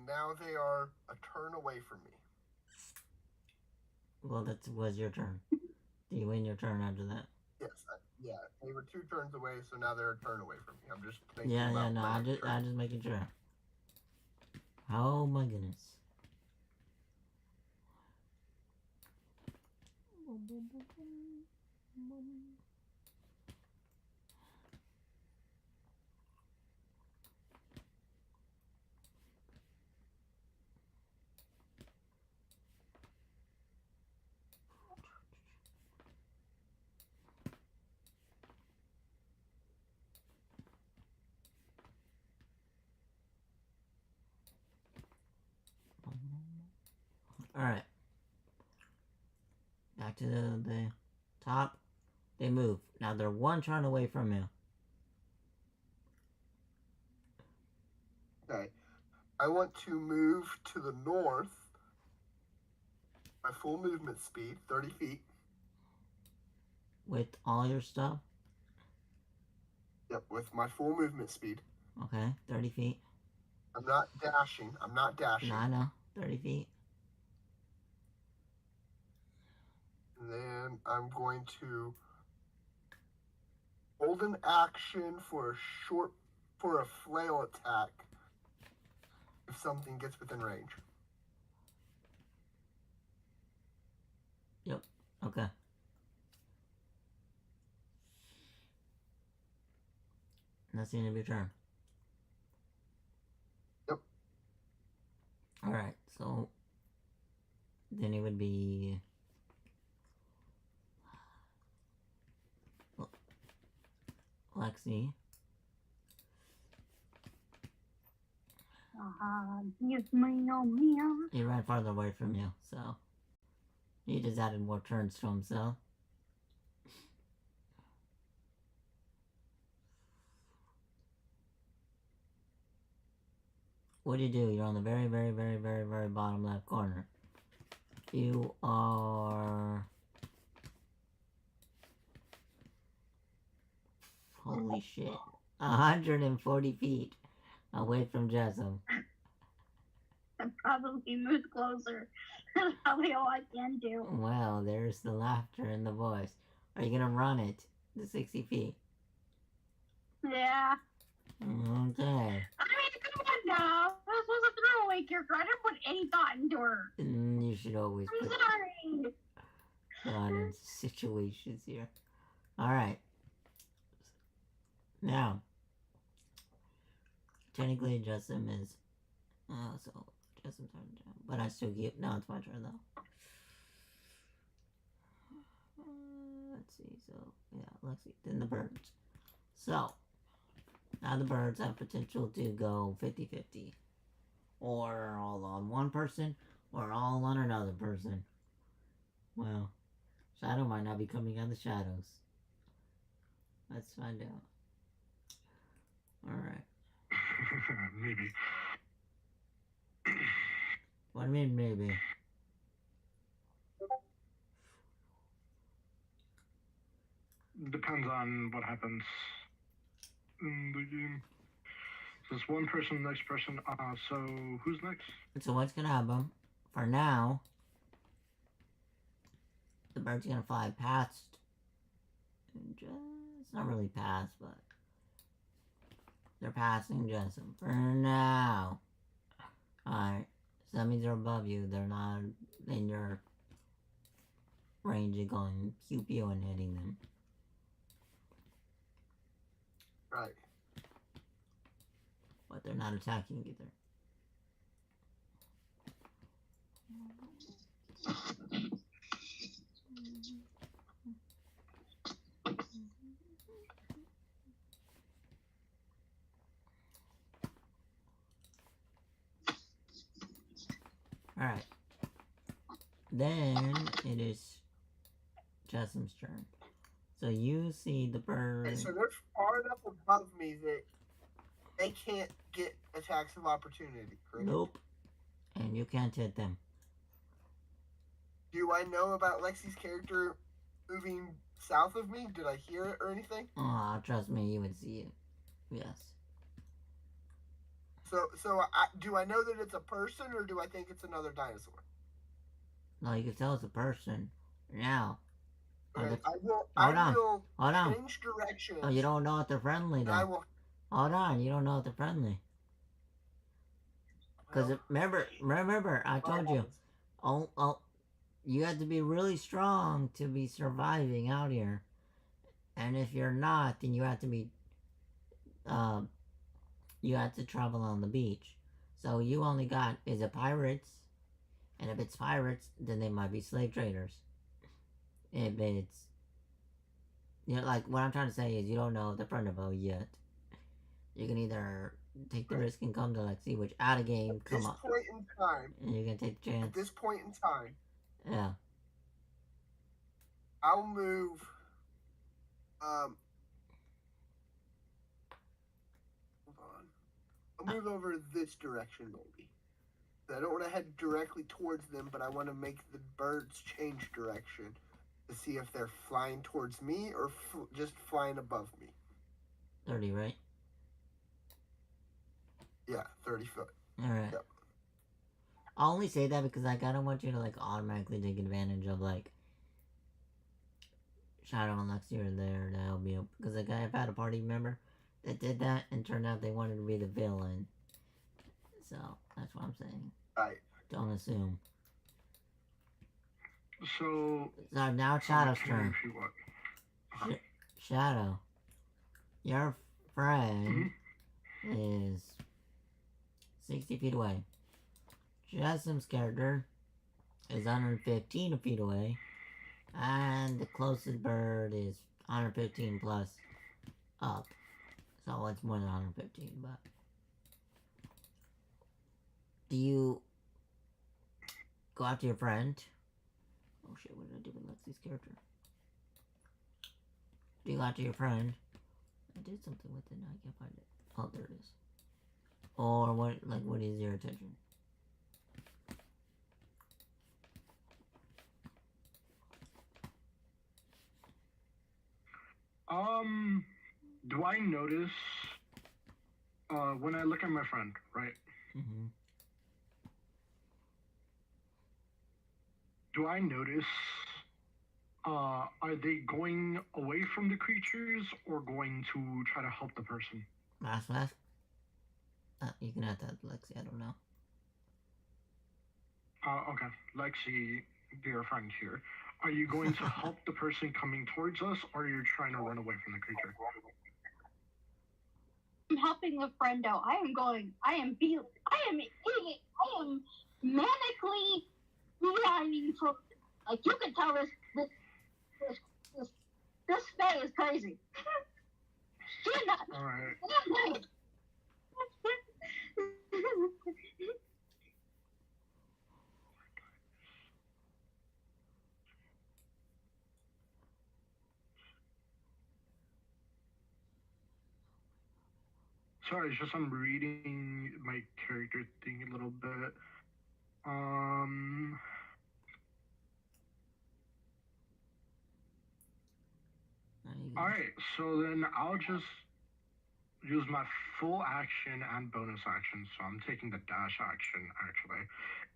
Now they are a turn away from me. Well, that was your turn. Do you win your turn after that? Yes, yeah. They were 2 turns away, so now they're a turn away from me. I'm just thinking Yeah, about no, my I'm just making sure. Oh my goodness. Alright. Back to the top. They move. Now they're 1 turn away from you. Okay. I want to move to the north. My full movement speed, 30 feet. With all your stuff? Yep, with my full movement speed. Okay, 30 feet. I'm not dashing. No, I know. 30 feet. And then I'm going to hold an action for a flail attack if something gets within range. Yep. Okay. That's the end of your turn. Yep. Alright, so then it would be Lexi. Give me no meal. He ran farther away from you, so he just added more turns to himself. What do you do? You're on the very, very, very, very, very bottom left corner. You are... Holy shit. 140 feet away from Jessup. I'll probably move closer. That's probably all I can do. Well, there's the laughter and the voice. Are you gonna run it to 60 feet? Yeah. Okay. I mean, come on now. This was a throwaway character. I didn't put any thought into her. You should always I'm put sorry. thought into situations here. Alright. Now, technically Jessup is... so Jessup's turn down. But I still get... No, it's my turn though. Let's see, so... Yeah, let's see. Then the birds. So, now the birds have potential to go 50-50. Or all on one person, or all on another person. Well, Shadow might not be coming out of the shadows. Let's find out. Alright. Maybe. What do you mean, maybe? Depends on what happens in the game. So it's one person, next person. So who's next? So what's gonna happen? For now, the bird's gonna fly past. It's not really past, but they're passing Jessup for now. Alright, so that means they're above you. They're not in your range of going pew pew and hitting them. Right. But they're not attacking either. Alright. Then it is Jessup's turn. So you see the bird. Okay, so they're far enough above me that they can't get attacks of opportunity, correct? Nope. And you can't hit them. Do I know about Lexi's character moving south of me? Did I hear it or anything? Oh, trust me, you would see it. Yes. So do I know that it's a person or do I think it's another dinosaur? No, you can tell it's a person. Now. Okay, I will Hold on. change directions. Oh, you don't know if they're friendly and though. I will. Hold on, you don't know if they're friendly. Because remember, I told you. You have to be really strong to be surviving out here. And if you're not, then you have to be, you have to travel on the beach. So you only got, is it pirates? And if it's pirates, then they might be slave traders. If it's, you know, like, what I'm trying to say is you don't know the front of yet. You can either take the risk and come to Lexi, which out of game, come on. At this point in time. And you can take the chance. At this point in time. Yeah. I'll move. Hold on. I'll move over this direction, maybe. I don't want to head directly towards them, but I want to make the birds change direction to see if they're flying towards me or just flying above me. 30, right? Yeah, 30 foot. Alright. Yep. I only say that because, like, I don't want you to, like, automatically take advantage of, like, Shadow and Lexi are there to help you. Because, like, I've had a party member that did that and turned out they wanted to be the villain. So, that's what I'm saying. Right. Don't assume. So Now it's Shadow's turn. Shadow. You're friend is 60 feet away. Jessam's character is 115 feet away. And the closest bird is 115 plus up. So it's more than 115, but... Do you go after your friend? Oh shit, what did I do with Lexi's character? Do you go after your friend? I did something with it, now I can't find it. Oh, there it is. Or what is your intention? Do I notice, when I look at my friend, right? Mm-hmm. Do I notice, are they going away from the creatures or going to try to help the person? Last. You can add that, Lexi, I don't know. Okay. Lexi, dear friend here. Are you going to help the person coming towards us, or are you trying to run away from the creature? I'm helping the friend out. I am manically behind for, like, you can tell this Faye is crazy. She's not. Alright. Sorry, it's just I'm reading my character thing a little bit. Alright, so then I'll just use my full action and bonus action. So I'm taking the dash action, actually,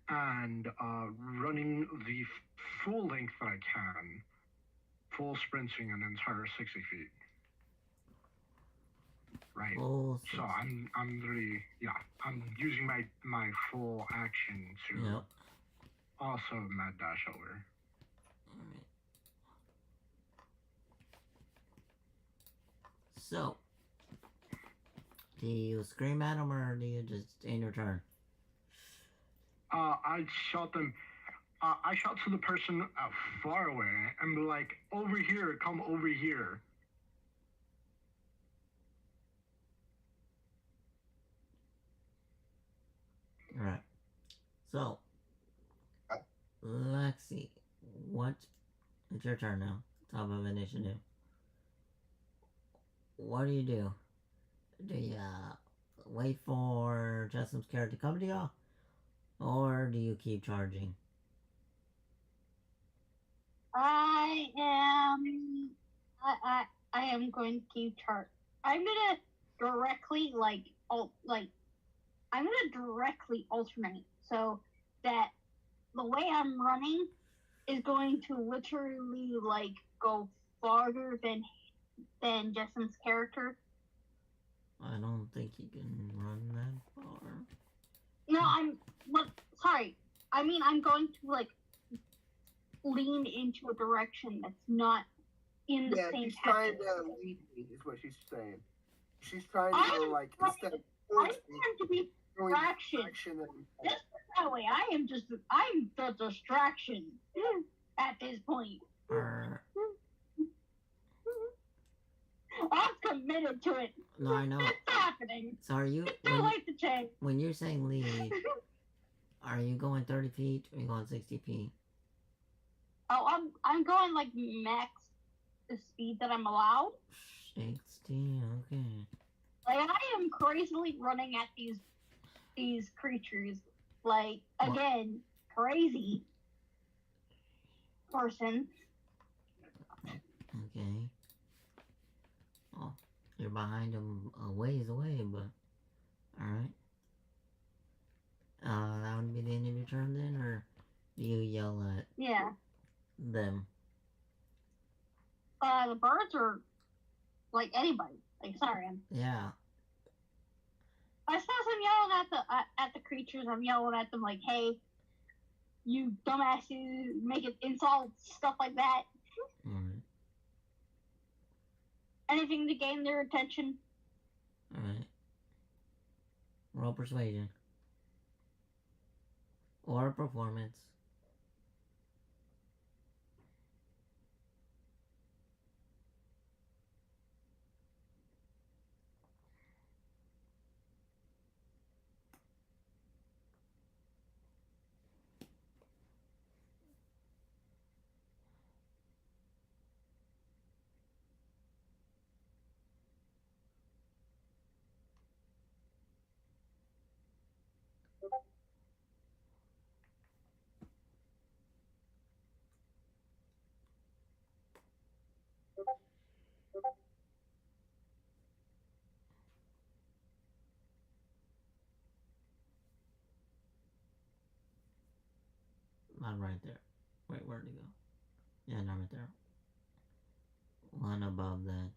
and running the full length that I can. Full sprinting an entire 60 feet. Right. Full 60. So I'm literally, I'm using my full action to also mad dash over. Alright. So, do you scream at them or do you just end your turn? I shot them. I shot to the person far away and be like, over here, come over here. Alright. So, Lexi, it's your turn now. Top of initiative. What do? Do you wait for Justin's character to come to you? Or do you keep charging? I am going to keep charge. I'm gonna directly I'm gonna directly alternate so that the way I'm running is going to literally go farther than Justin's character. I don't think you can run that far. No, sorry. I mean, I'm going to lean into a direction that's not in the same she's path. trying to lead me, is what she's saying. She's trying to instead of I'm trying to be distraction. That way, I'm the distraction at this point. I'm committed to it. No, I know. It's happening. So are you... When you're saying lead, are you going 30 feet or are you going 60 feet? Oh, I'm going max the speed that I'm allowed. 60, okay. I am crazily running at these creatures. Again, crazy person. Okay. Oh, you're behind them a ways away, but alright. That would be the end of your turn then, or do you yell at them? The birds are anybody. Sorry, Yeah. I suppose I'm yelling at the creatures. I'm yelling at them hey, you dumbasses, making insults, stuff like that. Alright. Anything to gain their attention. Roll persuasion. Or performance. Not right there. Wait, where'd it go? Yeah, not right there. One above that.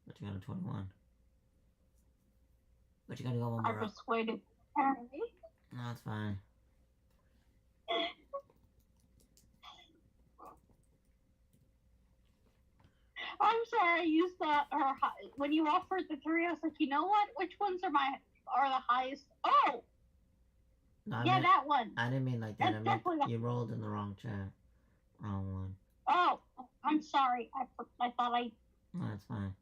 But you got a 21. But you gotta go one I more up. persuaded apparently. No, that's fine. I'm sorry, I used that when you offered the three. I was like, you know what? Which ones are the highest? Oh, No, I yeah, meant, that one. I didn't mean like that. That's I meant definitely you rolled in the wrong chat. Wrong one. Oh, I'm sorry. I thought I. No, that's fine.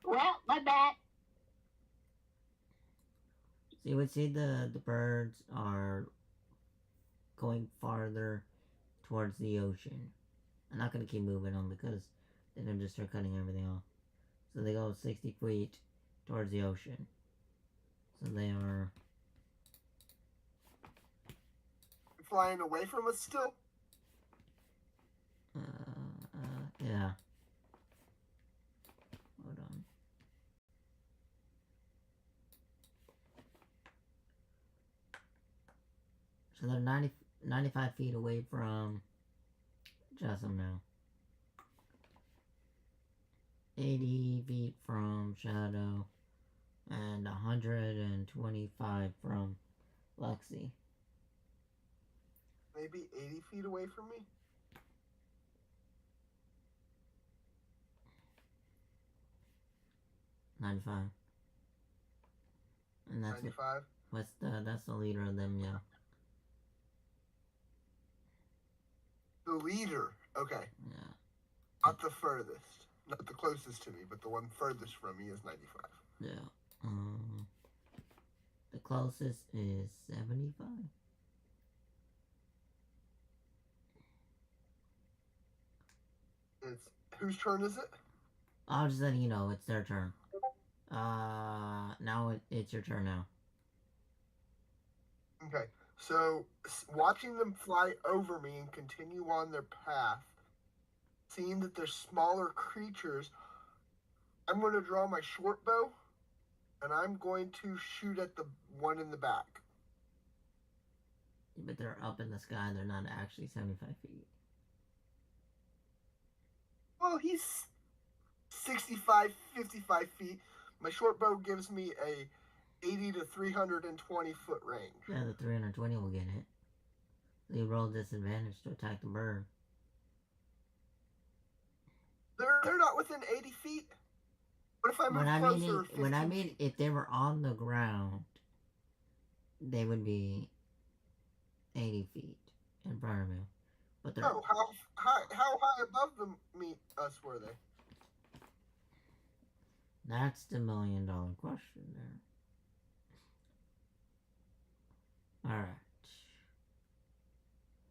Well, my bad. So you would see the birds are going farther towards the ocean. I'm not gonna keep moving them because they're gonna just start cutting everything off. So they go 60 feet towards the ocean. So they are Flying away from us still? yeah. Hold on. So they're 95 feet away from Jessamine now. 80 feet from Shadow. And 125 from Lexi. Maybe 80 feet away from me? $95. And that's 95? that's the leader of them, yeah. The leader. Okay. Yeah. Not the furthest. Not the closest to me, but the one furthest from me is 95. Yeah. The closest is 75. It's whose turn is it? I'll just let you know it's their turn. Now it's your turn now. Okay. So, watching them fly over me and continue on their path, seeing that they're smaller creatures, I'm going to draw my short bow, and I'm going to shoot at the one in the back. But they're up in the sky. They're not actually 75 feet. Well, he's 65, 55 feet. My short bow gives me a 80 to 320 foot range. Yeah, the 320 will get it. You roll disadvantage to attack the bird. They're not within 80 feet. What if I move closer? When I mean if they were on the ground, they would be 80 feet in front of you. But they're how high above us were they? That's the $1 million question there. Alright.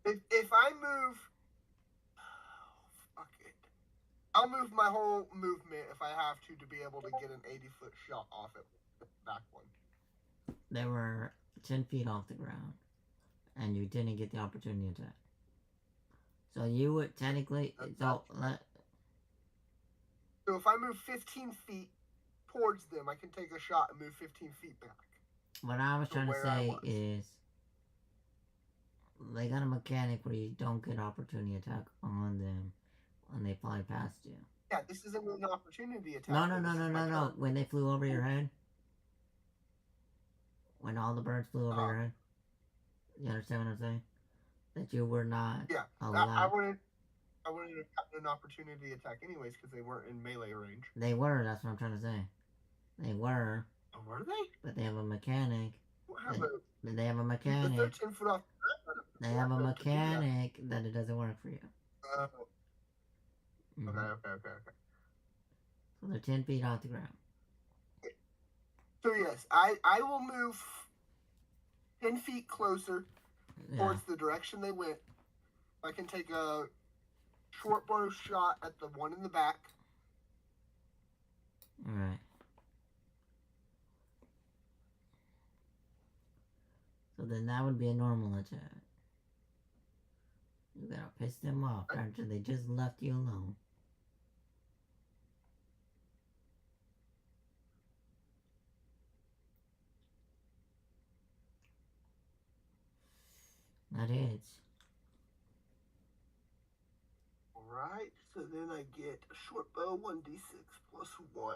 If I move, fuck it. I'll move my whole movement if I have to be able to get an 80-foot shot off at the back one. They were 10 feet off the ground, and you didn't get the opportunity to attack. So you would technically, So if I move 15 feet towards them, I can take a shot and move 15 feet back. what I was trying to say is, they got a mechanic where you don't get opportunity attack on them when they fly past you. Yeah, this isn't an opportunity attack. No. When they flew over your head, when all the birds flew over your head, you understand what I'm saying? That you were not allowed. I wouldn't. I wouldn't have gotten an opportunity to attack anyways because they weren't in melee range. They were, that's what I'm trying to say. They were, Oh, were they? but they have a mechanic. They have a The mechanic. 13 foot off. They have a mechanic that it doesn't work for you. Okay. So they're 10 feet off the ground. So yes, I will move 10 feet closer towards the direction they went. I can take a short bow shot at the one in the back. Alright. So then that would be a normal attack. You gotta piss them off after they just left you alone. That is. Alright, so then I get a short bow 1d6 plus 1.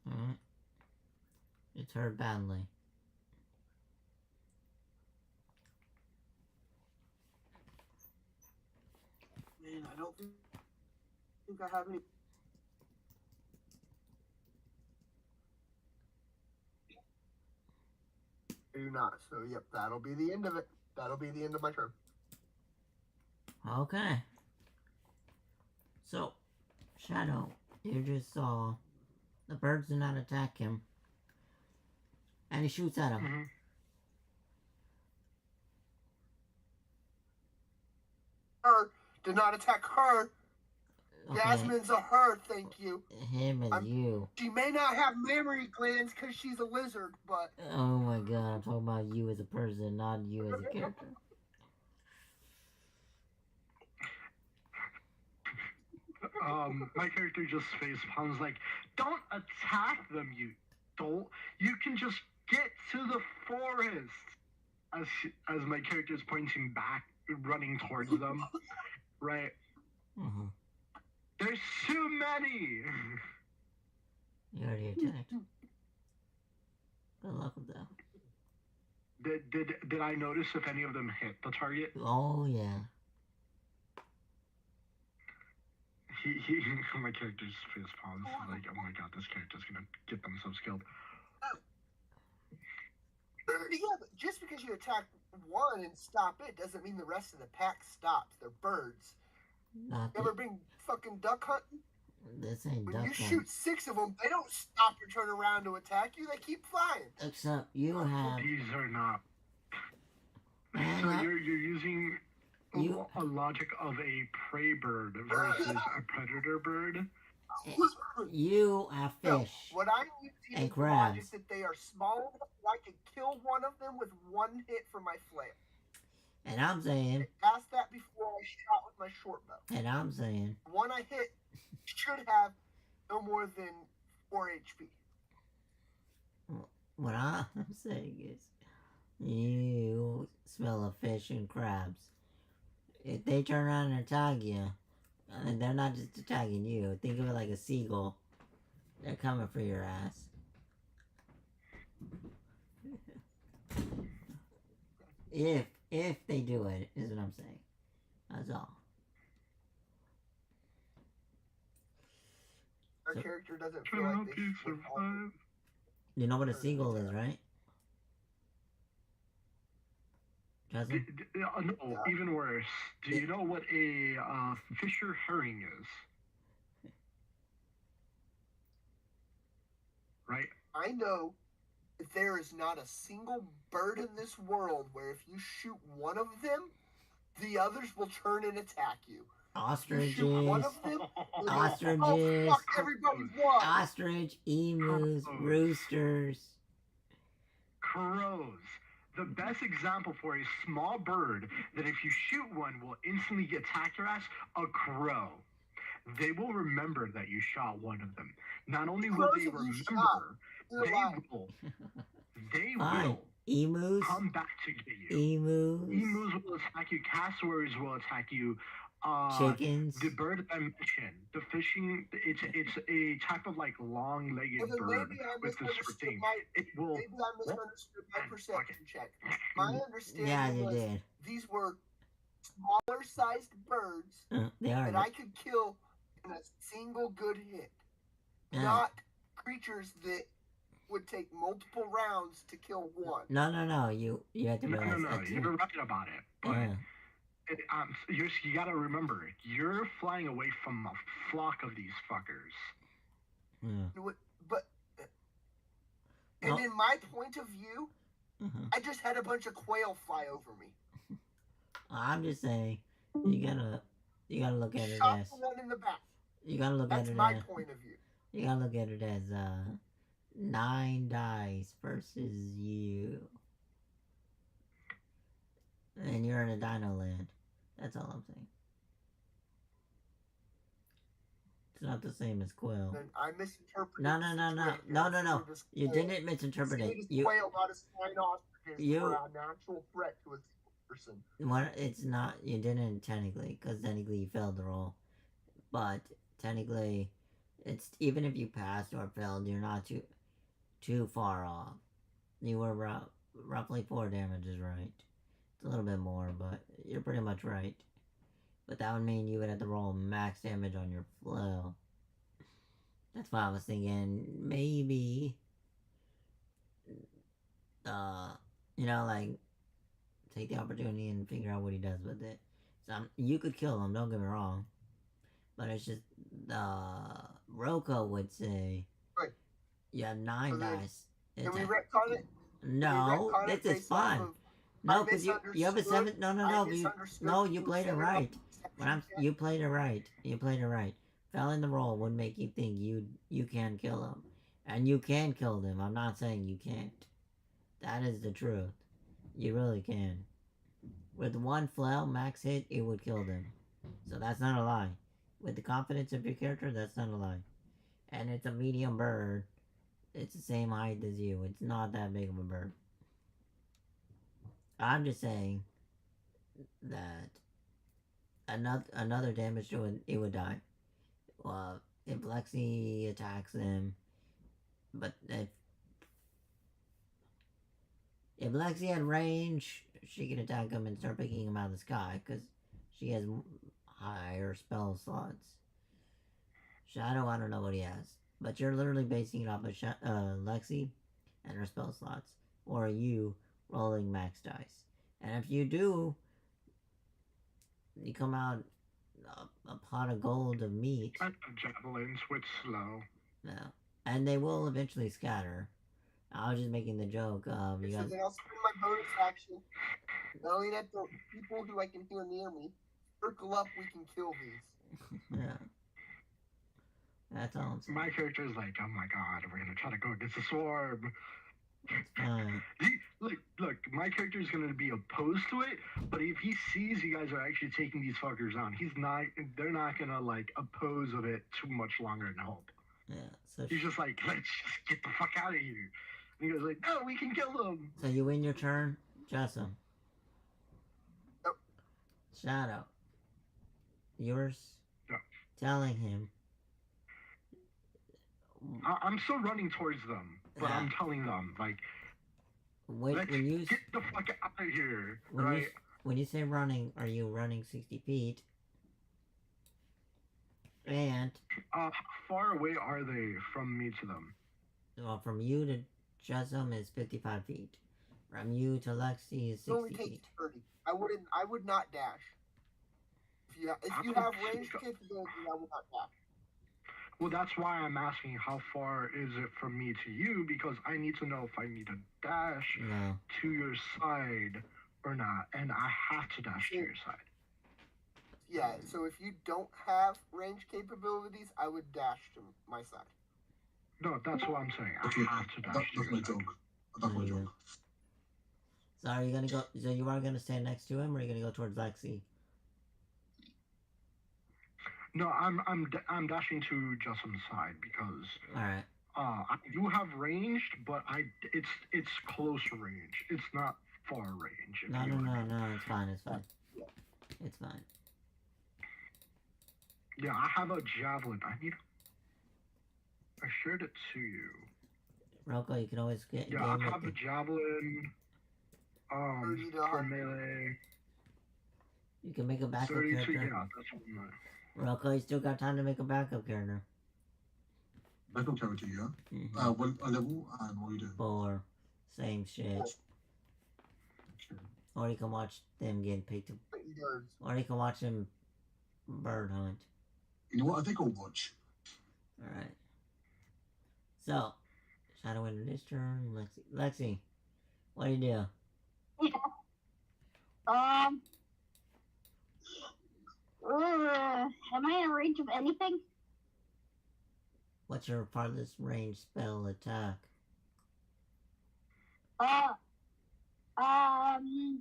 Alright. It's hurt badly. Man, I don't think I have any. I do not. So, yep, that'll be the end of it. That'll be the end of my turn. Okay. So, Shadow, you just saw the birds do not attack him. And he shoots at him. Mm-hmm. Her did not attack her. Okay. Jasmine's a her, thank you. Him and you. She may not have mammary glands because she's a lizard, but... Oh my god, I'm talking about you as a person, not you as a character. My character just face palms like, don't attack them, you dolt. You can just get to the forest. As my character is pointing back, running towards them, right? Mm-hmm. There's too many. You already attacked. Good luck with that. Did I notice if any of them hit the target? Oh yeah. He my character's face palms like, oh my god, this character's gonna get themselves killed. Yeah, but just because you attack one and stop it doesn't mean the rest of the pack stops. They're birds. Not You ever been fucking duck hunting? this ain't When duck you hunt. shoot 6 of them, they don't stop and turn around to attack you. They keep flying. Except you have. These are not. Man, So you're using a logic of a prey bird versus a predator bird. You have No, fish. what I'm using and is the logic crabs. that they are small enough that I could kill one of them with one hit from my flail. And I'm saying. Past that before I shot with my short bow. And I'm saying. One I hit should have no more than 4 HP. What I'm saying is. You smell of fish and crabs. If they turn around and attack you, and they're not just attacking you, think of it like a seagull. They're coming for your ass. If they do it, is what I'm saying. That's all. Our So- character doesn't Can feel I like help they you should survive? You know what a seagull is, right? Justin? No, even worse. Do you know what a fisher herring is? Right? I know that there is not a single bird in this world where if you shoot one of them, the others will turn and attack you. You shoot one Ostriches, of them, they'll go, Ostriches. oh, fuck, everybody's won. ostrich, emus, roosters. Crows. The best example for a small bird that if you shoot one will instantly attack your ass, a crow. They will remember that you shot one of them. Not only will Crows they that you remember, They're alive. they Fine. will Emus, come back to get you. emus. Emus will attack you. Cassowaries will attack you. Chickens. The bird that I mentioned, the fishing, it's a type of like long-legged Well, then bird maybe I with this misunderstood thing. my It will. maybe I misunderstood my perception check. My understanding Yeah, you was did. these were smaller sized birds They are. that I could kill in a single good hit. Yeah. Not creatures that would take multiple rounds to kill one. No. You have to realize No. that too. You're right about it, but. Yeah. You gotta remember, you're flying away from a flock of these fuckers. Yeah. But No. in my point of view, Uh-huh. I just had a bunch of quail fly over me. I'm just saying, you gotta look at it Shot as the one in the back. you gotta look That's at it my as point of view. you gotta look at it as 9 dice versus you, and you're in a dino land. That's all I'm saying. It's not the same as Quill. Then I misinterpreted. No. the situation. You didn't misinterpret it. You quail, not a swine ostriches you- were an actual threat to a person. What? It's not. You didn't technically, because technically you failed the roll. But technically, it's even if you passed or failed, you're not too far off. You were roughly 4 damages right. It's a little bit more, but you're pretty much right. But that would mean you would have to roll max damage on your flail. That's why I was thinking maybe, like, take the opportunity and figure out what he does with it. So you could kill him, don't get me wrong. But it's just, Roko would say, Right. you have 9 So then, dice. Can we retcon it? No, Can we retcon this it is based off fine. of- No, I because you have a misunderstood- 7. No. I You misunderstood you played it said right. about You played it right. You played it right. Failing the roll would make you think you can kill him, and you can kill them. I'm not saying you can't. That is the truth. You really can. With 1 flail max hit, it would kill them. So that's not a lie. With the confidence of your character, that's not a lie. And it's a medium bird. It's the same height as you. It's not that big of a bird. I'm just saying that another damage to it, it would die. Well, if Lexi attacks them, but if Lexi had range, she could attack him and start picking him out of the sky because she has higher spell slots. Shadow, I don't know what he has, but you're literally basing it off of Lexi and her spell slots, or you rolling max dice. And if you do, you come out a pot of gold of meat. I have javelins, which slow. No. And they will eventually scatter. I was just making the joke of you So guys. then I'll spend my bonus action. Knowing that the people who I can hear near me circle up, we can kill these. Yeah. That's all I'm saying. My character is like, oh my god, we're gonna try to go against the swarm. It's fine. Look, my character is gonna be opposed to it, but if he sees you guys are actually taking these fuckers on, they're not gonna like oppose of it too much longer and hope. Yeah. So He's just like, let's just get the fuck out of here. And he goes like, no, we can kill them. So you win your turn, Jessam. Yep. Shadow. Yours. Yeah. Telling him. I'm still running towards them, but I'm telling them like, let's When you get the fuck out of here, right? when you say running, are you running 60 feet? And How far away are they from me to them? well, from you to Jessam is 55 feet. From you to Lexi is It only 60 takes feet. 30. I would not dash. If you have range capability, I would not dash. Well, that's why I'm asking how far is it from me to you, because I need to know if I need to dash No. to your side or not, and I have to dash to your side. Yeah, so if you don't have range capabilities, I would dash to my side. No, that's what I'm saying. I Okay, have to dash to that's your my side. joke. That's my There you joke. go. So are you gonna go? So you are gonna stand next to him, or are you gonna go towards Lexi? No, I'm dashing to Justin's side because All right. I do have ranged, but it's close range. It's not far range. If No, you no, know what I no, mean. no. It's fine. It's fine. It's fine. Yeah, I have a javelin. I shared it to you. Rocco, you can always get Yeah, game I with have a it. javelin. 30 to For 100. melee. You can make a backup 32. character. Yeah, that's what I'm at. Rocco, you still got time to make a backup character. Backup character, yeah. Mm-hmm. What a level and what you do? 4. Same shit. Okay. Or you can watch them get picked up. Birds. Or you can watch them bird hunt. You know what? I think I'll watch. Alright. So, Shadow Winter this turn. Lexi, what do you do? Am I in range of anything? What's your farthest range spell attack?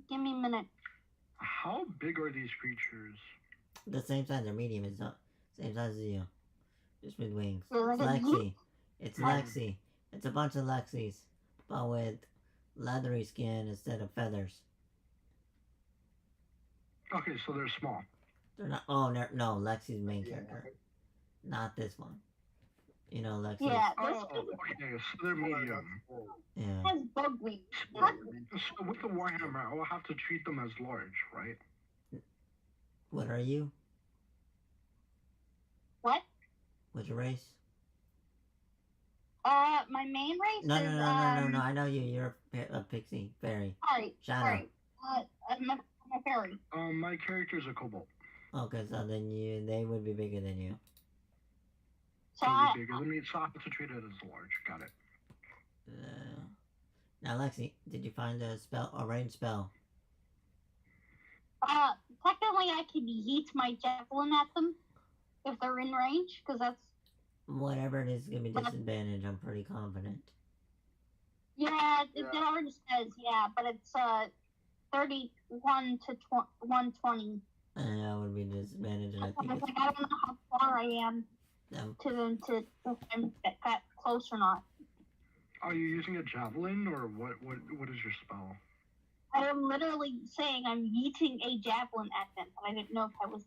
Give me a minute. How big are these creatures? The same size, they're medium. It's not same size as you. Just with wings. So It's like a Lexi. It's Yeah. Lexi. It's a bunch of Lexis, but with leathery skin instead of feathers. Okay, so they're small. They're not. Oh no, Lexi's main Yeah. character, not this one. You know, Lexi. Yeah, Oh, this okay, so they're medium. Yeah. has bug wings. So with the Warhammer, I will have to treat them as large, right? What are you? What? What's your race? My main race No, is no, no, no, no, no. I know you. You're a pixie fairy. Sorry, Shadow. sorry. I'm a fairy. My character's a kobold. Okay, so then they would be bigger than you. So Totally bigger than me, so I have to treat it as large. Got it. Now, Lexi, did you find a range spell? technically I can yeet my javelin at them if they're in range, because that's Whatever it is, gonna be disadvantage. I'm pretty confident. yeah, it already says but it's 31 to 120. That would be disadvantage, and I think Like, it's I don't know how far I am them. to them to if I'm that close or not. Are you using a javelin, or what is your spell? I am literally saying I'm yeeting a javelin at them, but I didn't know if I was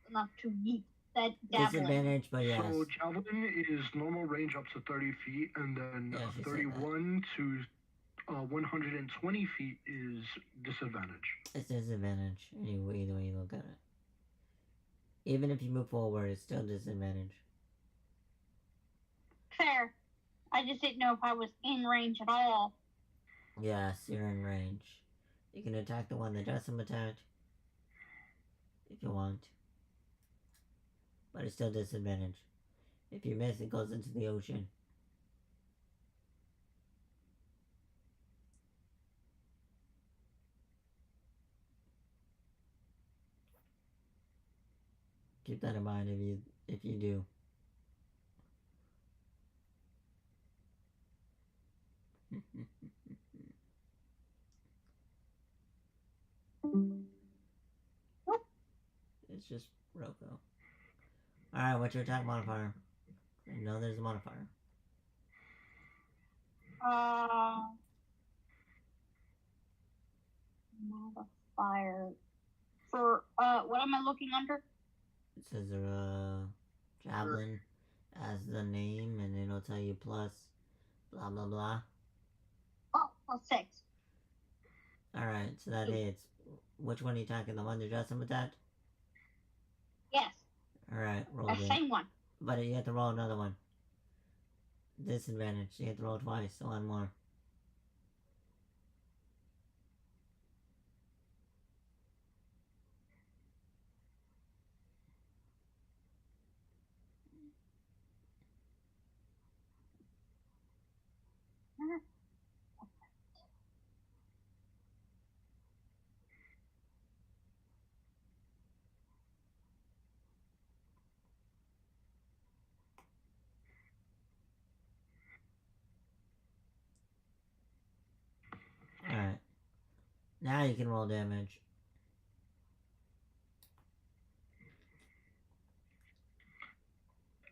enough to yeet that javelin. Disadvantage, but yes. So javelin is normal range up to 30 feet, and then Yeah, she said 31 to 120 feet is disadvantage. It's disadvantage. Either way you look at it. Even if you move forward, it's still disadvantage. Fair. I just didn't know if I was in range at all. Yes, you're in range. You can attack the one that doesn't attack if you want. But it's still disadvantage. If you miss, it goes into the ocean. Keep that in mind if you do. It's just Roko. Alright, what's your attack modifier? I know there's a modifier. Modifier. For, what am I looking under? It says javelin as the name, and it'll tell you plus blah blah blah. Oh, plus 6. Alright, so that hits. Which one are you attacking? The one that just attacked? Yes, Alright, roll the it. same one. But you have to roll another one. Disadvantage. You have to roll twice, so one more. Alright. Now you can roll damage.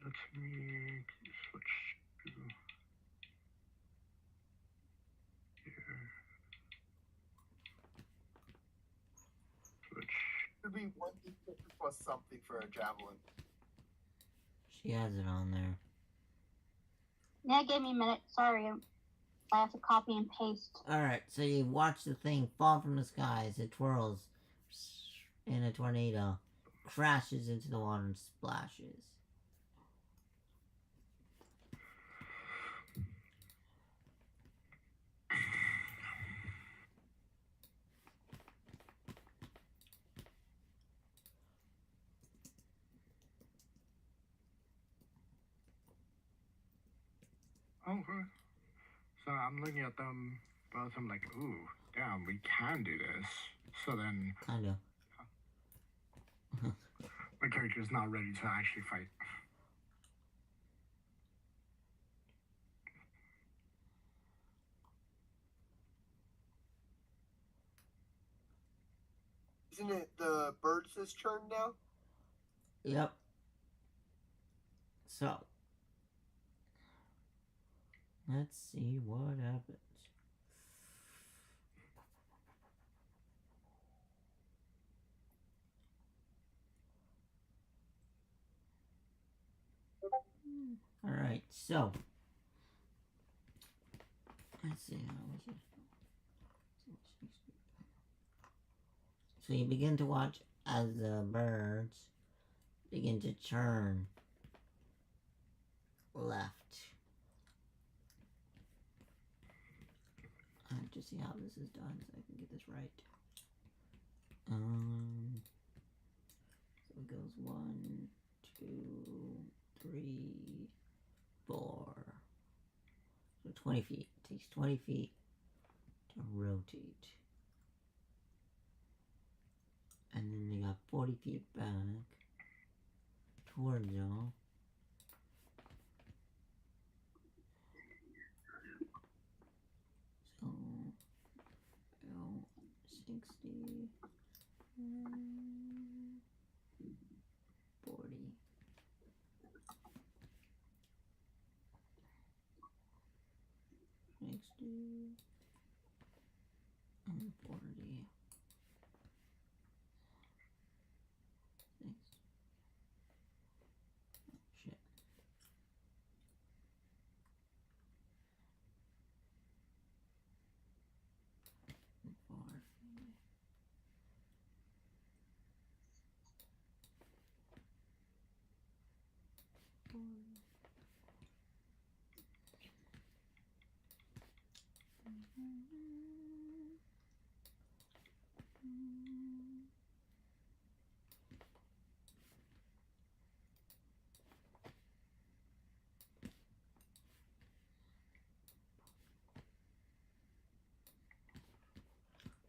Let me switch to here. Should be 1d6 plus something for a javelin. She has it on there. Yeah, give me a minute. Sorry, I have to copy and paste. Alright, so you watch the thing fall from the skies. It twirls in a tornado, crashes into the water and splashes. Okay. So I'm looking at them both. I'm like, ooh, damn, we can do this. So then Kind of. my character's not ready to actually fight. Isn't it the birds' turn now? Yep. So, let's see what happens. Alright, so let's see how was it. So you begin to watch as the birds begin to turn left. I have to see how this is done so I can get this right. So it goes 1, 2, 3, 4. So 20 feet. It takes 20 feet to rotate. And then they got 40 feet back towards y'all. So, 60, 40. And 40. Shit.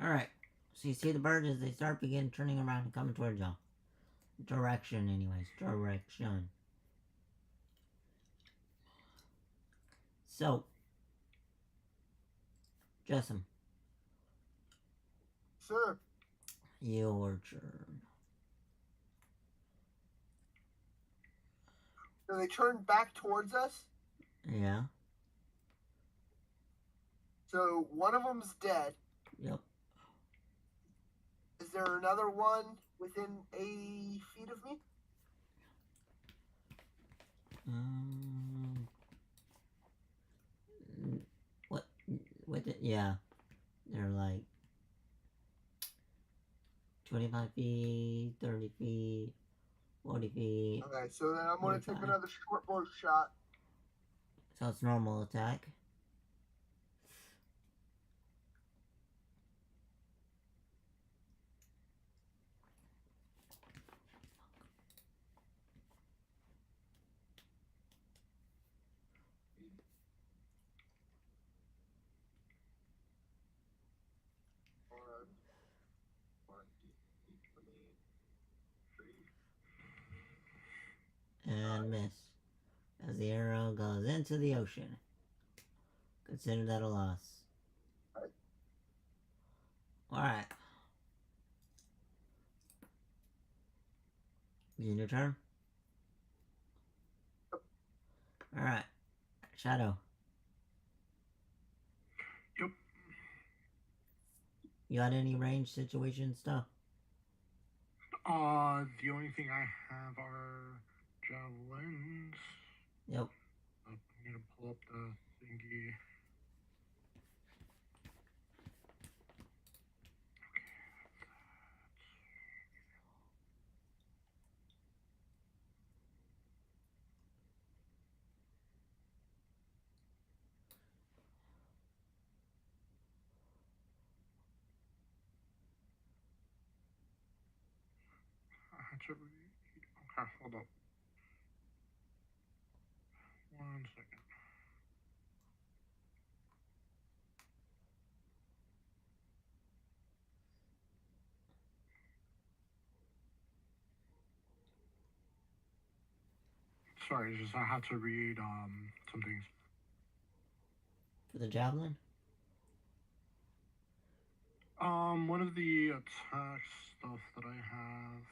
Alright, so you see the birds as they begin turning around and coming towards y'all. Direction, anyways. Direction. So, Jessam. Sir. Your turn. So they turn back towards us? Yeah. So one of them's dead. Yep. Is there another one within 80 feet of me? What? Yeah. They're like 25 feet, 30 feet, 40 feet. Okay, so then I'm going to take another short bow shot. So it's normal attack. And miss. As the arrow goes into the ocean. Consider that a loss. Alright. Is it your turn? Alright. Shadow. Yep. You got any range situation stuff? The only thing I have are javelins. Yep. I need to pull up the thingy. Okay, hold up. 1 second. Sorry, just I had to read some things. For the javelin? One of the attack stuff that I have.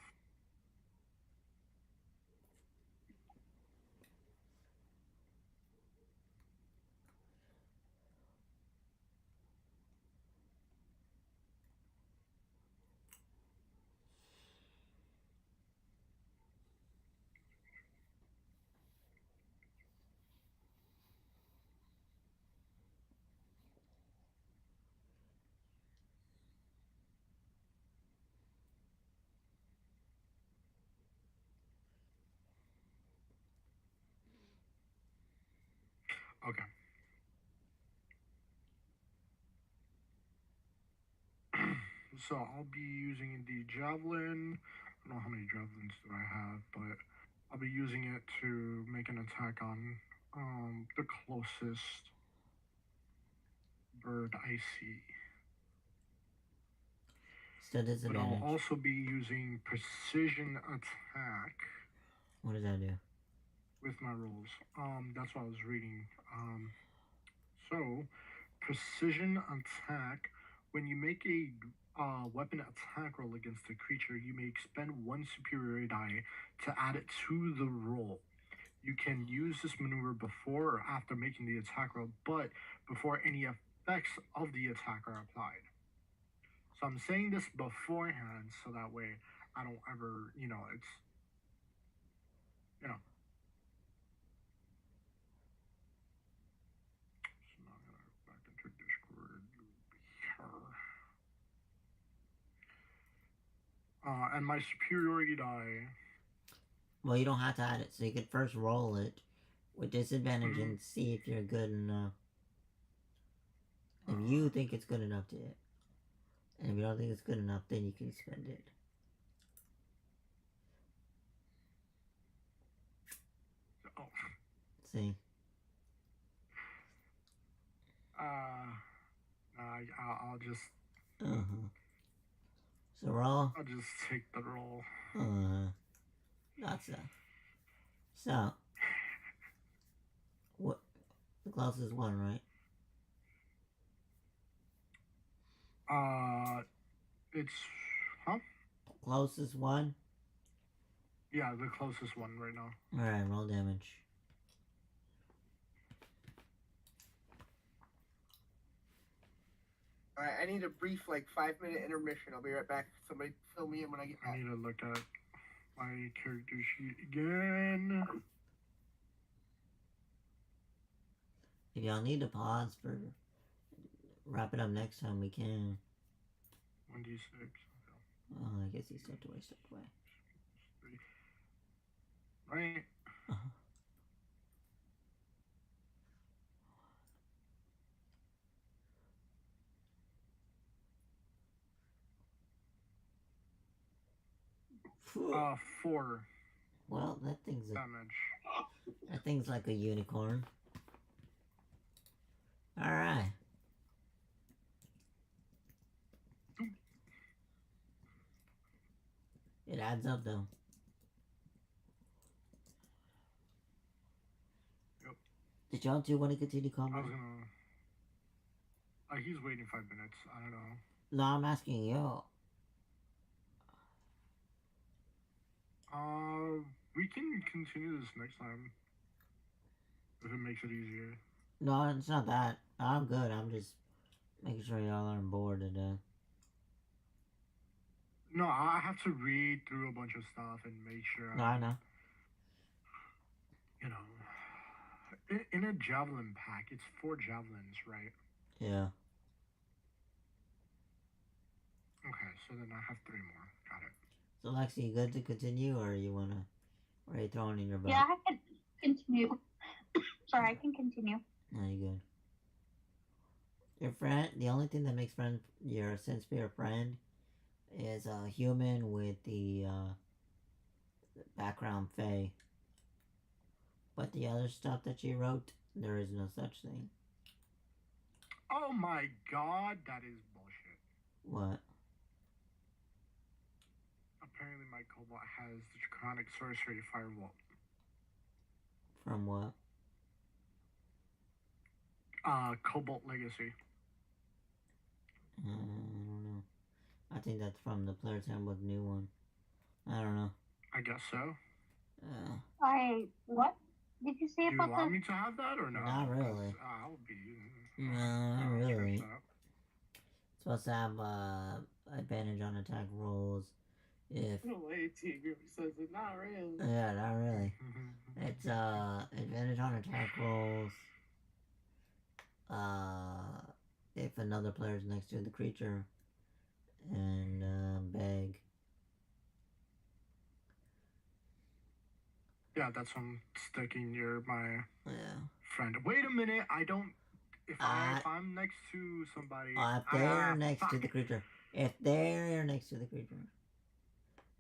Okay. So I'll be using the javelin. I don't know how many javelins do I have, but I'll be using it to make an attack on the closest bird I see. Still But disadvantage. I'll also be using precision attack. What does that do? With my rolls. That's what I was reading. So precision attack. When you make a weapon attack roll against a creature, you may expend 1 superior die to add it to the roll. You can use this maneuver before or after making the attack roll, but before any effects of the attack are applied. So I'm saying this beforehand so that way I don't ever, it's, So now I'm gonna go back into Discord. And my superiority die. Well, you don't have to add it, so you could first roll it with disadvantage and see if you're good enough. If you think it's good enough to hit. And if you don't think it's good enough, then you can spend it. Oh. See? I'll just. So roll. I'll just take the roll. Gotcha. So. What? The closest one, right? It's. Huh? Closest one? Yeah, the closest one right now. Alright, roll damage. Alright, I need a brief, 5-minute intermission. I'll be right back. Somebody fill me in when I get back. I need to look at my character sheet again. If y'all need to pause for wrap it up next time, we can. 1d6. Oh, I guess he stepped away. 3. Right. Uh, 4. Well, that thing's damage. That thing's like a unicorn. Alright. It adds up though. Yep. Did y'all two want to continue combat? I was gonna. He's waiting 5 minutes. I don't know. No, I'm asking you. We can continue this next time. If it makes it easier. No, it's not that. I'm good. I'm just making sure y'all aren't bored to death. No, I have to read through a bunch of stuff and make sure. No, I know. You know, in a javelin pack, it's 4 javelins, right? Yeah. Okay, so then I have 3 more. Got it. So, Lexi, you good to continue, or you wanna? Or are you throwing in your butt? Yeah, I can continue. Sorry, I can continue. No, you good. Your friend. The only thing that makes your Sensphere friend is a human with the background Fae. But the other stuff that she wrote, there is no such thing. Oh my god, that is bullshit. What? Apparently my Cobalt has the Draconic Sorcery Firewall. From what? Cobalt Legacy. I don't know. I think that's from the Player's Handbook new one. I don't know. I guess so. What? Did you say Do you about want the? me to have that or not? Not really. I'll be. No, not really. stressed out. It's supposed to have advantage on attack rolls. If The way T Grimm says it, not really. yeah, not really. It's advantage on attack rolls. If another player is next to the creature, and beg. Yeah, that's what I'm sticking near my Yeah. friend. Wait a minute, I don't. If I'm next to somebody, If they're next to the creature. If they're next to the creature.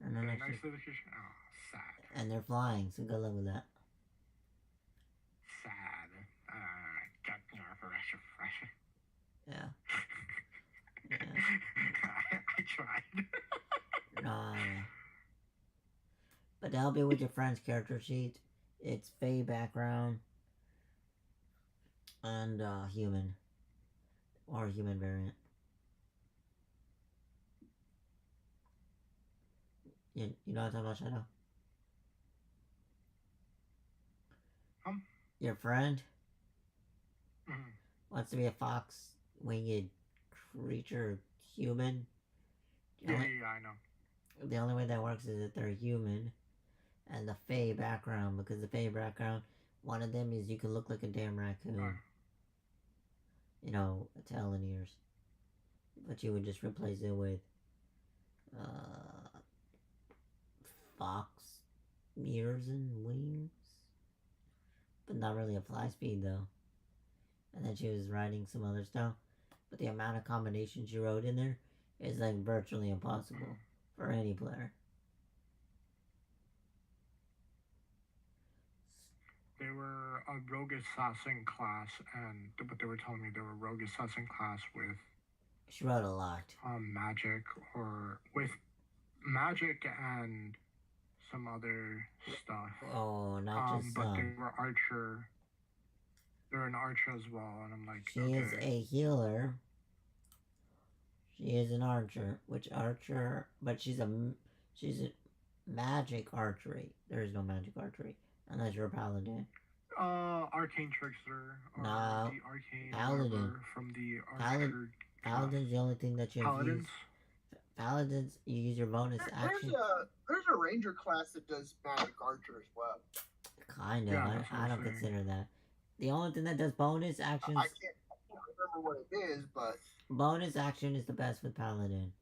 And they're They're next to, next to the creature. Oh, sad. and they're flying, so good luck with that. Sad. Got fresh. Yeah. I tried. Yeah. But to help you with your friend's character sheet, it's Fae background and human. Or human variant. You know what I'm talking about, Shadow? Your friend wants to be a fox winged creature human. Yeah, I know. The only way that works is if they're human and the Fae background, because the Fae background, one of them is you can look like a damn raccoon. You know, a tail and ears. But you would just replace it with fox ears and wings. But not really a fly speed though. And then she was writing some other stuff. But the amount of combinations she wrote in there is like virtually impossible for any player. They were a rogue assassin class, but they were telling me they were rogue assassin class with. She wrote a lot. Magic or with magic and some other stuff. Oh, not just but they were archer. They're an archer as well, and I'm like, she is a healer. She is an archer, but she's a magic archery. There is no magic archery unless you're a paladin. Arcane trickster. No, the arcane paladin. From the archer. Paladin's the only thing that you have used. Paladins, you use your bonus action. There's a ranger class that does magic archer as well. Kind of. Yeah, I don't consider that. The only thing that does bonus actions. I can't remember what it is, but bonus action is the best with paladin.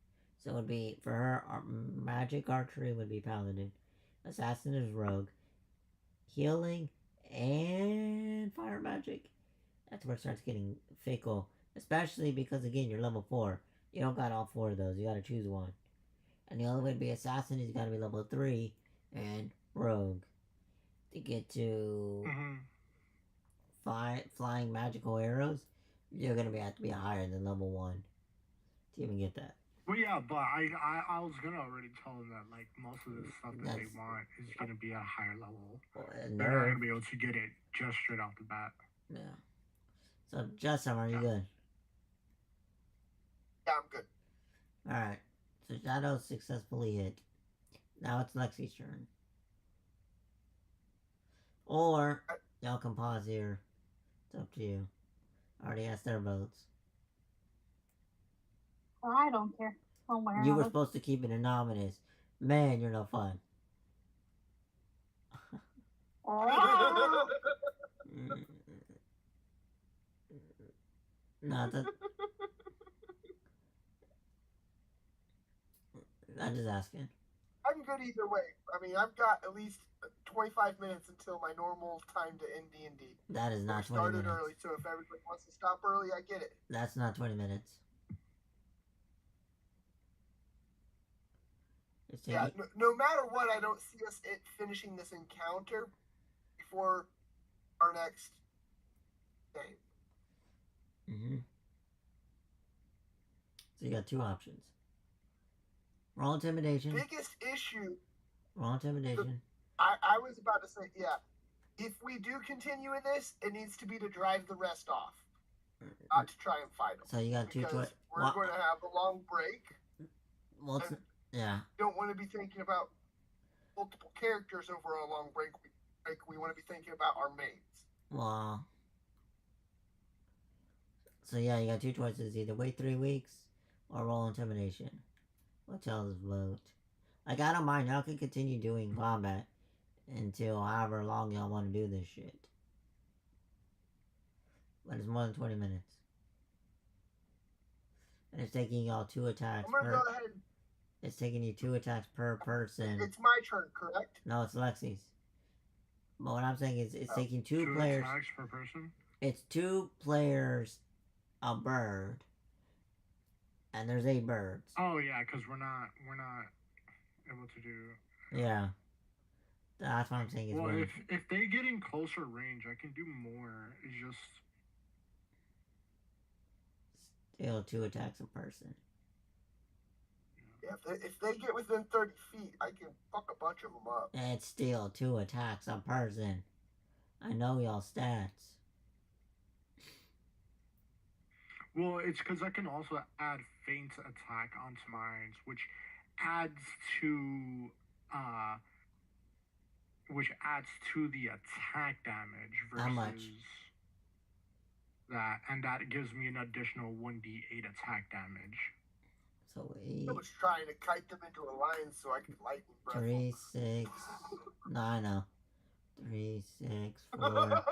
So it would be for her magic archery would be paladin. Assassin is rogue. Healing and fire magic. That's where it starts getting fickle. Especially because again you're level 4. You don't got all 4 of those. You gotta choose one. And the only way to be assassin is you gotta be level 3 and rogue. To get to flying magical arrows, you're gonna have to be higher than level 1 to even get that. Well, yeah, but I was gonna already tell them that like most of the stuff that they want is gonna be at a higher level. And they're not gonna be able to get it just straight off the bat. Yeah. So Justin, are you good? Yeah, I'm good. Alright. So Shadow successfully hit. Now it's Lexi's turn. Or y'all can pause here. It's up to you. I already asked their votes. Well, I don't care. somewhere. You were else. supposed to keep it anonymous. Man, you're no fun. Ah! Mm. Not that. I'm just asking. I'm good either way. I mean, I've got at least 25 minutes until my normal time to end D&D. That is We not 20 started minutes. early, so if everybody wants to stop early, I get it. That's not 20 minutes. It's Yeah, taking, no matter what, I don't see us finishing this encounter before our next game. hmm So you got two options. Roll intimidation. Biggest issue, Roll intimidation. I was about to say, yeah, if we do continue with this, it needs to be to drive the rest off, not to try and fight them. So you got two Because choices. we're going to have a long break. Well, it's, yeah. Don't want to be thinking about multiple characters over a long break. We want to be thinking about our mains. Well. So yeah, you got two choices. Either wait 3 weeks or roll intimidation. What y'all's vote? Like, I don't mind. Y'all can continue doing combat until however long y'all want to do this shit. But it's more than 20 minutes. And it's taking y'all 2 attacks I'm going to per... go ahead. It's taking you 2 attacks per person. It's my turn, correct? No, it's Lexi's. But what I'm saying is it's taking 2 2 players... attacks per person? It's 2 players a bird. And there's 8 birds. Oh yeah, because we're not able to do. Yeah. That's what I'm saying is Well, when... if they get in closer range, I can do more. It's just Still 2 attacks a person. Yeah, if they get within 30 feet, I can fuck a bunch of them up. It's still 2 attacks a person. I know y'all stats. well, it's because I can also add feint attack onto mine, which adds to the attack damage versus How much? that, and that gives me an additional 1d8 attack damage. So I was trying to kite them into a line so I could lightning breath 3, 6. No, I know. 3, 6, 4,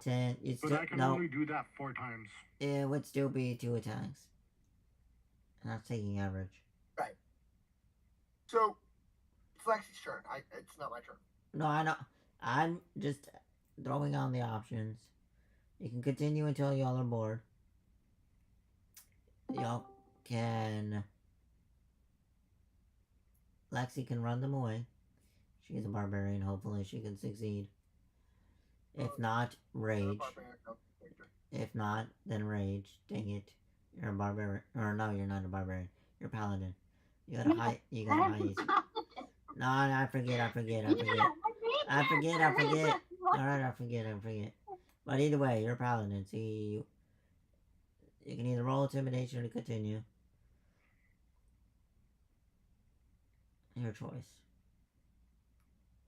10. It's But still, I can no, only do that 4 times. it would still be 2 attacks. And that's taking average. Right. So, it's Lexi's turn. It's not my turn. No, I know. I'm just throwing on the options. You can continue until y'all are bored. Y'all can... Lexi can run them away. She's a barbarian. Hopefully she can succeed. If not, rage. If not, then rage. Dang it. You're a barbarian. Or no, you're not a barbarian. You're a paladin. You got a high... You got a high... No, I forget. Alright, I forget. But either way, you're a paladin. See, you can either roll intimidation or continue. Your choice.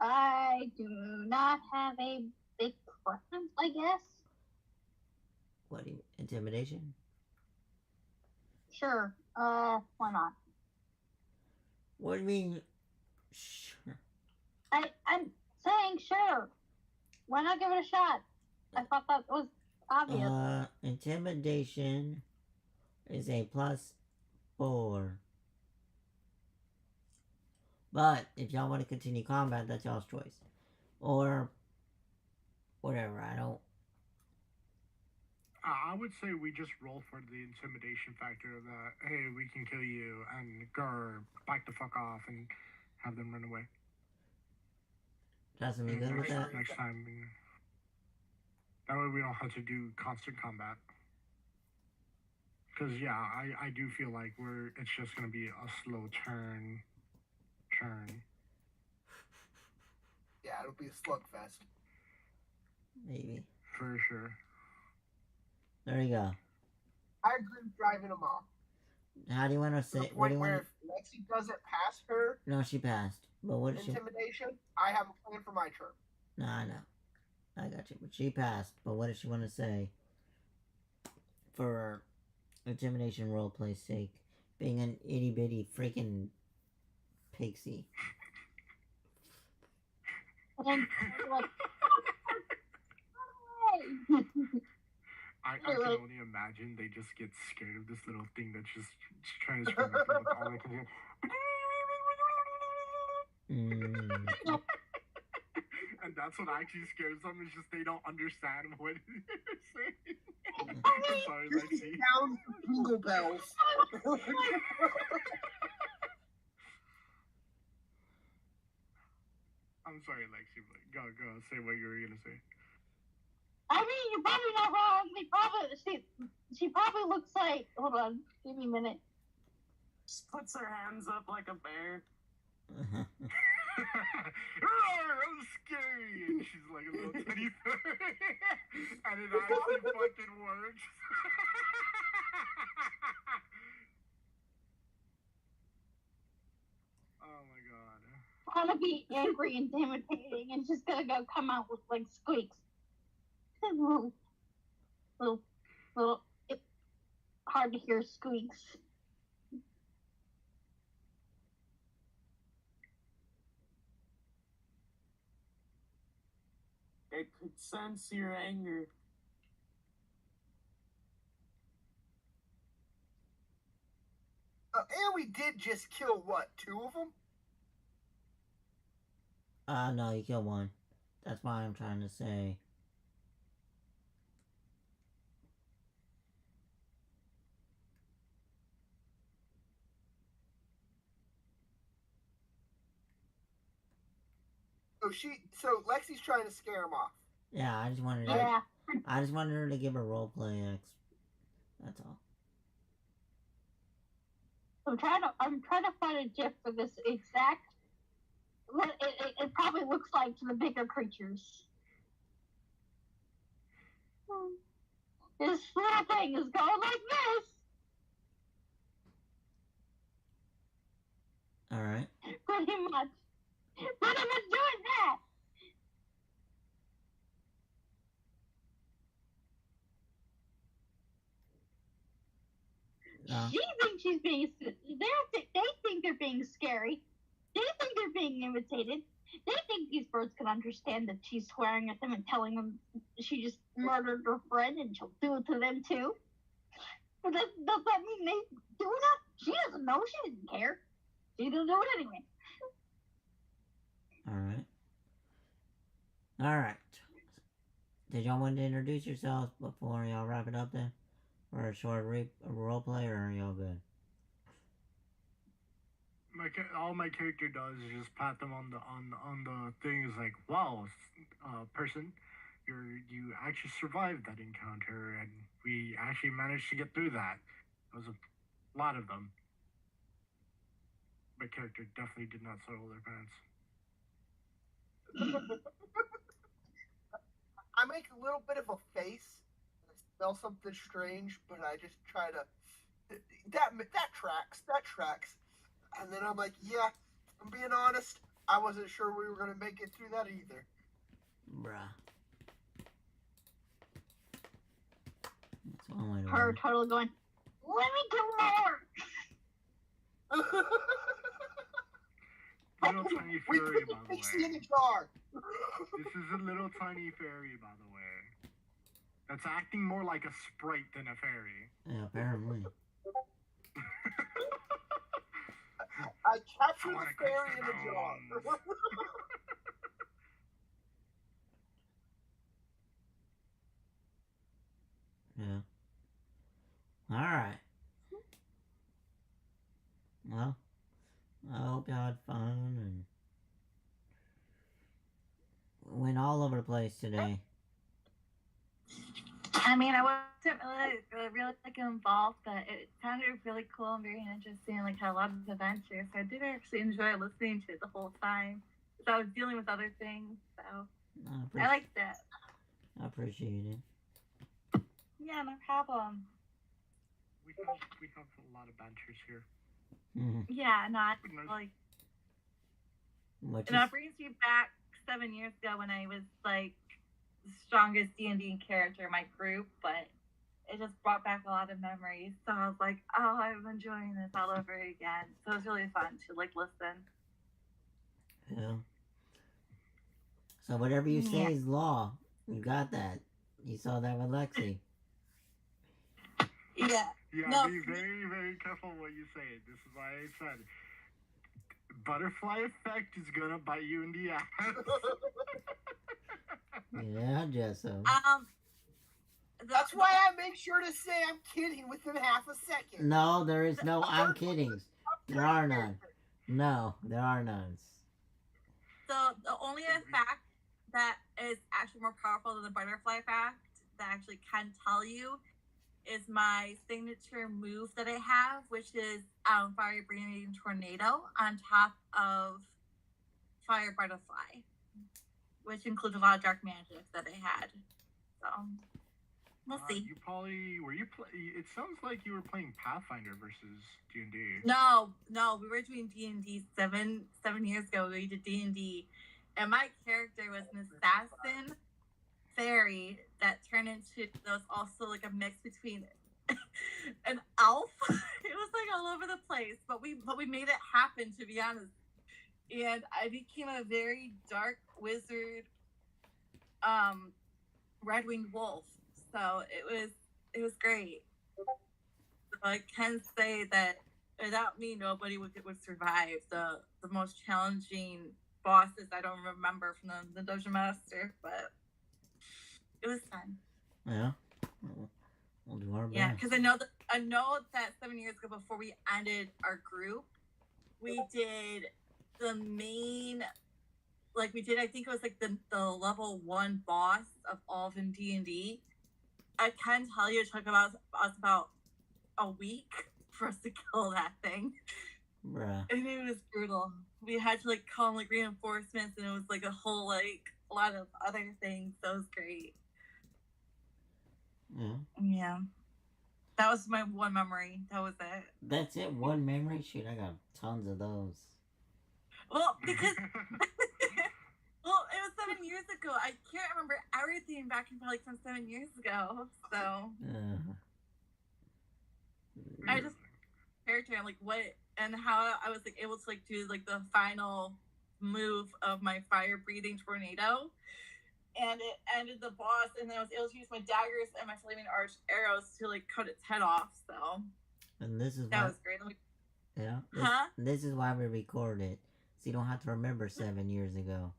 I do not have a big preference, I guess. What do you... Intimidation? Sure. Why not? What do you mean? Sure. I'm saying sure. Why not give it a shot? I thought that was obvious. Intimidation is a +4. But if y'all want to continue combat, that's y'all's choice. Or whatever. I would say we just roll for the intimidation factor that, hey, we can kill you, and go back the fuck off and have them run away. Justin, you good with that? Next time. That way we don't have to do constant combat. Because, yeah, I do feel like it's just going to be a slow turn. Yeah, it'll be a slugfest. Maybe. For sure. There you go. I agree with driving them off. How do you want to To the say? What do point you where want? if Lexi doesn't pass her No, she passed. But what did she? intimidation, I have a plan for my turn. No, I know. I got you. But she passed. But what does she want to say? For intimidation roleplay's sake, being an itty bitty freaking pixie. And like, I can only imagine they just get scared of this little thing that's just trying to scream at them with all they can hear. And that's what actually scares them, is just they don't understand what they're saying. I'm sorry, Lexi. Sounds jingle bells. I'm sorry, Lexi, but go, say what you were gonna say. I mean, you're probably not wrong. She probably looks like. Hold on, give me a minute. Just puts her hands up like a bear. I'm scary, and she's like a little teddy bear, and it actually fucking works. Oh my god. Trying to be angry and intimidating, and she's gonna come out with like squeaks. little, it's hard to hear squeaks. It could sense your anger. And we did just kill, what, 2 of them? No, you killed one. That's why I'm trying to say. So Lexi's trying to scare him off. Yeah, I just wanted her to give her roleplay X. That's all. I'm trying to find a gif for this exact. What it probably looks like to the bigger creatures. This little thing is going like this. All right. Pretty much doing that. She thinks she's being. They think they're being scary. They think they're being imitated. They think these birds can understand that she's swearing at them and telling them she just murdered her friend and she'll do it to them too. But does that mean they do that? She doesn't know. She didn't care. She's gonna do it anyway. All right. Did y'all want to introduce yourselves before y'all wrap it up then? For a short role play, or are y'all good? All my character does is just pat them on the thing. Is like, wow, person, you actually survived that encounter, and we actually managed to get through that. There was a lot of them. My character definitely did not soil their pants. I make a little bit of a face. I smell something strange, but I just try to. That tracks. And then I'm like, yeah, I'm being honest. I wasn't sure we were gonna make it through that either. Bruh. That's one way to Her win. totally going. Let me do more. Little tiny fairy, by the Pixie in way. the jar. This is a little tiny fairy, by the way. That's acting more like a sprite than a fairy. Yeah, apparently. I captured I the wanna fairy in catch the the jar. Yeah. Alright. Well, I hope y'all had fun and went all over the place today. I mean, I wasn't really like involved, but it sounded really cool and very interesting. Like had a lot of adventures. So I did actually enjoy listening to it the whole time. So I was dealing with other things, so I liked it. I appreciate it. Yeah, no problem. We have a lot of banters here. Yeah, not like. Which And that brings me back 7 years ago when I was like the strongest D&D character in my group, but it just brought back a lot of memories. So I was like, oh, I'm enjoying this all over again. So it was really fun to like listen. Yeah. So whatever you say Yeah. is law. You got that. You saw that with Lexi. Yeah. Yeah, No. be very, very careful what you say. This is why I said butterfly effect is gonna bite you in the ass. Yeah, Jessam. That's why I make sure to say I'm kidding within half a second. No, there is no I'm kidding. There are none. No, there are none. So the only fact that is actually more powerful than the butterfly fact that I actually can tell you is my signature move that I have, which is Fire Breathing Tornado on top of Fire Butterfly, which includes a lot of dark magic that I had. So we'll see. You probably it sounds like you were playing Pathfinder versus D&D. No, we were doing D&D 7 years ago. We did D&D, and my character was an assassin fairy that turned into those also like a mix between an elf. It was like all over the place, but we made it happen, to be honest. And I became a very dark wizard, red-winged wolf. So it was great. So I can say that without me, nobody would survive the most challenging bosses. I don't remember from the Dungeon Master, but it was fun. Yeah. We'll do our best. Yeah, because I know that 7 years ago, before we ended our group, we did the main, like we did. I think it was like the level 1 boss of all of D&D. I can tell you, it took us about a week for us to kill that thing. Bruh. And it was brutal. We had to like call like reinforcements, and it was like a lot of other things. So it was great. Yeah. Yeah. That was my one memory. That was it. That's it? One memory? Shoot, I got tons of those. Well, because well, it was 7 years ago. I can't remember everything back from 7 years ago. So I just character and like what and how I was like able to like do like the final move of my fire breathing tornado, and it ended the boss, and then I was able to use my daggers and my flaming arch arrows to like cut its head off. So And this is that why, was great. Like, yeah. huh? This is why we record it. So you don't have to remember 7 years ago.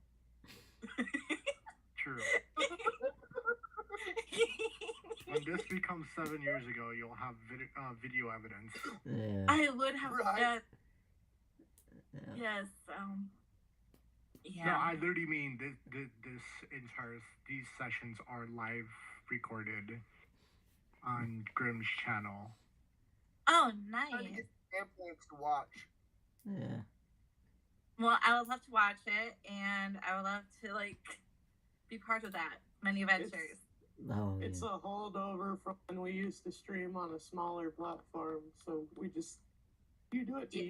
True. When this becomes 7 years ago, you'll have video evidence. Yeah. I would have Right. Yeah. yes. Yeah. No, I literally mean these sessions are live recorded on Grimm's channel. Oh, Trying to nice. get samples to watch. Yeah. Well, I would love to watch it, and I would love to like be part of that. Many adventures. Oh, yeah. It's a holdover from when we used to stream on a smaller platform. So you do it to you.